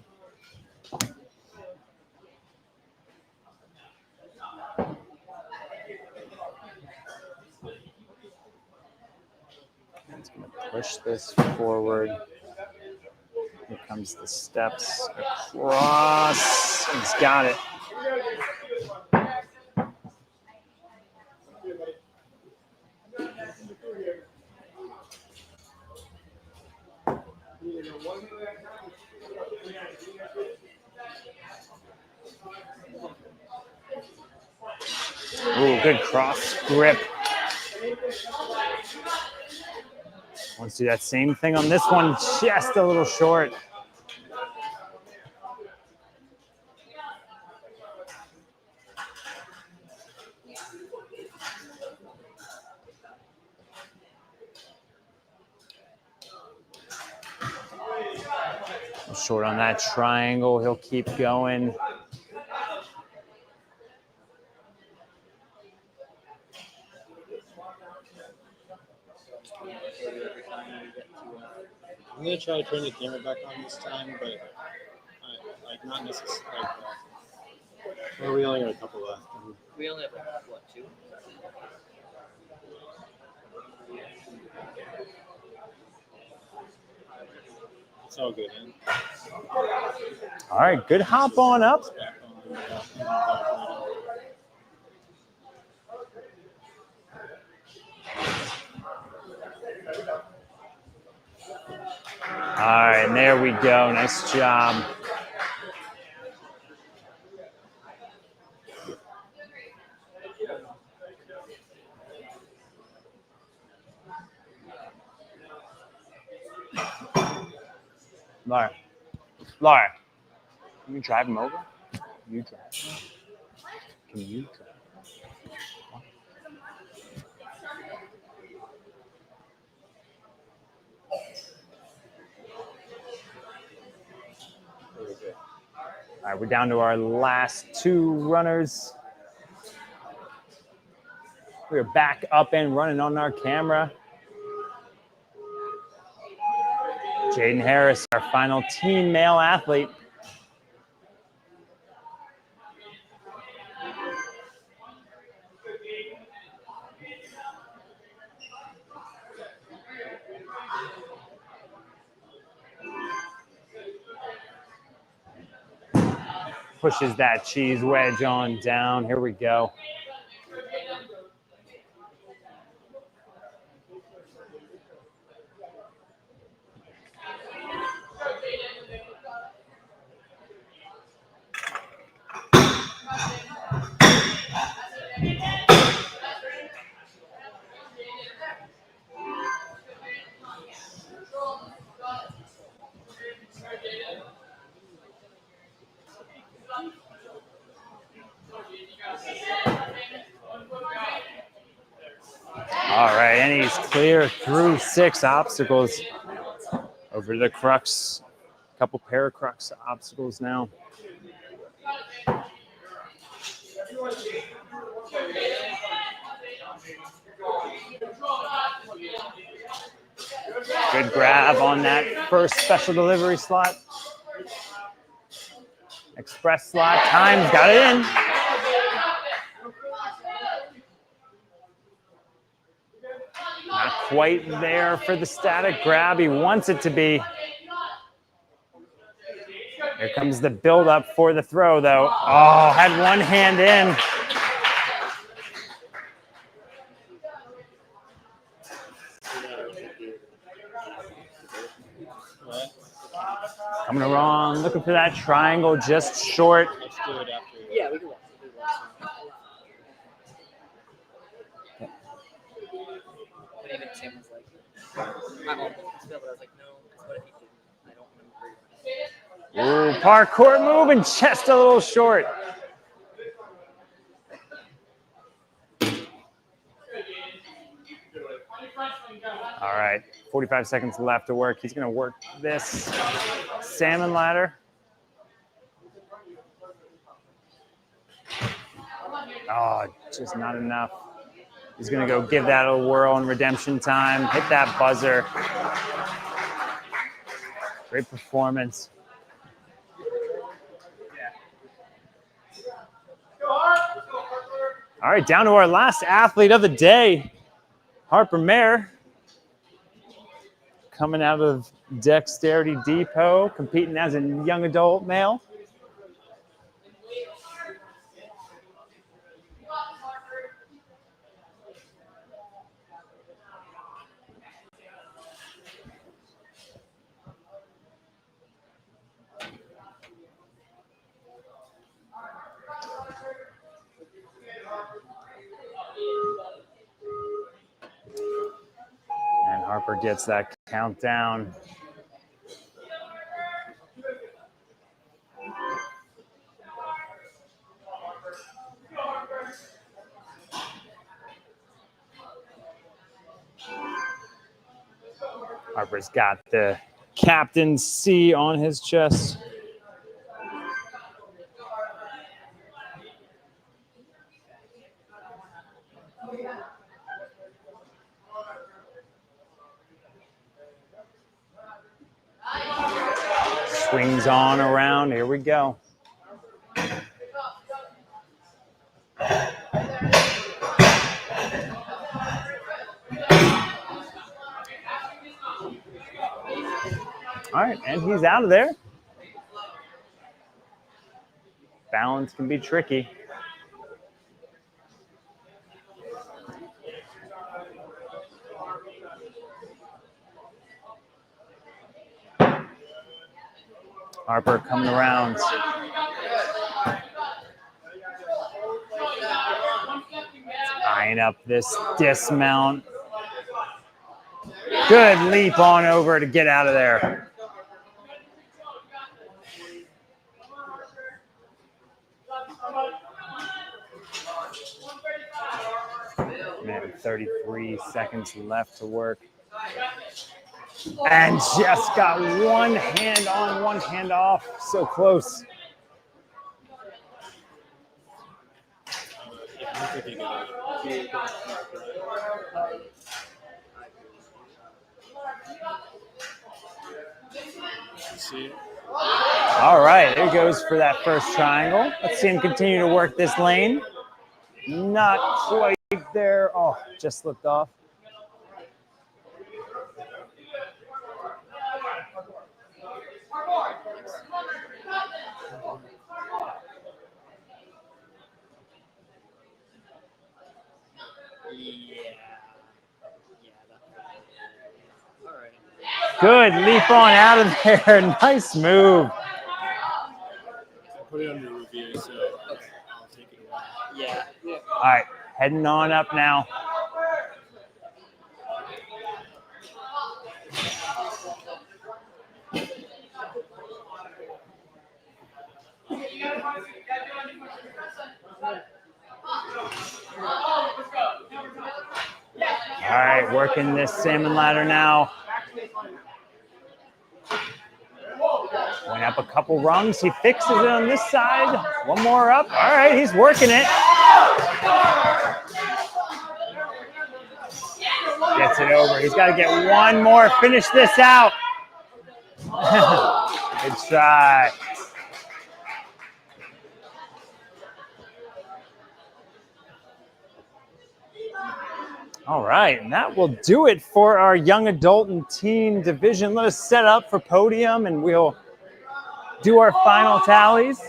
It's going to push this forward. Here comes the steps across. He's got it. Ooh, good cross grip. Want to do that same thing on this one, just a little short. Short on that triangle, he'll keep going. I'm gonna try to turn the camera back on this time, but like not necessarily. Well, we only got a couple left. We only have what, 2? It's all good, man. All right, good hop on up. All right, there we go. Nice job. Laura, can you drive him over? You drive. Can you drive? All right, we're down to our last 2 runners. We're back up and running on our camera. Jayden Harris, our final teen male athlete. Pushes that cheese wedge on down. Here we go. clear through 6 obstacles over to the crux. A couple pair of crux obstacles now. Good grab on that first special delivery slot. Express slot, Times got it in. Not quite there for the static grab. He wants it to be. Here comes the build-up for the throw, though. Oh, had one hand in. Coming around, looking for that triangle, just short. Let's do it after. Yeah, we can watch. But even Sam was like, I'm on this field, but I was like, no, because what if he didn't? I don't remember. Ooh, parkour move and just a little short. All right, 45 seconds left to work. He's going to work this salmon ladder. Oh, just not enough. He's going to go give that a whirl in redemption time. Hit that buzzer. Great performance. All right, down to our last athlete of the day, Harper Mare. Coming out of Dexterity Depot, competing as a young adult male. And Harper gets that countdown. Harper's got the captain's C on his chest. Swings on around. Here we go. All right, and he's out of there. Balance can be tricky. Harper coming around. Eyeing up this dismount. Good leap on over to get out of there. Minute 33 seconds left to work. And just got one hand on, one hand off. So close. All right, there he goes for that first triangle. Let's see him continue to work this lane. Not quite there. Oh, just slipped off. Good leap on out of there. Nice move. Put it under review, so I'll take it away. Yeah. All right, heading on up now. All right, working this salmon ladder now. Went up a couple rungs. He fixes it on this side. One more up. All right, he's working it. Gets it over. He's got to get one more. Finish this out. Good try. All right, and that will do it for our young adult and teen division. Let us set up for podium, and we'll do our final tallies.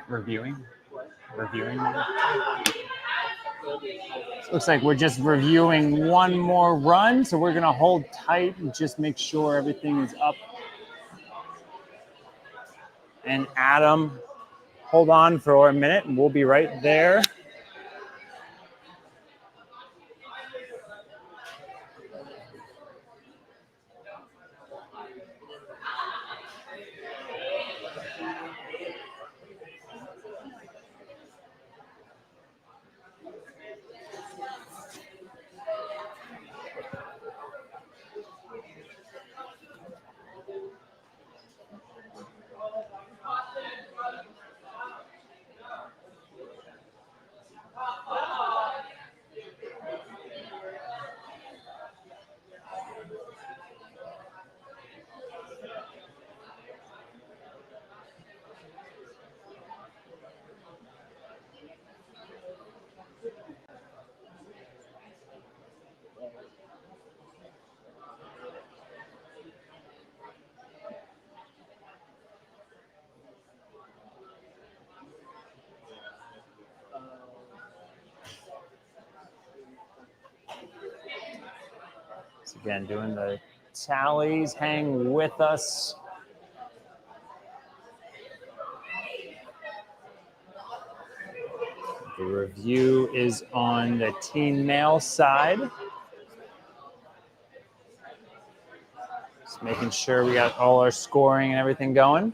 Reviewing now. Looks like we're just reviewing one more run, so we're gonna hold tight and just make sure everything is up. And Adam, hold on for a minute and we'll be right there. Again, doing the tallies. Hang with us. The review is on the teen male side. Just making sure we got all our scoring and everything going.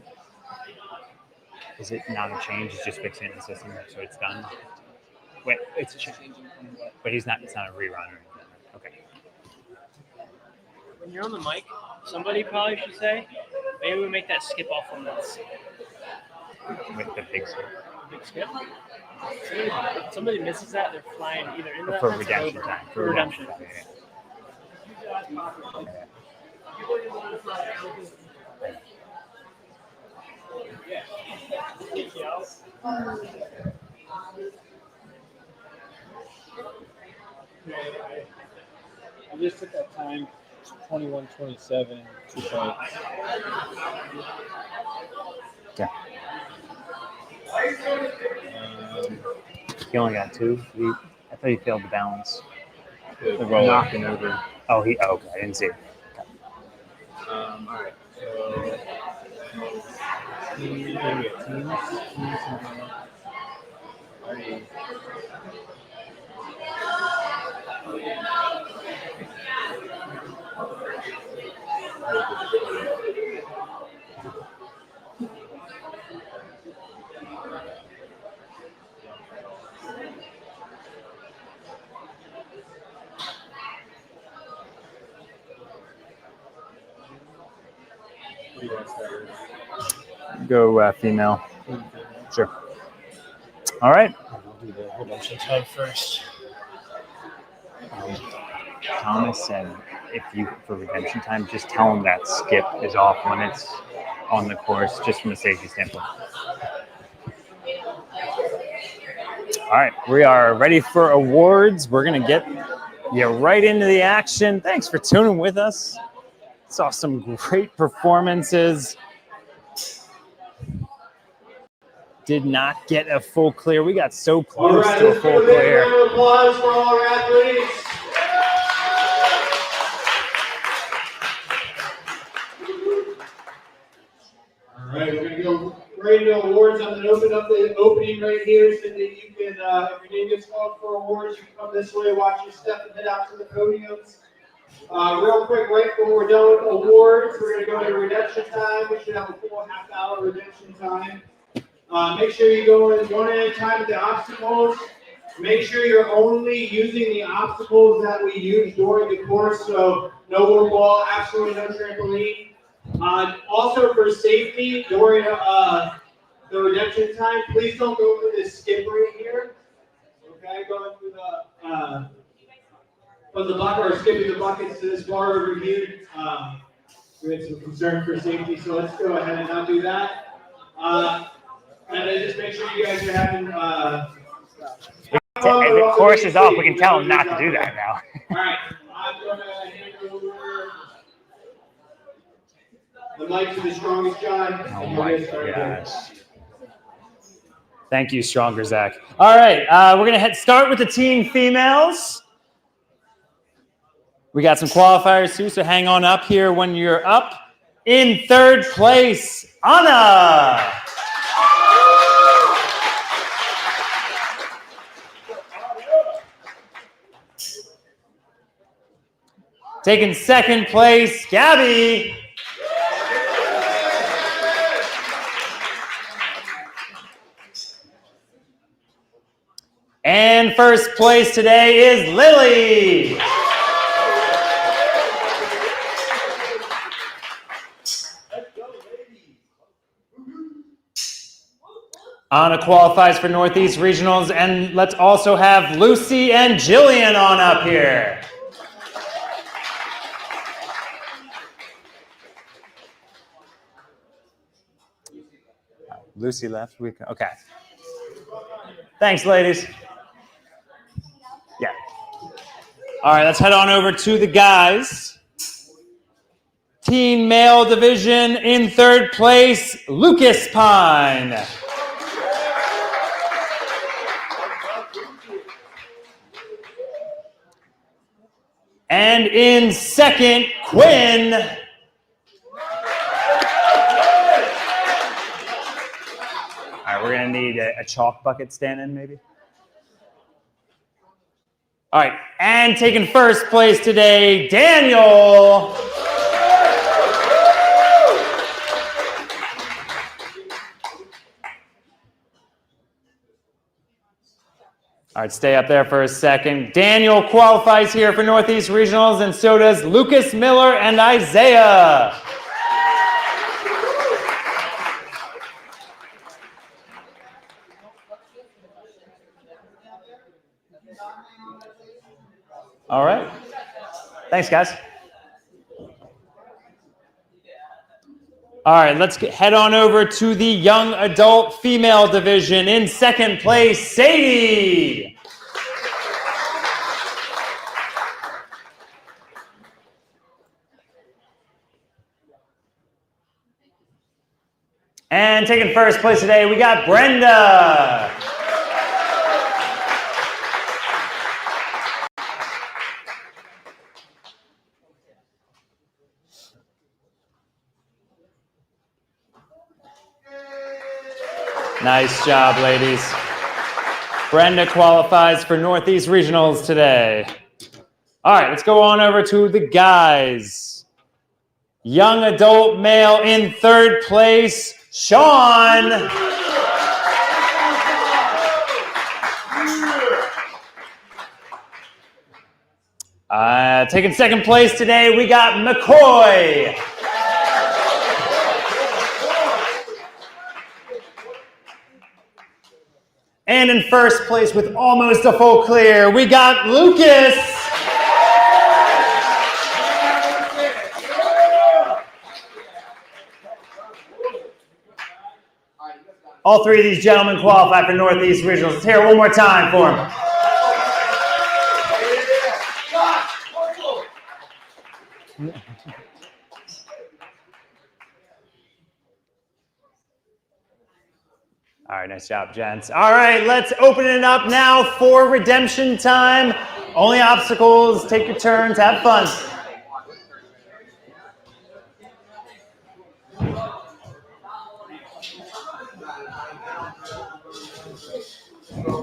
Is it not a change? It's just fixing it in the system, so it's done. Wait, it's a change. But it's not a rerun or anything. Okay. When you're on the mic, somebody probably should say, maybe we make that skip off on this. With the big skip. Big skip? If somebody misses that, they're flying either into that For fence or redemption over. time. For redemption. I just took that time, 21:27, 2 points. Yeah. He only got 2. I thought he failed to balance. The roll. Knocking over. Oh, okay. I didn't see it. Okay. All right. So, teams. Go female. Sure. All right. I'll do the redemption time first. Thomas said for redemption time, just tell him that skip is off when it's on the course, just from a safety standpoint. All right, we are ready for awards. We're going to get you right into the action. Thanks for tuning with us. Saw some great performances. Did not get a full clear. We got so close to a full clear. Round of applause for all our athletes. All right, we're going to go right into awards. I'm going to open up the opening right here so that you can, if your name gets called for awards, you can come this way, watch your step, and head out to the podiums. Real quick, right when we're done with awards, we're going to go into redemption time. We should have a full half-hour redemption time. Make sure you go in one at a time with the obstacles. Make sure you're only using the obstacles that we use during the course, so no one wall, absolutely no trampoline. Also for safety during the redemption time, please don't go through this skip right here. Okay, going through the from the bucket or skipping the buckets to this bar over here. We had some concern for safety, so let's go ahead and not do that. And then just make sure you guys are having. If the course is off, we can tell them not to do that now. All right, I'm going to hand over the mic to the strongest John. Oh my gosh. Thank you, Stronger Zach. All right, we're going to start with the team females. We got some qualifiers too, so hang on up here when you're up. In third place, Anna. Taking second place, Gabby. And first place today is Lily. Anna qualifies for Northeast Regionals, and let's also have Lucy and Jillian on up here. Lucy left. Okay. Thanks, ladies. Yeah. All right, let's head on over to the guys. Teen male division in third place, Lucas Pyne. And in second, Quinn. All right, we're going to need a chalk bucket stand-in, maybe. All right, and taking first place today, Daniel. All right, stay up there for a second. Daniel qualifies here for Northeast Regionals, and so does Lucas Miller and Isaiah. All right. Thanks, guys. All right, let's head on over to the young adult female division. In second place, Sadie. And taking first place today, we got Brenda. Nice job, ladies. Brenda qualifies for Northeast Regionals today. All right, let's go on over to the guys. Young adult male in third place, Sean. Taking second place today, we got McCoy. And in first place with almost a full clear, we got Lucas. All three of these gentlemen qualify for Northeast Regionals. Let's hear it one more time for them. All right, nice job, gents. All right, let's open it up now for redemption time. Only obstacles, take your turns, have fun.